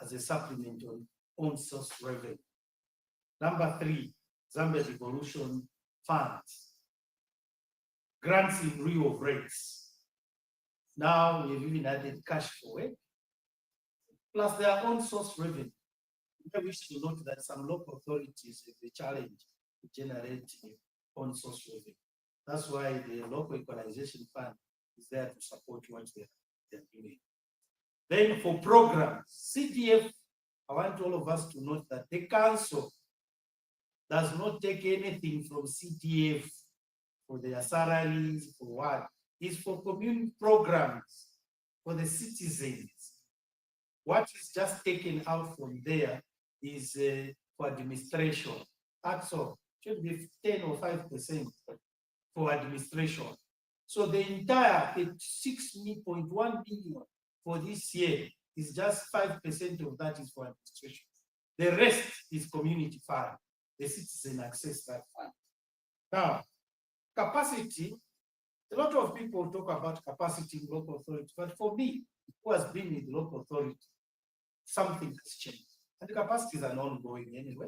as a supplement on own source revenue. Number 3, Zambia devolution funds, grants in lieu of rates. Now we've even added cash for it, plus their own source revenue. I wish to note that some local authorities have a challenge to generate own source revenue. That's why the local equalization fund is there to support what they're doing. Then for programs, CDF, I want all of us to note that the council does not take anything from CDF for their salaries, for what? It's for community programs for the citizens. What is just taken out from there is for administration. That's all. Should be 10 or 5% for administration. So the entire 6.1 billion for this year is just 5% of that is for administration. The rest is community fund. The citizen access that fund. Now, capacity, a lot of people talk about capacity in local authority, but for me, who has been with local authority, something has changed. And the capacities are ongoing anyway.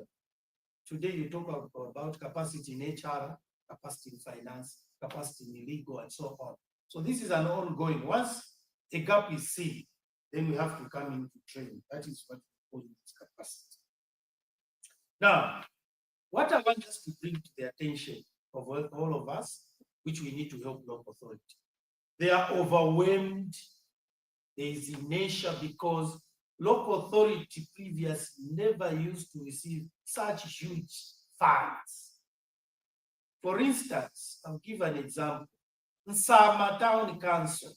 Today you talk about capacity in HR, capacity in finance, capacity in legal, and so on. So this is an ongoing. Once a gap is seen, then we have to come into training. That is what we call capacity. Now, what I want us to bring to the attention of all of us, which we need to help local authority. They are overwhelmed. There is inertia because local authority previously never used to receive such huge funds. For instance, I'll give an example. Nsama Town Council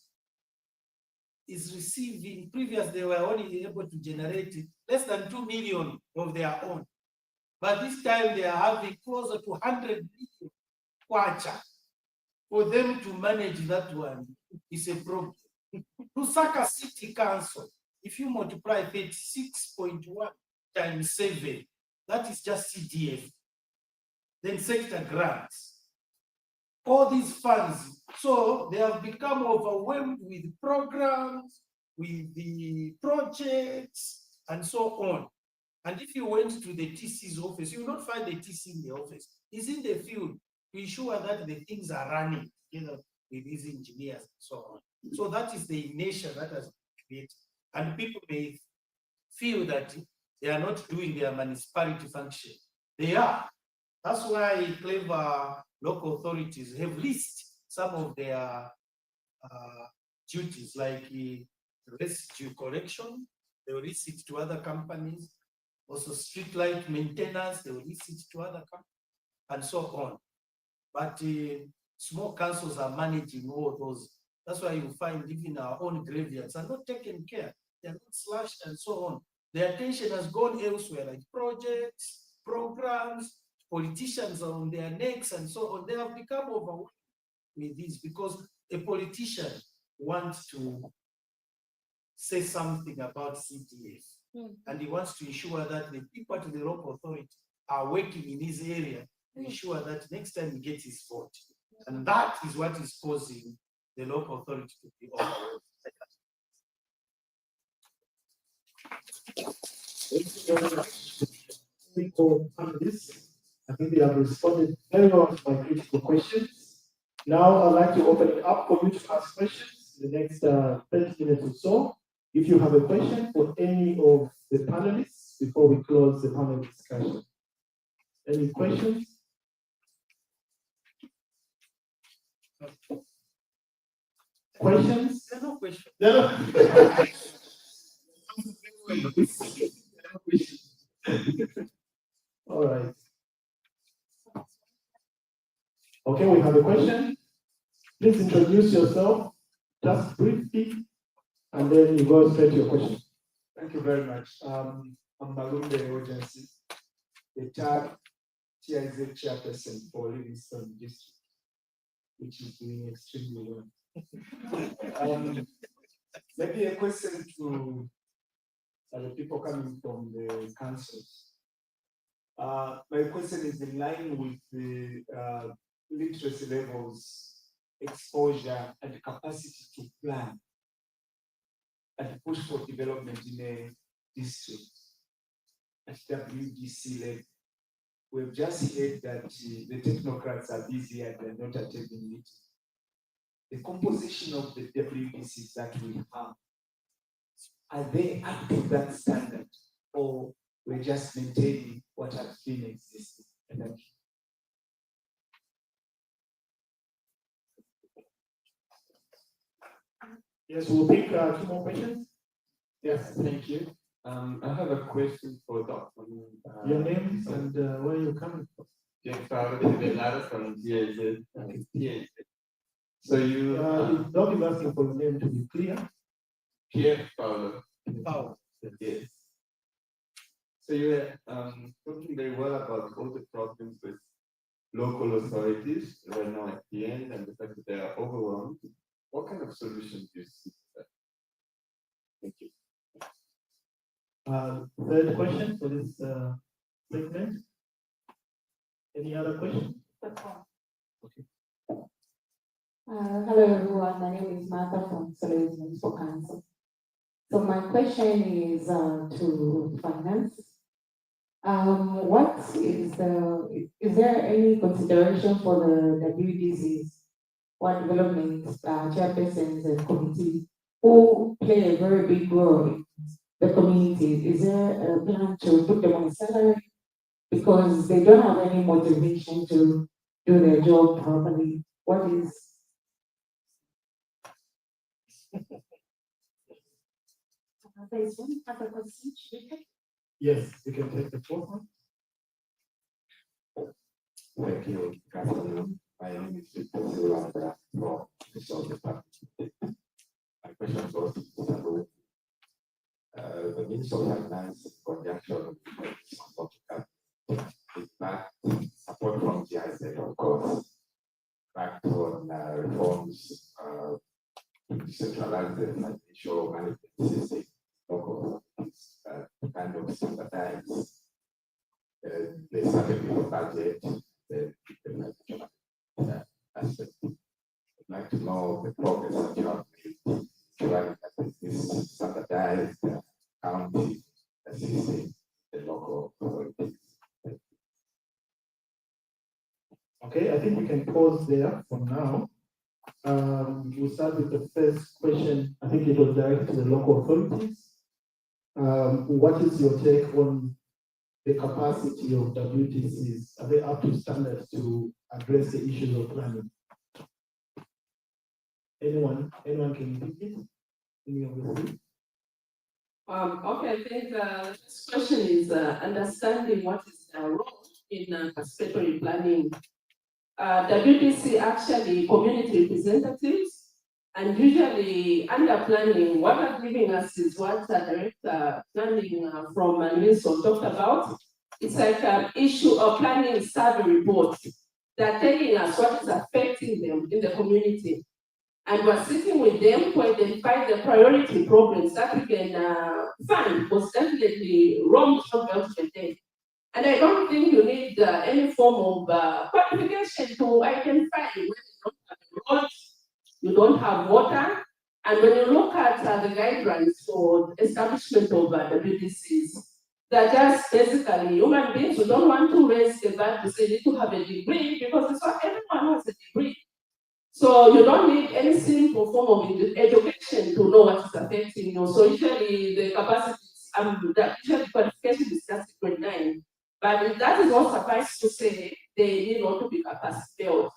is receiving, previously they were only able to generate less than 2 million of their own. But this time they are having closer to 100 million kwacha. For them to manage that one is a problem. Lusaka City Council, if you multiply 36.1 times 7, that is just CDF. Then sector grants. All these funds. So they have become overwhelmed with programs, with the projects, and so on. And if you went to the TC's office, you will not find the TC in the office. He's in the field to ensure that the things are running together with these engineers and so on. So that is the inertia that has been created. And people may feel that they are not doing their municipality function. They are. That's why clever local authorities have listed some of their duties, like residue collection. They will list it to other companies. Also street light maintenance, they will list it to other companies, and so on. But small councils are managing all those. That's why you find even our own graveyards are not taken care. They're not slashed and so on. The attention has gone elsewhere, like projects, programs, politicians are on their necks and so on. They have become overwhelmed with this because a politician wants to say something about CDF. And he wants to ensure that the people at the local authority are working in his area to ensure that next time he gets his vote. And that is what is causing the local authority to be overwhelmed. three core panelists. I think they have responded very well to my critical questions. Now I'd like to open it up for you to ask questions in the next 30 minutes or so. If you have a question for any of the panelists before we close the panel discussion. Any questions? Questions? There are no questions. All right. Okay, we have a question. Please introduce yourself, just briefly, and then you go straight to your question. Thank you very much. I'm Malumbe Agency, the third TIZ chairperson for Livingston District, which is doing extremely well. Maybe a question to the people coming from the councils. My question is in line with the literacy levels, exposure, and capacity to plan and push for development in a district at WDC level. We've just heard that the technocrats are busy and they're not attending it. The composition of the WDCs that we have, are they up to that standard, or we're just maintaining what has been existing? Thank you. Yes, we'll take 2 more questions. Yes, thank you. I have a question for Dr. Your name and where you're coming from. James Farrell from GIZ. So you Doc is asking for your name to be clear. Pierre Paulo. Yes. So you were talking very well about all the problems with local authorities right now at the end and the fact that they are overwhelmed. What kind of solutions do you see to that? Thank you. Third question for this segment. Any other questions? Okay. Hello everyone, my name is Martha from Solutions for Council. So my question is to finance. Is there any consideration for the WDCs, one development chairpersons and committees who play a very big role in the community? Is there a plan to put them on salary? Because they don't have any motivation to do their job properly. What is There's one other question. Yes, you can take the fourth one. Thank you. Good afternoon. My name is Victor Silvandra from the South Department. My question goes to Mr. The Minister of Finance, in conjunction with the back support from GIZ, of course, back on reforms to decentralize the financial management system, local kind of standardize the stability of budget, the aspect. I'd like to know the progress that you have made trying that this standardized county system, the local authorities. Okay, I think we can pause there for now. We'll start with the first question. I think it was directed to the local authorities. What is your take on the capacity of WTCs? Are they up to standards to address the issues of planning? Anyone can take it? Any of the three? Okay, I think the first question is understanding what is the role in participatory planning. WTC actually community representatives, and usually under planning, what are giving us is what Director Planning from Wilson talked about. It's like an issue of planning survey reports. They're telling us what is affecting them in the community. And we're sitting with them to identify the priority problems that we can fund, because definitely wrong development. And I don't think you need any form of qualification to identify when you don't have roads, you don't have water. And when you look at the guidelines for establishment of WDCs, They're just basically human beings who don't want to raise the bar to say you need to have a degree because it's not everyone has a degree. So you don't need any simple form of education to know what is affecting you. So usually the capacities, usually qualification is just grade 9. But that is not suffice to say they need not to be capacity built.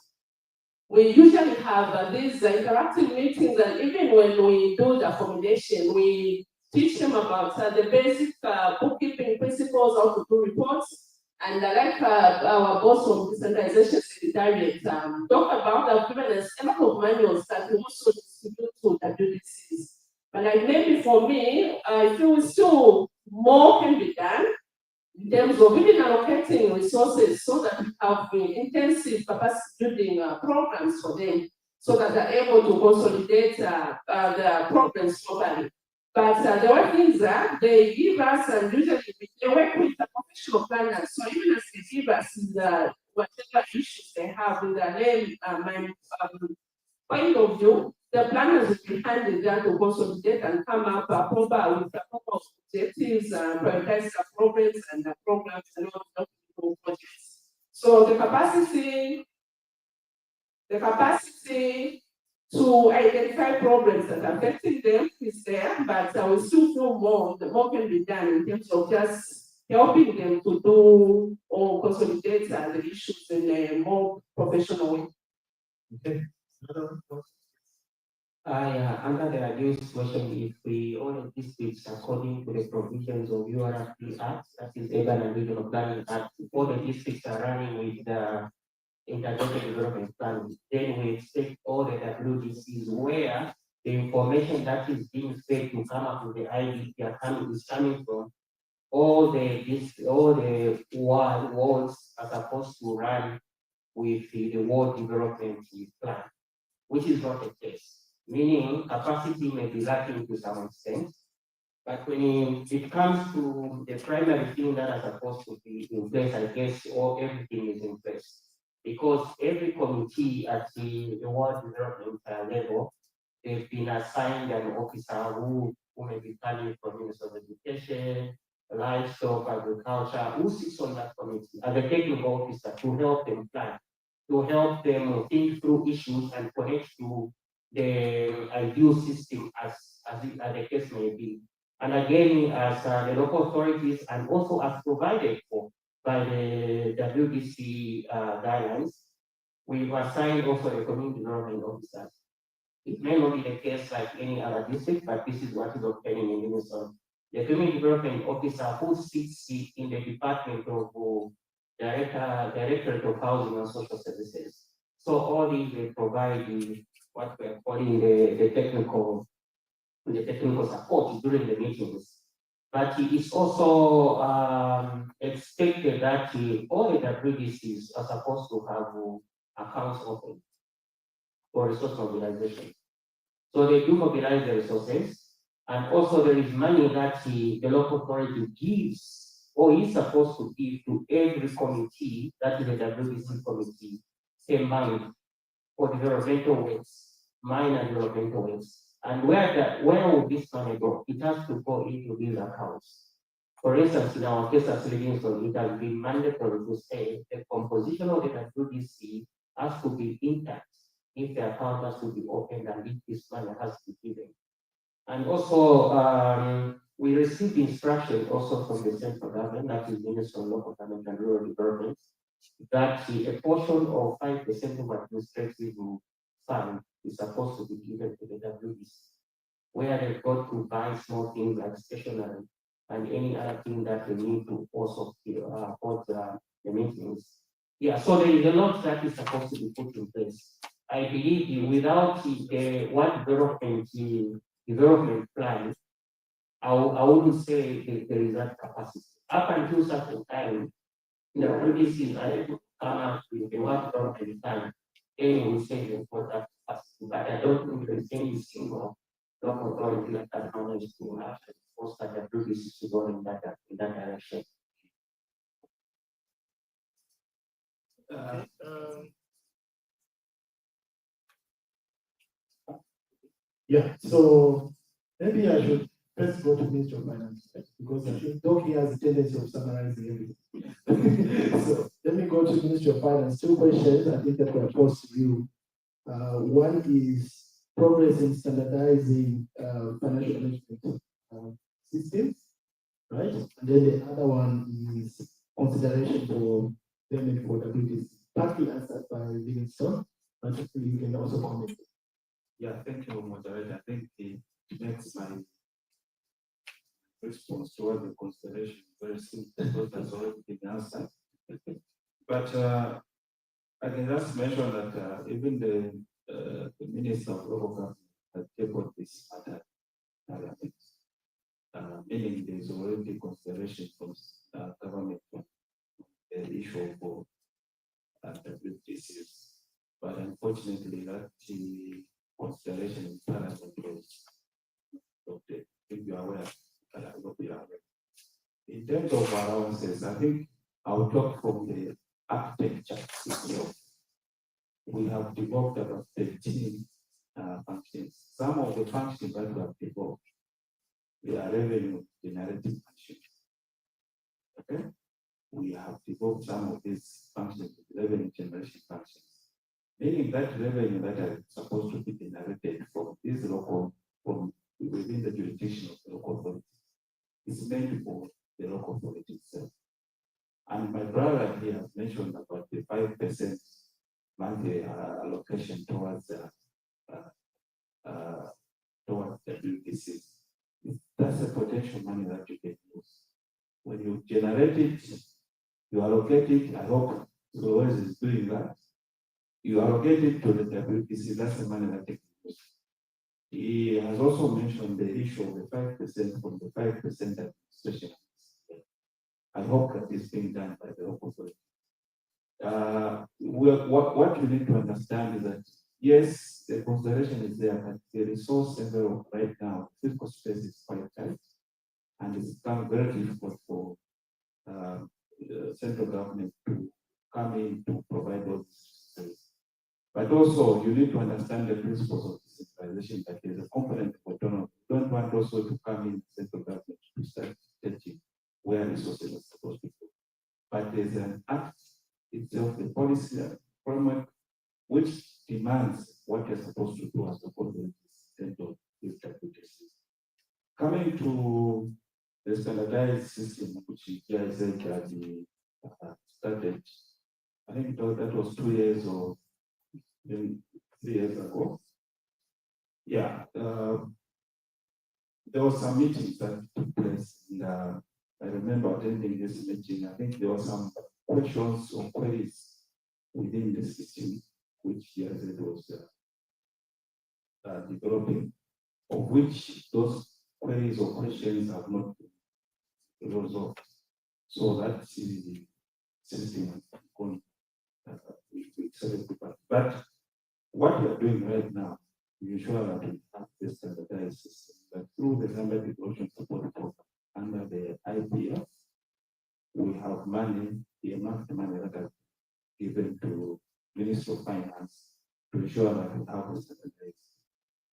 We usually have these interactive meetings, and even when we do the formulation, we teach them about the basic bookkeeping principles, how to do reports, and like our boss from Decentralization Secretariat talk about, I've given us a lot of manuals that we also distribute to WDCs. But like maybe for me, I feel still more can be done in terms of even allocating resources so that we have intensive capacity building programs for them so that they're able to consolidate the programs globally. But the one thing that they give us, and usually they work with the professional planners. So even as they give us whatever issues they have with their name, point of view, the planners will be handed that to consolidate and come up proper with the proper objectives, prioritize the programs and the programs and all the projects. So the capacity to identify problems that are affecting them is there, but I will still feel more, the more can be done in terms of just helping them to do or consolidate the issues in a more professional way. Okay. Under the abuse question, if we all districts according to the provisions of URFP Act, that is Urban and Regional Planning Act, all the districts are running with the integrated development plan, then we expect all the WDCs where the information that is being fed to come up with the IDP is coming from all the wards are supposed to run with the ward development plan, which is not the case. Meaning capacity may be lacking to some extent, but when it comes to the primary thing that are supposed to be in place, I guess everything is in place. Because every committee at the ward development level, they've been assigned an officer who may be planning from Ministry of Education, Livestock, Agriculture, who sits on that committee as a technical officer to help them plan, to help them think through issues and connect to the ideal system as the case may be. And again, as the local authorities and also as provided for by the WDC guidelines, we've assigned also a community development officers. It may not be the case like any other district, but this is what is obtaining in Minnesota. The community development officer who sits in the Department of Directorate of Housing and Social Services. So all these they provide what we're calling the technical support during the meetings. But it's also expected that all the WDCs are supposed to have accounts open for resource mobilization. So they do mobilize the resources, and also there is money that the local authority gives or is supposed to give to every committee, that is the WDC committee, same money for developmental works, minor developmental works. And where will this money go? It has to go into these accounts. For instance, in our case as Livingston, it has been mandatory to say the composition of the WDC has to be intact if the account has to be opened and if this money has to be given. And also, we received instructions also from the central government, that is Ministry of Local Government and Rural Development, that a portion of 5% of administrative fund is supposed to be given to the WDC, where they've got to buy small things like stationery and any other thing that they need to also hold the meetings. Yeah, so there is a lot that is supposed to be put in place. I believe without the one development plan, I wouldn't say there is that capacity. Up until certain time, the WDCs are able to come up with the one development plan. Then we say they've got that capacity, but I don't think there is any single local authority that managed to actually foster the WDCs to go in that direction. Yeah, so maybe I should Let's go to Ministry of Finance, because I think Doc here has a tendency of summarizing everything. So let me go to Ministry of Finance. Two questions I think that were posed to you. One is progress in standardizing financial management systems, right? And then the other one is consideration for payment for WTC. Partly answered by Livingstone, but you can also comment. Yeah, thank you, moderator. I think it makes my response toward the consideration very simple, because that's already been answered. But I can just mention that even the Minister of Local Government has tabled this matter, meaning there's already consideration from government on the issue of WTCs. But unfortunately, that consideration in Parliament was adopted. I think you are aware, but I will be aware. In terms of allowances, I think I'll talk from the architecture itself. We have developed about 13 functions. Some of the functions that we have developed, they are revenue generating functions. Okay? We have developed some of these functions, revenue generation functions. Meaning that revenue that are supposed to be generated from this local, from within the jurisdiction of the local authority, is meant for the local authority itself. And my brother here has mentioned about the 5% monthly allocation towards the WTCs. That's a potential money that you can use. When you generate it, you allocate it. I hope Suez is doing that. You allocate it to the WTC, that's the money that they can use. He has also mentioned the issue of the 5% from the 5% administration. I hope that is being done by the local authority. What you need to understand is that, yes, the consideration is there, but the resource envelope right now, fiscal space is quite tight, and it's become very difficult for the central government to come in to provide those services. But also, you need to understand the principles of decentralization, that there's a component of autonomy. You don't want also to come in central government to start touching where resources are supposed to go. But there's an act itself, the policy framework, which demands what you're supposed to do as the government of these activities. Coming to the standardized system, which GIZ started, I think that was 2 years or 3 years ago. Yeah, there were some meetings that took place, and I remember attending this meeting. I think there were some questions or queries within the system, which GIZ was developing, of which those queries or questions have not been resolved. So that's the system going. But what we are doing right now, we ensure that we have this standardized system, that through the Zambia Development Support Program under the IPF, we have money, the amount of money that are given to Ministry of Finance to ensure that we have a standardized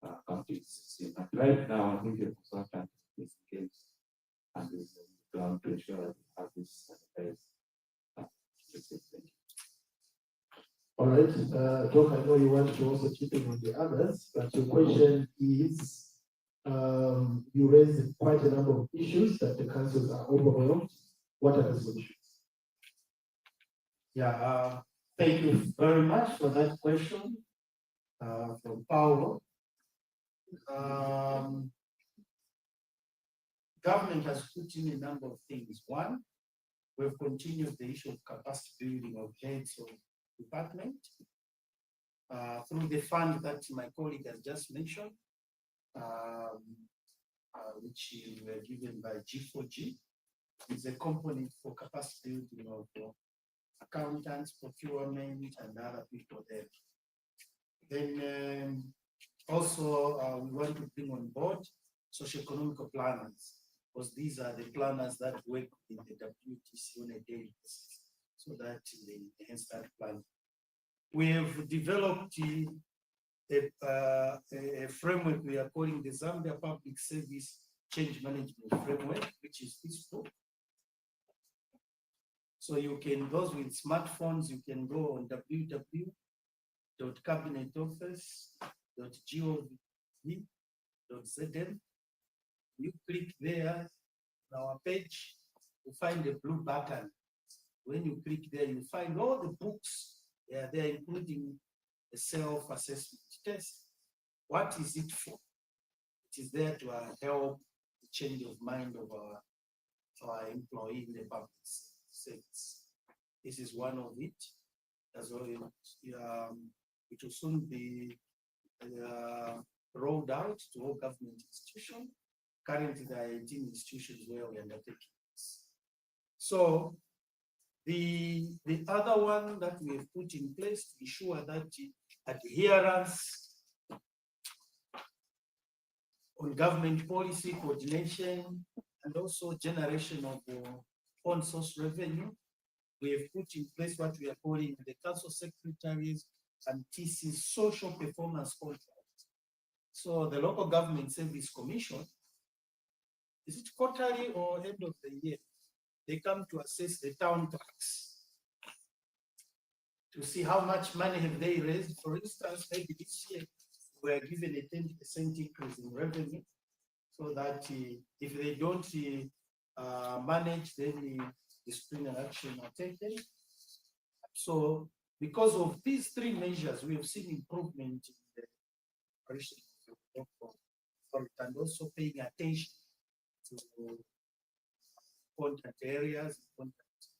accounting system. And right now, I think the consultant is engaged and is on the ground to ensure that we have this standardized system. All right, Doc, I know you want to also chip in on the others, but your question is, you raised quite a number of issues that the councils are overwhelmed. What are the solutions? Yeah, thank you very much for that question from Paulo. Government has put in a number of things. One, we've continued the issue of capacity building of heads of department through the fund that my colleague has just mentioned, which were given by G4G. It's a component for capacity building of accountants, procurement, and other people there. Then also we want to bring on board socio-economical planners, because these are the planners that work in the WTC on a daily basis, so that they enhance that plan. We have developed a framework we are calling the Zambia Public Service change management framework, which is this book. So you can, those with smartphones, you can go on www.cabinetoffice.gov.zm. You click there, on our page, you find a blue button. When you click there, you find all the books. They are there, including a self-assessment test. What is it for? It is there to help the change of mind of our employee in the public service. This is one of it. As well, it will soon be rolled out to all government institutions. Currently, there are 18 institutions where we are undertaking this. So the other one that we have put in place to ensure that adherence on government policy coordination and also generation of own source revenue, we have put in place what we are calling the council secretaries and TC social performance contract. So the local government service commission, is it quarterly or end of the year? They come to assess the town tax to see how much money have they raised. For instance, maybe this year we are given a 10% increase in revenue, so that if they don't manage, then the disciplinary action are taken. So because of these three measures, we have seen improvement in the operation of the local authority and also paying attention to contact areas, contact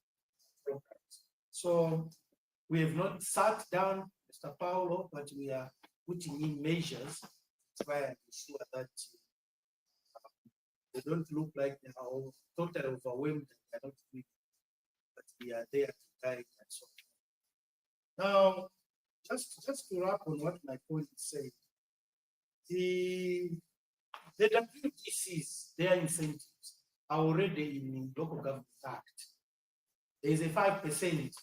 programs. So we have not sat down, Mr. Paulo, but we are putting in measures to try and ensure that they don't look like they are totally overwhelmed and cannot do it, but we are there to guide and so on. Now, just to wrap on what my colleague said, the WTCs, their incentives are already in the Local Government Act. There is a 5%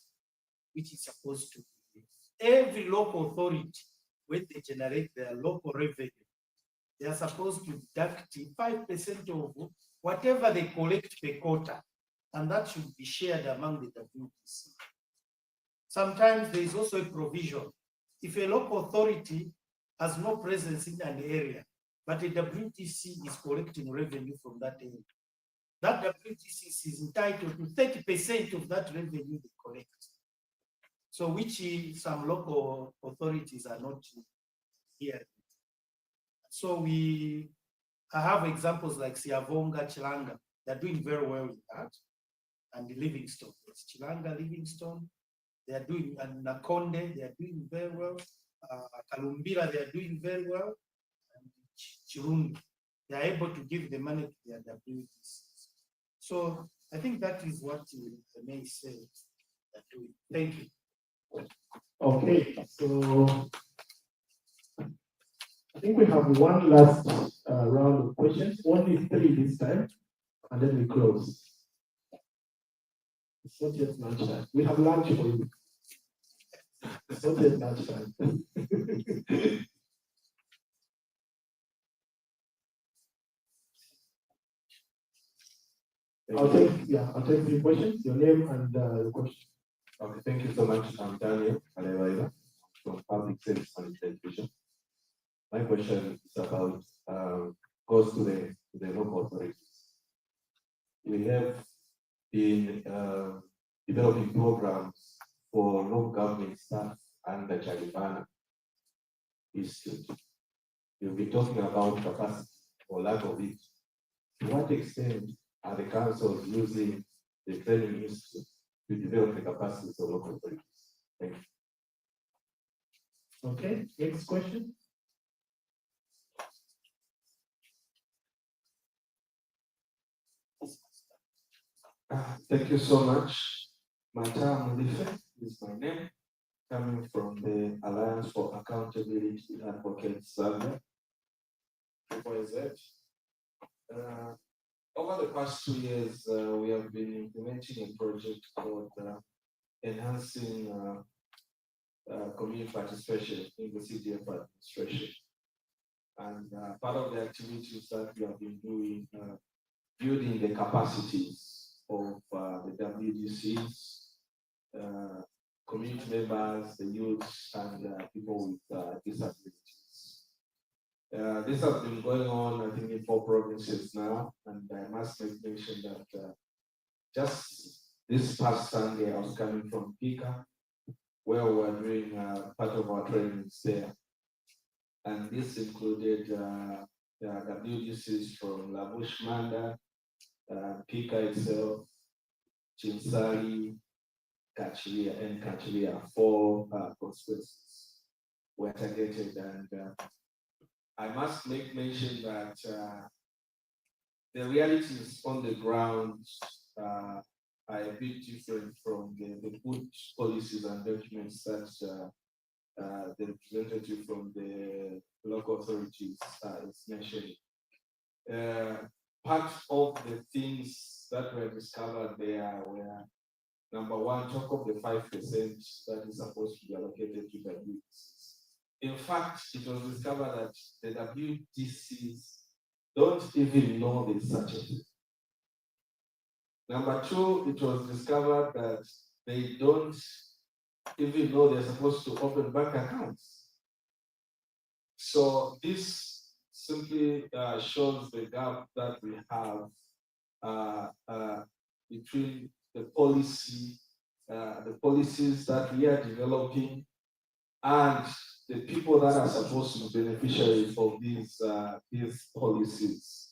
which is supposed to be. Every local authority, when they generate their local revenue, they are supposed to deduct 5% of whatever they collect per quarter, and that should be shared among the WTC. Sometimes there is also a provision. If a local authority has no presence in an area, but a WTC is collecting revenue from that area, that WTC is entitled to 30% of that revenue they collect. So which some local authorities are not here. So I have examples like Siavonga, Chilanga, they're doing very well with that. And Livingstone, it's Chilanga, Livingstone, they are doing, and Nakonde, they are doing very well. Kalumbira, they are doing very well. And Chirungi, they are able to give the money to their WTCs. So I think that is what I may say. Thank you. Okay, so I think we have one last round of questions, only 3 this time, and then we close. It's not yet lunchtime. We have lunch for you. It's not yet lunchtime. I'll take 3 questions, your name and your question. Okay, thank you so much. I'm Daniel Alewaila from Public Service and Education. My question is about goes to the local authorities. We have been developing programs for local government staff under Chalibana Institute. You'll be talking about capacity or lack of it. To what extent are the councils using the training institute to develop the capacities of local authorities? Thank you. Okay, next question. Thank you so much. Matam Mulife is my name, coming from the Alliance for Accountability Advocates Zambia. Over the past 2 years, we have been implementing a project called enhancing community participation in the CDF administration. And part of the activities that we have been doing, building the capacities of the WDCs, community members, the youth, and people with disabilities. This has been going on, I think, in 4 provinces now, and I must make mention that just this past Sunday, I was coming from Pika, where we were doing part of our trainings there. And this included the WDCs from La Bushmanda, Pika itself, Chinsali, Kachilia, and Kachilia, 4 constituencies were targeted. And I must make mention that the realities on the ground are a bit different from the good policies and documents that the representative from the local authorities is mentioning. Part of the things that were discovered there were, number one, talk of the 5% that is supposed to be allocated to WDCs. In fact, it was discovered that the WDCs don't even know there's such a thing. Number two, it was discovered that they don't even know they're supposed to open bank accounts. So this simply shows the gap that we have between the policies that we are developing and the people that are supposed to be beneficiaries of these policies.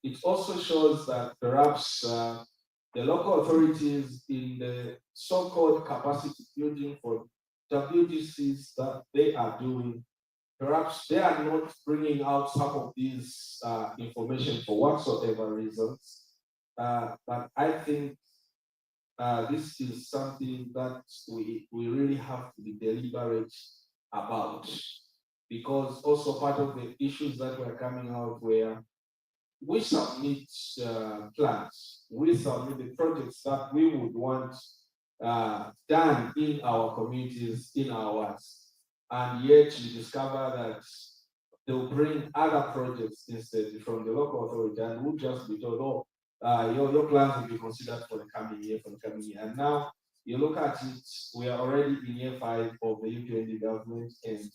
It also shows that perhaps the local authorities in the so-called capacity building for WDCs that they are doing, perhaps they are not bringing out some of these information for whatsoever reasons. But I think this is something that we really have to be deliberate about, because also part of the issues that were coming out were we submit plans, we submit the projects that we would want done in our communities, in our wards, and yet we discover that they'll bring other projects instead from the local authority, and we'll just be told, oh, your plans will be considered for the coming year, And now you look at it, we are already in year 5 of the UPND government, and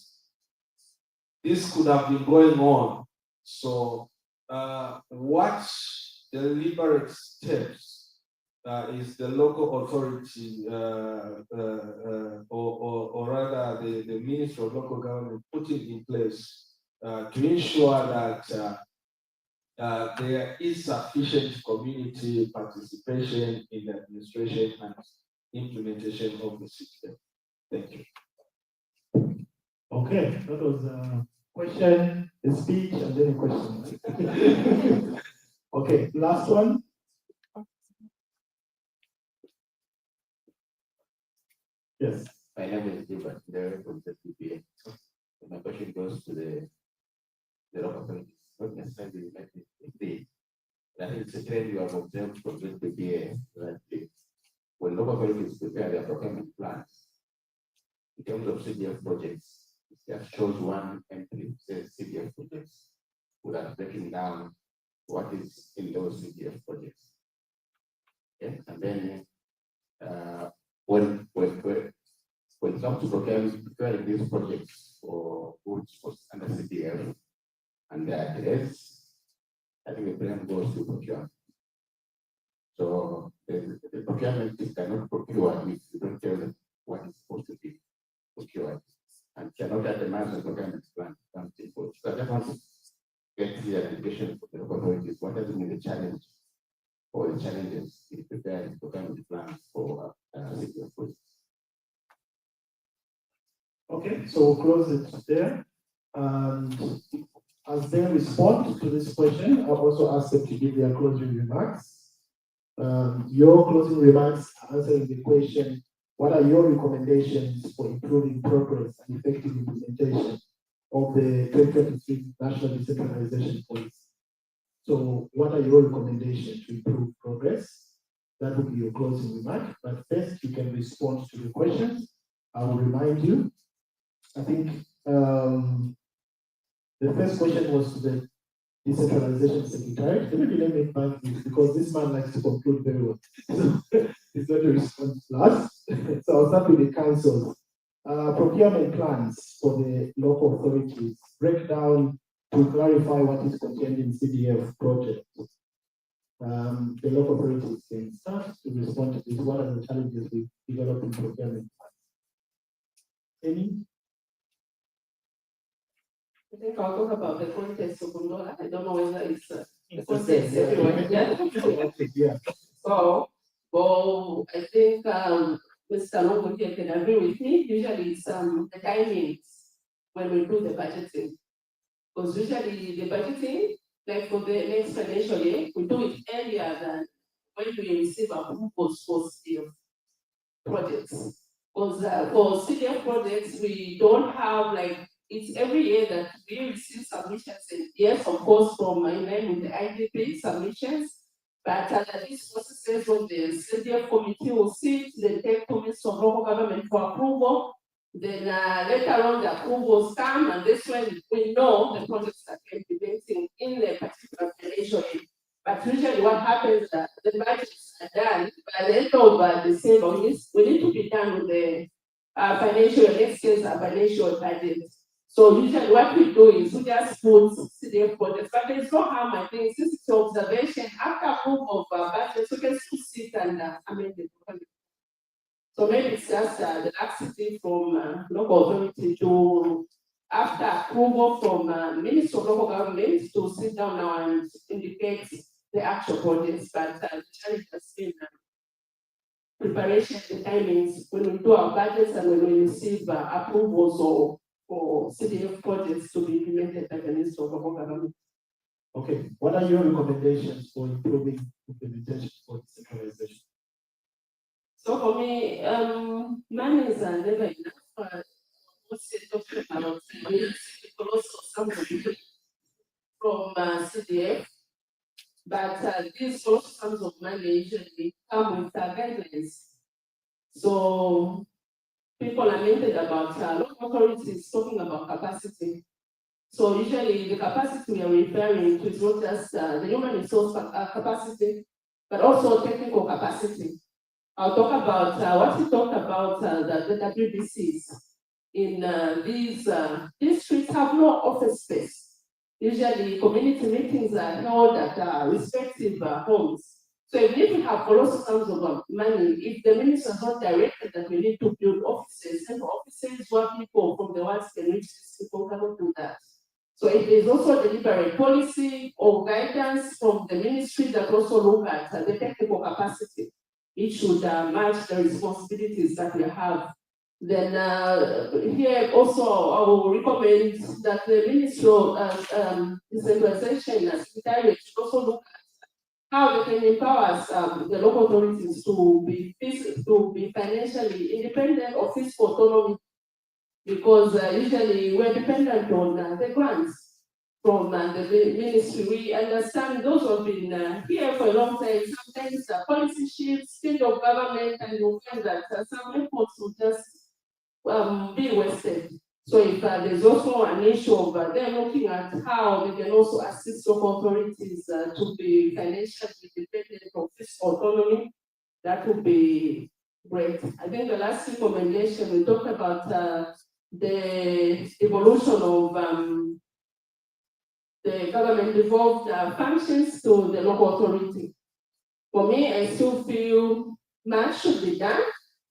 this could have been going on. So what deliberate steps is the local authority or rather the Ministry of Local Government putting in place to ensure that there is sufficient community participation in the administration and implementation of the system? Thank you. Okay, that was a question, a speech, and then a question. Okay, last one. Yes. My name is Stephen, there from the CPA. My question goes to the local authorities, not necessarily the United States. I think it's a trend you have observed from the CPA that when local authorities prepare their procurement plans, in terms of CDF projects, it just shows one entry, says CDF projects, without breaking down what is in those CDF projects. Okay? And then when it comes to preparing these projects for goods under CDF and the address, I think the blame goes to procurement. So the procurement cannot procure if you don't tell them what is supposed to be procured, and cannot determine the procurement plan. So I just want to get the application for the authorities. What does it mean, the challenge or the challenges in preparing procurement plans for city of goods? Okay, so we'll close it there. And as they respond to this question, I'll also ask them to give their closing remarks. Your closing remarks answering the question, what are your recommendations for improving progress and effective implementation of the 2023 National Decentralization Policy? So what are your recommendations to improve progress? That will be your closing remark. But first, you can respond to the questions. I will remind you, I think The first question was to the Decentralization Secretary. Maybe let me thank you because this man likes to conclude very well. So he's going to respond last. So I'll start with the councils. Procurement plans for the local authorities. Breakdown to clarify what is contained in CDF project. The local authorities can start to respond to this. What are the challenges with developing procurement plans? Any? I think I'll talk about the context of Gondola. I don't know whether it's the context everywhere. Yeah. So, well, I think Mr. Longo here can agree with me. Usually it's the timings when we do the budgeting. Because usually the budgeting, like for the next financial year, we do it earlier than when we receive approvals for CDF projects. Because for CDF projects, we don't have like, it's every year that we receive submissions, and yes, of course, from my name with the IDP submissions, but these processes of the CDF committee will sit, they take comments from local government for approval, then later on the approvals come, and this when we know the projects that we're implementing in the particular financial year. But usually what happens is that the budgets are done by the end of December. We need to be done with the financial, next year's financial budget. So usually what we do is we just put CDF projects, but there's no harm, I think, since it's observation, after approval of budgets, we can still sit and amend the program. So maybe it's just the laxity from local authority to, after approval from Minister of Local Government, to sit down now and indicate the actual projects, but the challenge has been preparation, the timings, when we do our budgets and when we receive approvals for CDF projects to be implemented by the Minister of Local Government. Okay, what are your recommendations for improving implementation for decentralization? So for me, money is never enough. What's it talking about? We receive also some from CDF, but these source sums of money usually come with guidelines. So people lamented about local authorities talking about capacity. So usually the capacity we are referring to is not just the human resource capacity, but also technical capacity. I'll talk about what we talked about the WBCs. In these districts have no office space. Usually community meetings are held at respective homes. So even if we have colossal sums of money, if the minister is not directed that we need to build offices, and offices where people from the world can reach these people cannot do that. So if there's also deliberate policy or guidance from the ministry that also look at the technical capacity, it should match the responsibilities that we have. Then here also I will recommend that the Ministry of Decentralization Secretariat should also look at how they can empower the local authorities to be financially independent or fiscal autonomy, because usually we're dependent on the grants from the ministry. We understand those who have been here for a long time, sometimes policy shifts, speed of government, and you'll find that some efforts will just be wasted. So if there's also an issue of them looking at how they can also assist local authorities to be financially independent of fiscal autonomy, that would be great. I think the last recommendation, we talked about the evolution of the government devolved functions to the local authority. For me, I still feel much should be done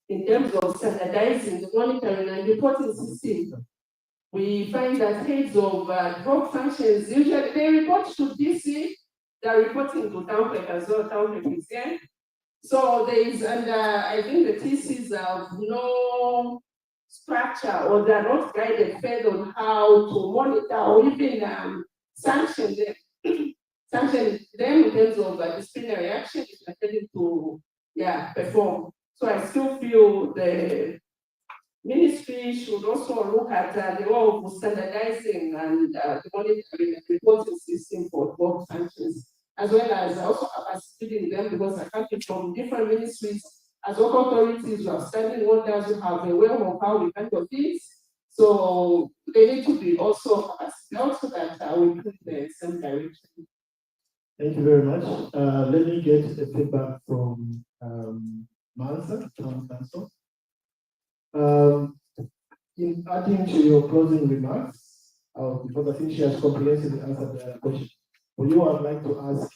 in terms of standardizing the monitoring and reporting system. We find that heads of devolved functions, usually they report to DC, they're reporting to Township as well, Township is here. So there is, and I think the TCs have no structure, or they're not guided further on how to monitor or even sanction them. Sanction them in terms of disciplinary action if they're failing to perform. So I still feel the ministry should also look at the role of standardizing and the monitoring and reporting system for both functions, as well as also capacitating them, because I come from different ministries. As local authorities, you are studying orders, you have a way of how we handle things. So they need to be also asked, not so that we put the same direction. Thank you very much. Let me get the feedback from Mansa, Town Council. In adding to your closing remarks, because I think she has comprehensively answered the question, for you, I'd like to ask,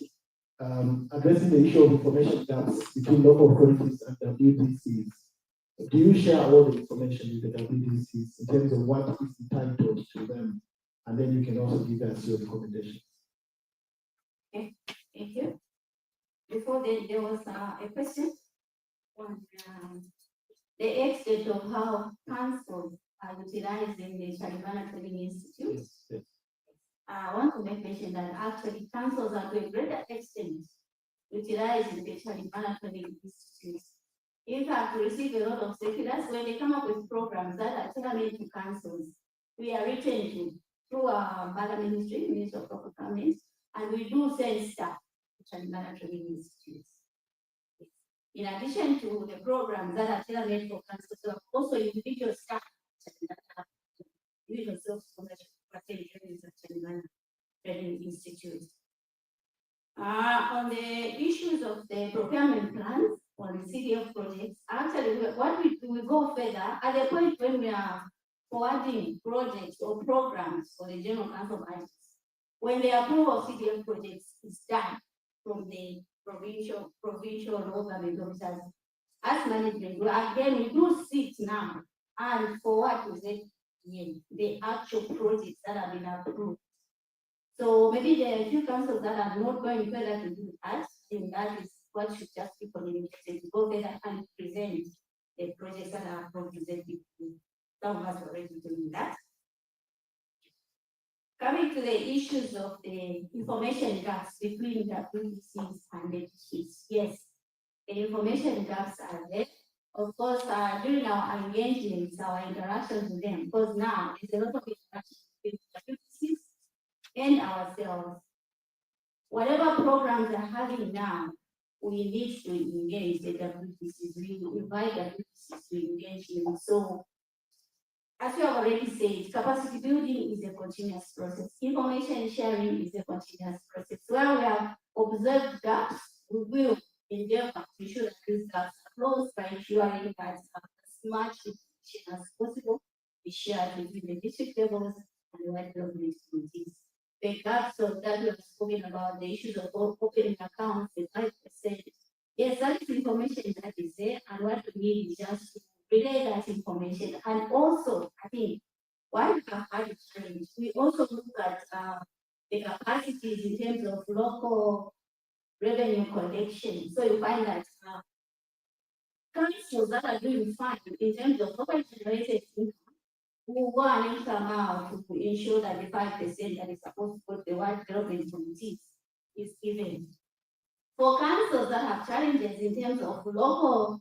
addressing the issue of information gaps between local authorities and WDCs. Do you share all the information with the WDCs in terms of what is entitled to them? And then you can also give us your recommendations. Okay, thank you. Before that, there was a question on the extent of how councils are utilizing the Shalimana Training Institute. Yes. I want to make mention that actually councils are to a greater extent utilizing the Shalimana Training Institute. In fact, we receive a lot of circulars when they come up with programs that are tailor-made to councils. We are written to through our Bala Ministry, Ministry of Local Government, and we do send staff to Shalimana Training Institute. In addition to the programs that are tailor-made for councils, there are also individual staff that have individual self-sponsorship Training Institute. On the issues of the procurement plans on the CDF projects, actually what we do, we go further at the point when we are forwarding projects or programs for the General Council budgets. When the approval of CDF projects is done from the provincial local government officers, as management, we do sit now and forward to the actual projects that have been approved. So maybe there are a few councils that are not going further to do that, and that is what should just be communicated to go further and present the projects that are approved to the people. Some of us are already doing that. Coming to the issues of the information gaps between the WDCs and the districts, yes, the information gaps are there. Of course, during our engagements, our interactions with them, because now there's a lot of interaction with the WDCs and ourselves. Whatever programs they're having now, we need to engage the WDCs. We invite the WDCs to engage in. So, as we have already said, capacity building is a continuous process. Information sharing is a continuous process. Where we have observed gaps, we will endeavor to ensure that these gaps are closed by ensuring that as much information as possible is shared between the district levels and the local government communities. The gaps of that we have spoken about, the issues of opening accounts, the 5%. Yes, that is information that is there, and what we need is just to relay that information. And also, I think, while we have had a challenge, we also look at the capacities in terms of local revenue collection. So you find that councils that are doing fine in terms of local generated income will go and come out to ensure that the 5% that is supposed to go to the white development committees is given. For councils that have challenges in terms of local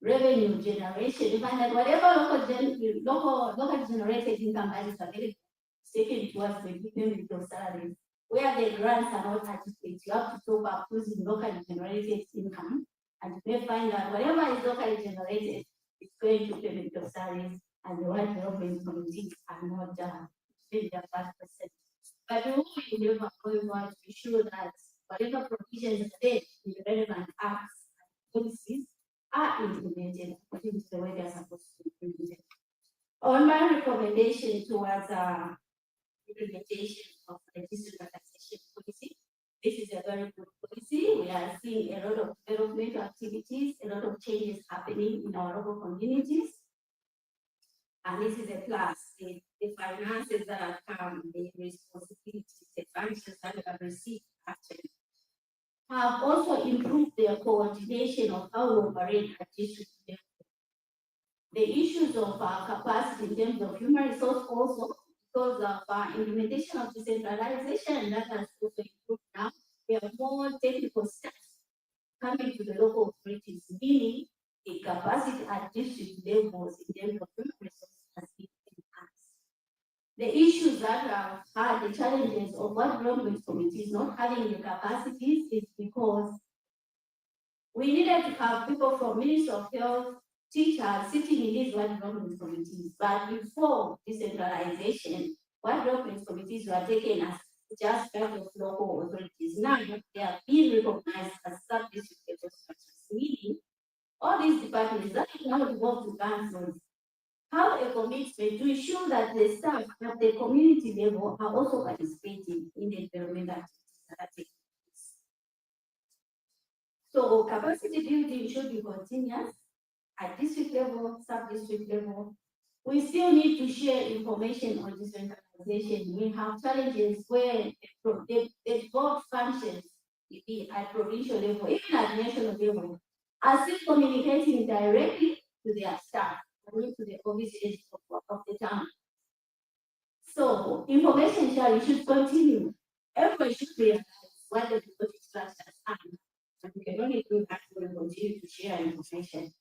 revenue generation, you find that whatever local generated income that is available is taken towards the payment of salaries. Where the grants are not adequate, you have to top up using locally generated income, and you may find that whatever is locally generated is going to payment of salaries, and the white development committees are not paying their 5%. But we will endeavor going on to be sure that whatever provisions are there in the relevant acts and policies are implemented according to the way they are supposed to be implemented. On my recommendation towards implementation of the decentralization policy, this is a very good policy. We are seeing a lot of development activities, a lot of changes happening in our local communities. And this is a plus. The finances that have come, the responsibilities, the functions that we have received actually have also improved their coordination of how we operate at district level. The issues of capacity in terms of human resource also, because of implementation of decentralization, that has also improved now. We have more technical staff coming to the local authorities, meaning the capacity at district levels in terms of human resources has been enhanced. The issues that have had the challenges of what development committees not having the capacities is because we needed to have people from Ministry of Health, teachers sitting in these ward development committees, but before decentralization, ward development committees were taken as just part of local authorities. Now they are being recognized as sub-district level structures, meaning all these departments that now devolve to councils have a commitment to ensure that the staff at the community level are also participating in the development activities that are taking place. So capacity building should be continuous at district level, sub-district level. We still need to share information on decentralization. We have challenges where the board functions at provincial level, even at national level, are still communicating directly to their staff, to the offices of the town. So information sharing should continue. Everyone should realize what the development structures are. And we can only do that when we continue to share information.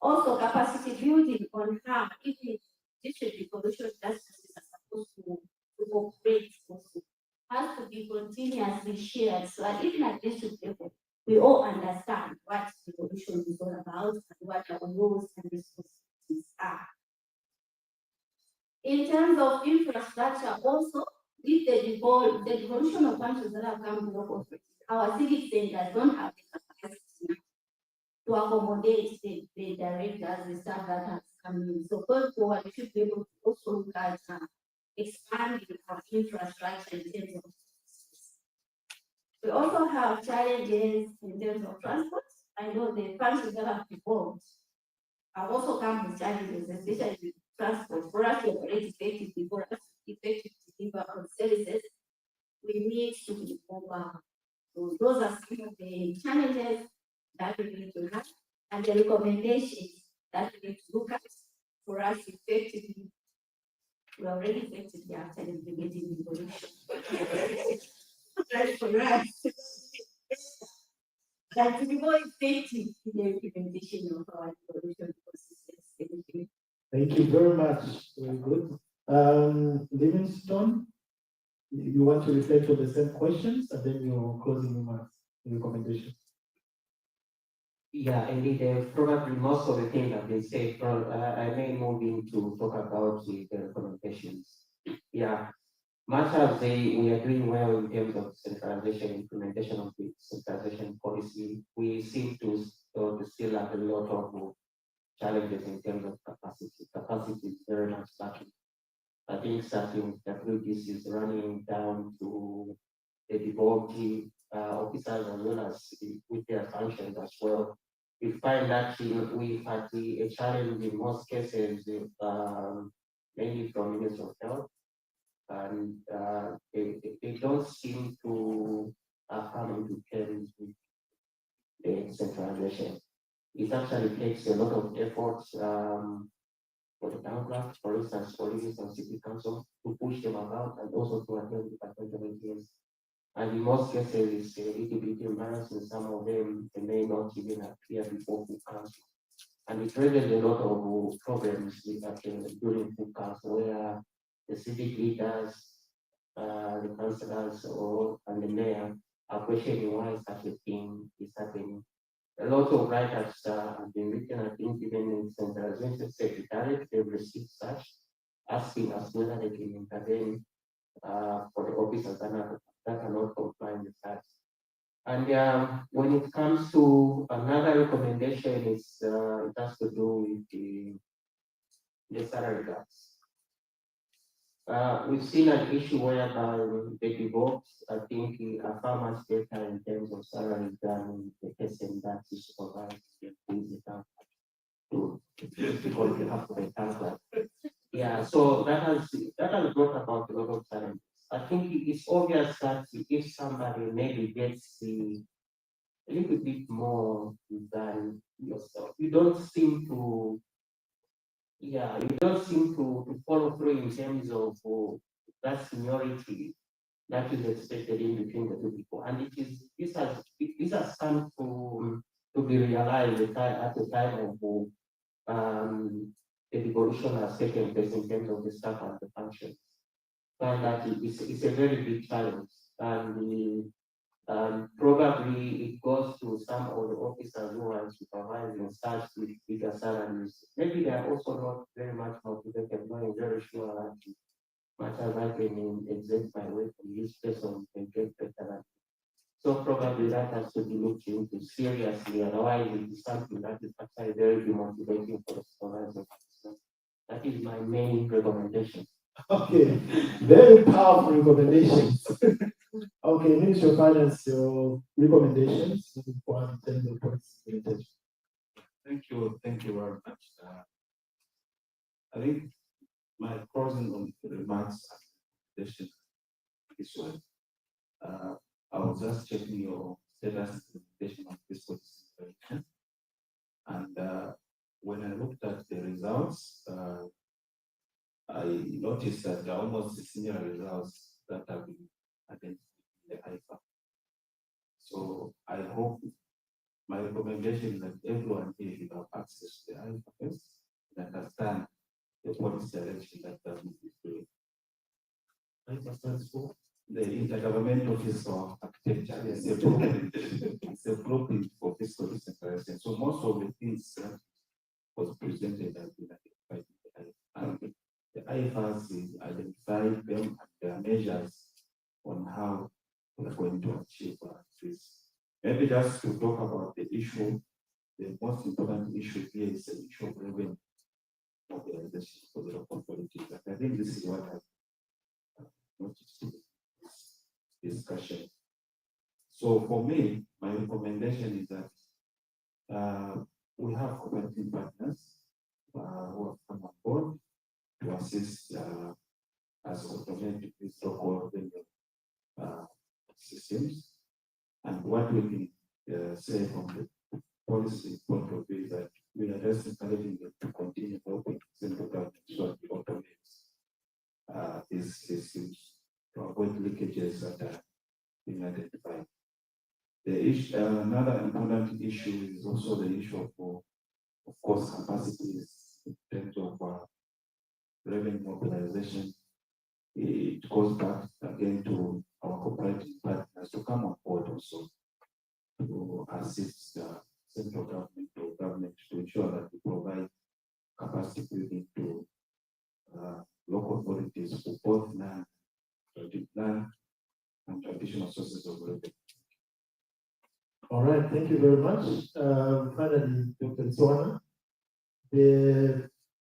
Also, capacity building on how even district devolution justices are supposed to operate also has to be continuously shared so that even at district level, we all understand what devolution is all about and what our roles and responsibilities are. In terms of infrastructure, also, with the devolution of functions that have come to local authorities, our civic centers don't have the capacity to accommodate the directors, the staff that has come in. So going forward, we should be able to also look at expanding our infrastructure in terms of. We also have challenges in terms of transport. I know the functions that have evolved have also come with challenges, especially with transport. For us to operate effectively, for us to effectively deliver on services, we need to be mobile. So those are some of the challenges that we need to have and the recommendations that we need to look at for us effectively. We are already effectively after implementing the evolution. That's for us. And to be more effective in the implementation of our evolution processes. Thank you very much. Very good. Livingstone, you want to reflect on the same questions and then your closing remarks and recommendations. Yeah, indeed, probably most of the things have been said. I may move in to talk about the recommendations. Yeah, much as we are doing well in terms of centralization, implementation of the centralization policy, we seem to still have a lot of challenges in terms of capacity. Capacity is very much lacking. I think starting with WDC is running down to the devolved officers as well as with their functions as well. We find that we've had a challenge in most cases, mainly from Ministry of Health, and they don't seem to come into terms with the centralization. It actually takes a lot of effort for the town clerk, for instance, police and city council, to push them about and also to attend departmental meetings. And in most cases, it's a little bit embarrassing. Some of them they may not even appear before full council. And it raises a lot of problems during full council where the civic leaders, the councillors, and the mayor are questioning why such a thing is happening. A lot of writers have been written, I think, even in centralization secretariat, they've received such, asking us whether they can intervene for the officers that are not complying with that. And when it comes to another recommendation, it has to do with the salary gaps. We've seen an issue whereby the divorce, I think, are far much better in terms of salary than the person that is supervised the town because you have to pay tax. Yeah, so that has brought about a lot of challenges. I think it's obvious that if somebody maybe gets a little bit more than yourself, you don't seem to follow through in terms of that seniority that is expected in between the two people. And this has come to be realized at the time of the devolution has taken place in terms of the staff and the functions. And that it's a very big challenge. And Probably it goes to some of the officers who are supervising such with bigger salaries. Maybe they are also not very much motivated, knowing very sure that much as I can exert my way from this person can get better. So probably that has to be looked into seriously, otherwise it is something that is actually very demotivating for the supervisor. That is my main recommendation. Okay, very powerful recommendations. Okay, Ministry of Finance, your recommendations for in terms of policy implementation. Thank you very much. I think my closing on remarks and this one. I was just checking your status implementation of this policy, and when I looked at the results, I noticed that there are almost similar results that have been identified in the IFA. So I hope my recommendation is that everyone here will have access to the IFA first and understand the policy direction that government is doing. IFA stands for the Intergovernmental Fiscal Architecture. It's a blueprint for fiscal decentralization. So most of the things that was presented have been identified in the IFA. The IFAs identified them and their measures on how we're going to achieve this. Maybe just to talk about the issue, the most important issue here is the issue of revenue mobilization for the local authorities. I think this is what I've noticed in this discussion. So for me, my recommendation is that we have cooperative partners who have come on board to assist as automated with local revenue systems. And what we can say from the policy point of view is that we are just encouraging them to continue helping central government so that it automates these systems to avoid leakages that are being identified. The issue, another important issue is also the issue of course, capacities in terms of revenue mobilization. It goes back again to our cooperative partners to come on board also to assist the central government or government to ensure that we provide capacity building to local authorities for both land and traditional sources of revenue. All right, thank you very much. Finally, Dr. Swana,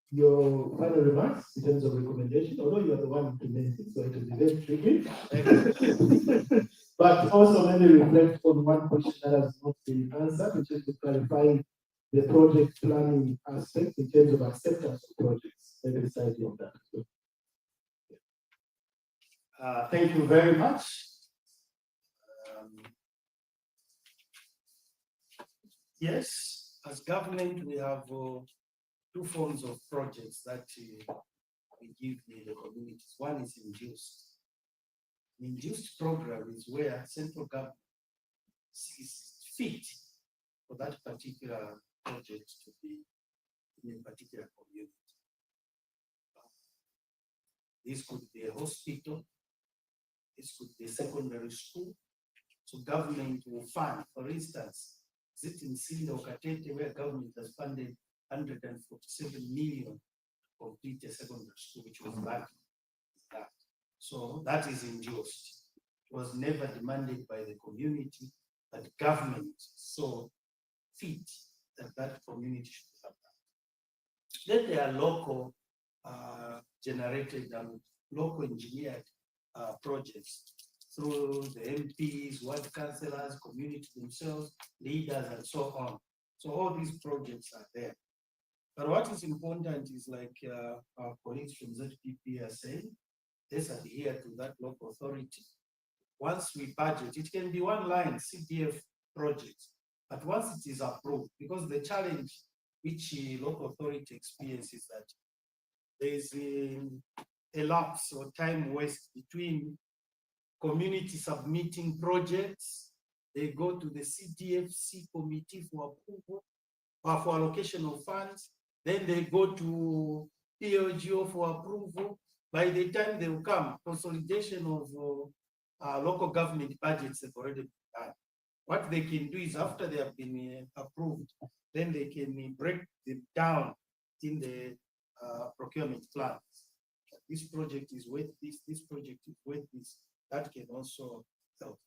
your final remarks in terms of recommendation, although you are the one to make it, so it will be very tricky. But also maybe reflect on one question that has not been answered, which is to clarify the project planning aspect in terms of acceptance of projects. Maybe the side of that. Thank you very much. Yes, as government, we have two forms of projects that we give the communities. One is induced. The induced program is where central government sees fit for that particular project to be in a particular community. This could be a hospital, this could be a secondary school. So government will fund, for instance, is it in Sinda or Katete where government has funded 147 million to complete a secondary school, which was that. So that is induced. It was never demanded by the community, but government saw fit that that community should have that. Then there are local generated and local engineered projects through the MPs, ward councillors, community themselves, leaders, and so on. So all these projects are there. But what is important is like our colleagues from ZPP are saying, let's adhere to that local authority. Once we budget, it can be one line CDF project, but once it is approved, because the challenge which local authority experiences that there is a lapse or time waste between community submitting projects, they go to the CDFC committee for approval or for allocation of funds, then they go to PLGO for approval. By the time they will come, consolidation of local government budgets have already been done. What they can do is after they have been approved, then they can break them down in the procurement plans. This project is worth this project is worth this. That can also help.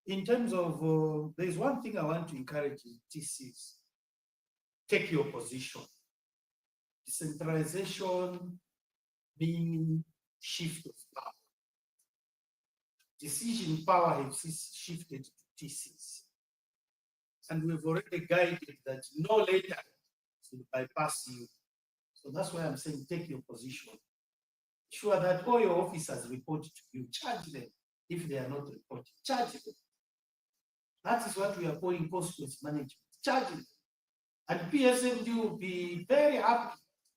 In terms of, there's one thing I want to encourage in TCs. Take your position. Decentralization being shift of power. Decision power has shifted to TCs. And we've already guided that no later to bypass you. So that's why I'm saying take your position. Sure that all your officers report to you, charge them. If they are not reporting, charge them. That is what we are calling consequence management, charge them. And PSMD will be very happy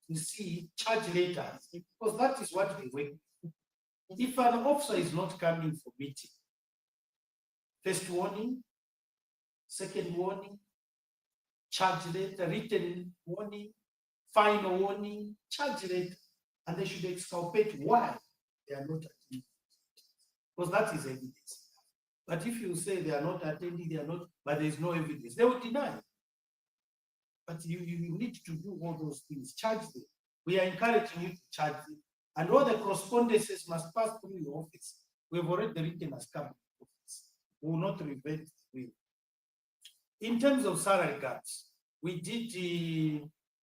to see charge letters because that is what they work. If an officer is not coming for meeting, first warning, second warning, charge letter, written warning, final warning, charge letter, and they should exculpate why they are not attending. Because that is evidence. But if you say they are not attending, they are not, but there is no evidence, they will deny. But you need to do all those things, charge them. We are encouraging you to charge them. And all the correspondences must pass through your office. We've already written as cabinet office. We will not revert the will. In terms of salary gaps, we did,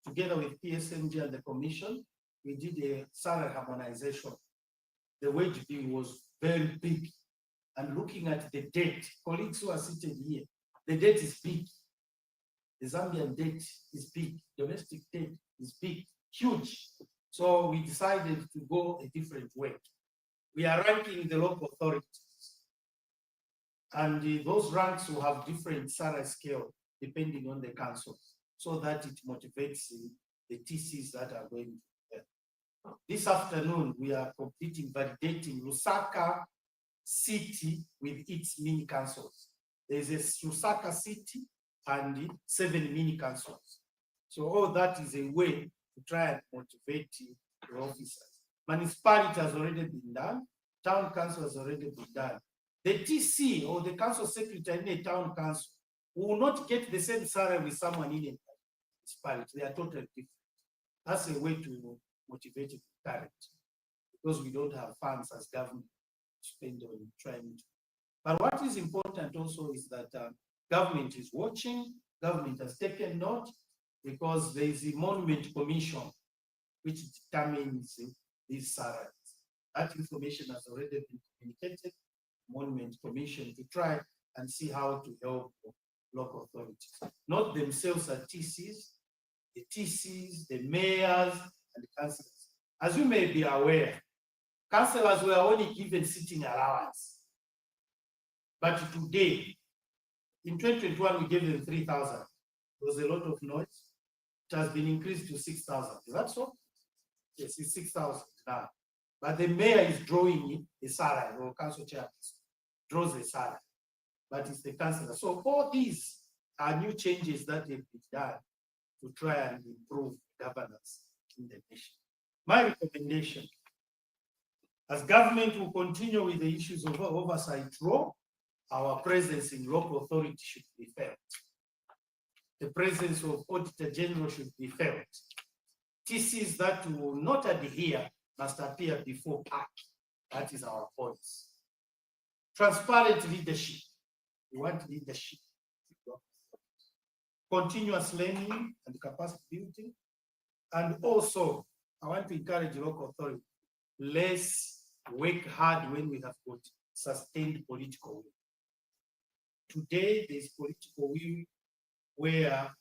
together with PSMG and the Commission, we did a salary harmonization. The wage bill was very big. And looking at the debt, colleagues who are seated here, the debt is big. The Zambian debt is big. Domestic debt is big, huge. So we decided to go a different way. We are ranking the local authorities. And those ranks will have different salary scale depending on the council, so that it motivates the TCs that are going to there. This afternoon, we are completing validating Lusaka City with its mini councils. There's a Lusaka City and 7 mini councils. So all that is a way to try and motivate the officers. Municipality has already been done. Town council has already been done. The TC or the council secretary in a town council will not get the same salary with someone in a municipality. They are totally different. That's a way to motivate the parent because we don't have funds as government to spend on trying to. But what is important also is that government is watching, government has taken note because there is a monument commission which determines these salaries. That information has already been communicated, monument commission, to try and see how to help local authorities. Not themselves are TCs, the mayors, and the councillors. As you may be aware, councillors were only given sitting allowance. But today, in 2021, we gave them 3,000. There was a lot of noise. It has been increased to 6,000. Is that so? Yes, it's 6,000 now. But the mayor is drawing a salary, or council chairperson draws a salary, but it's the councillor. So all these are new changes that have been done to try and improve governance in the nation. My recommendation, as government will continue with the issues of oversight role, our presence in local authority should be felt. The presence of Auditor General should be felt. TCs that will not adhere must appear before PAC. That is our policy. Transparent leadership. We want leadership. Continuous learning and capacity building. And also, I want to encourage local authority. Let's work hard when we have got sustained political will. Today, there's political will where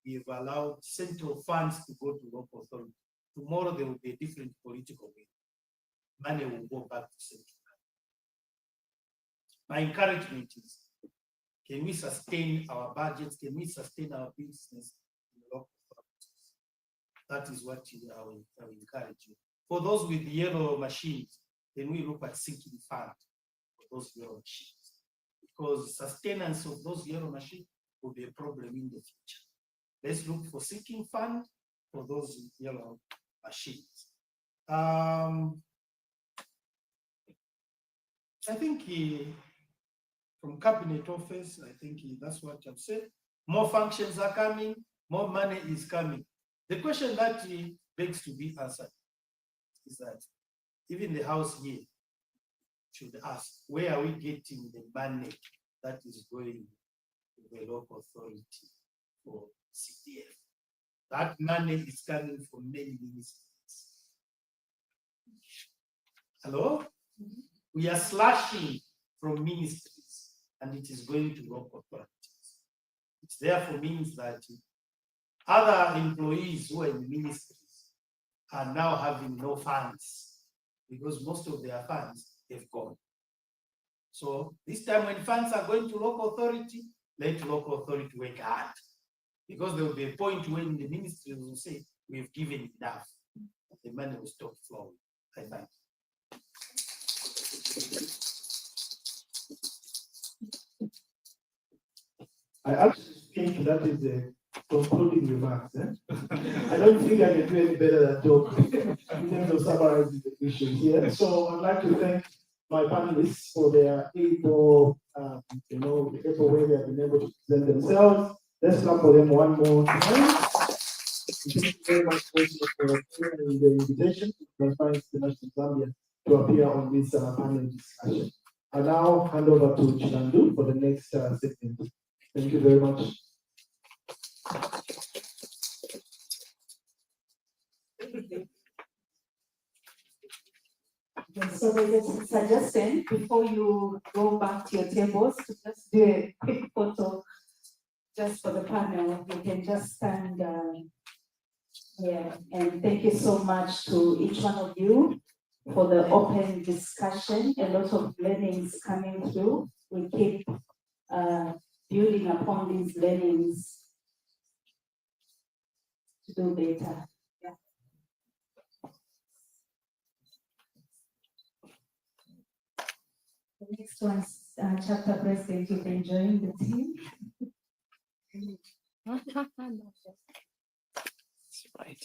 we have allowed central funds to go to local authority. Tomorrow, there will be a different political will. Money will go back to central. My encouragement is, can we sustain our budgets? Can we sustain our business in the local authorities? That is what I will encourage you. For those with yellow machines, then we look at sinking fund for those yellow machines. Because sustenance of those yellow machines will be a problem in the future. Let's look for sinking fund for those yellow machines. I think from Cabinet Office, I think that's what I've said. More functions are coming, more money is coming. The question that begs to be answered is that even the House here should ask, where are we getting the money that is going to the local authority for CDF? That money is coming from many ministries. Hello? We are slashing from ministries and it is going to local authorities. It therefore means that other employees who are in ministries are now having no funds because most of their funds have gone. So this time when funds are going to local authority, let local authority work hard. Because there will be a point when the ministry will say, we've given enough. The money will stop flowing. I thank you. I actually think that is a concluding remarks. I don't think I can do any better than talk in terms of summarizing the issue here. So I'd like to thank my panelists for their able, the able way they have been able to present themselves. Let's clap for them one more time. Thank you very much for the invitation to Transparency International Zambia to appear on this panel discussion. I now hand over to Chilandu for the next segment. Thank you very much. So there's a suggestion before you go back to your tables to just do a quick photo just for the panel. You can just stand here. And thank you so much to each one of you for the open discussion. A lot of learnings coming through. We keep building upon these learnings to do better. Yeah. The next one's chapter president. You've been enjoying the team. That's right.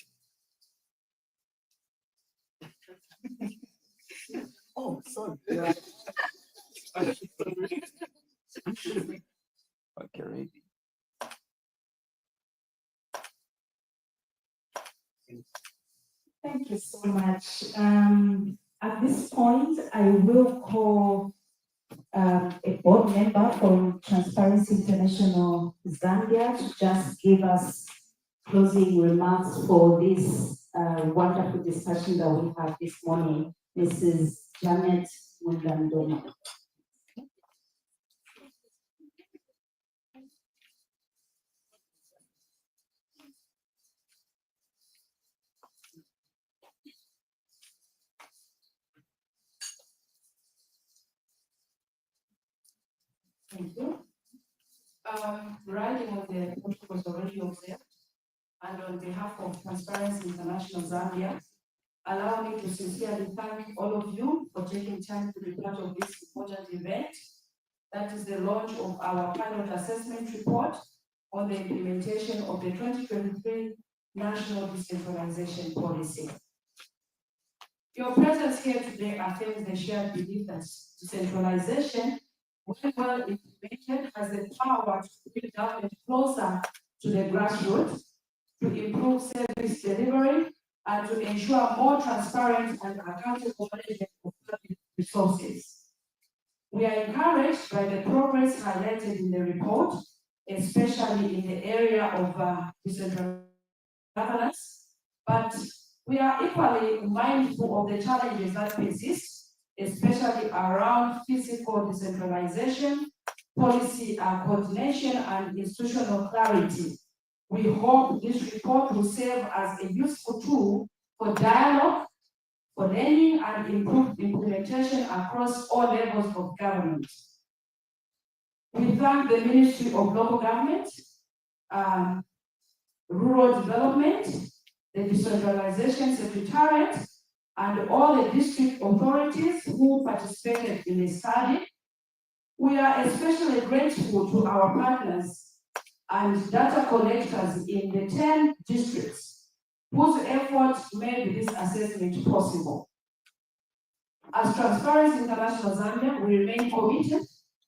Oh, sorry. Yeah. Okay, ready. Thank you so much. At this point, I will call a board member from Transparency International Zambia to just give us closing remarks for this wonderful discussion that we had this morning. Mrs. Janet Mugandoma. Thank you. Writing on the protocol was already observed, and on behalf of Transparency International Zambia, allow me to sincerely thank all of you for taking time to be part of this important event. That is the launch of our pilot assessment report on the implementation of the 2023 National Decentralization Policy. Your presence here today affirms the shared belief that decentralization, when well implemented, has the power to bring government closer to the grassroots, to improve service delivery, and to ensure more transparent and accountable management of public resources. We are encouraged by the progress highlighted in the report, especially in the area of decentralized governance, but we are equally mindful of the challenges that persist, especially around physical decentralization, policy coordination, and institutional clarity. We hope this report will serve as a useful tool for dialogue, for learning, and improved implementation across all levels of government. We thank the Ministry of Local Government, Rural Development, the Decentralization Secretariat, and all the district authorities who participated in the study. We are especially grateful to our partners and data collectors in the 10 districts whose efforts made this assessment possible. As Transparency International Zambia, we remain committed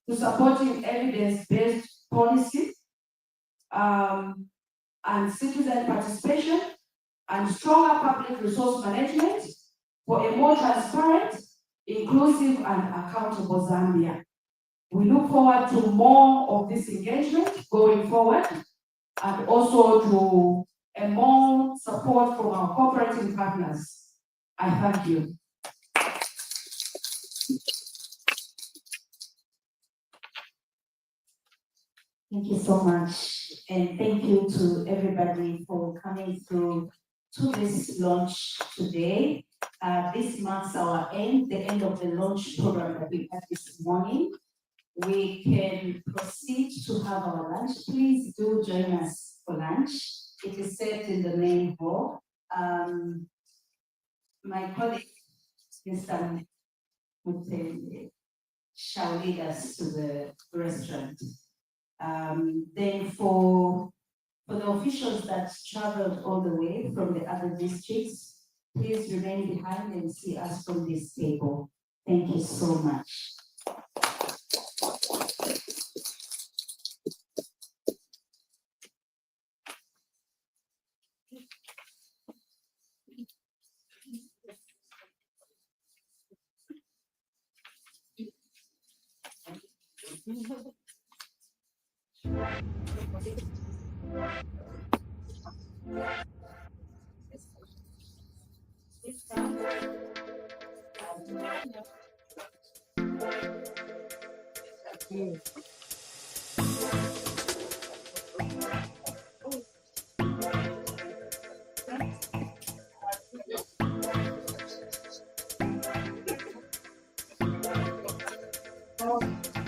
to supporting evidence-based policy and citizen participation and stronger public resource management for a more transparent, inclusive, and accountable Zambia. We look forward to more of this engagement going forward, and also to a more support from our cooperating partners. I thank you. Thank you so much, and thank you to everybody for coming through to this launch today. This marks our end, the end of the launch program that we had this morning. We can proceed to have our lunch. Please do join us for lunch. It is set in the main hall. My colleague, Mr. Mutende, shall lead us to the restaurant. Then for the officials that traveled all the way from the other districts, please remain behind and see us from this table. Thank you so much.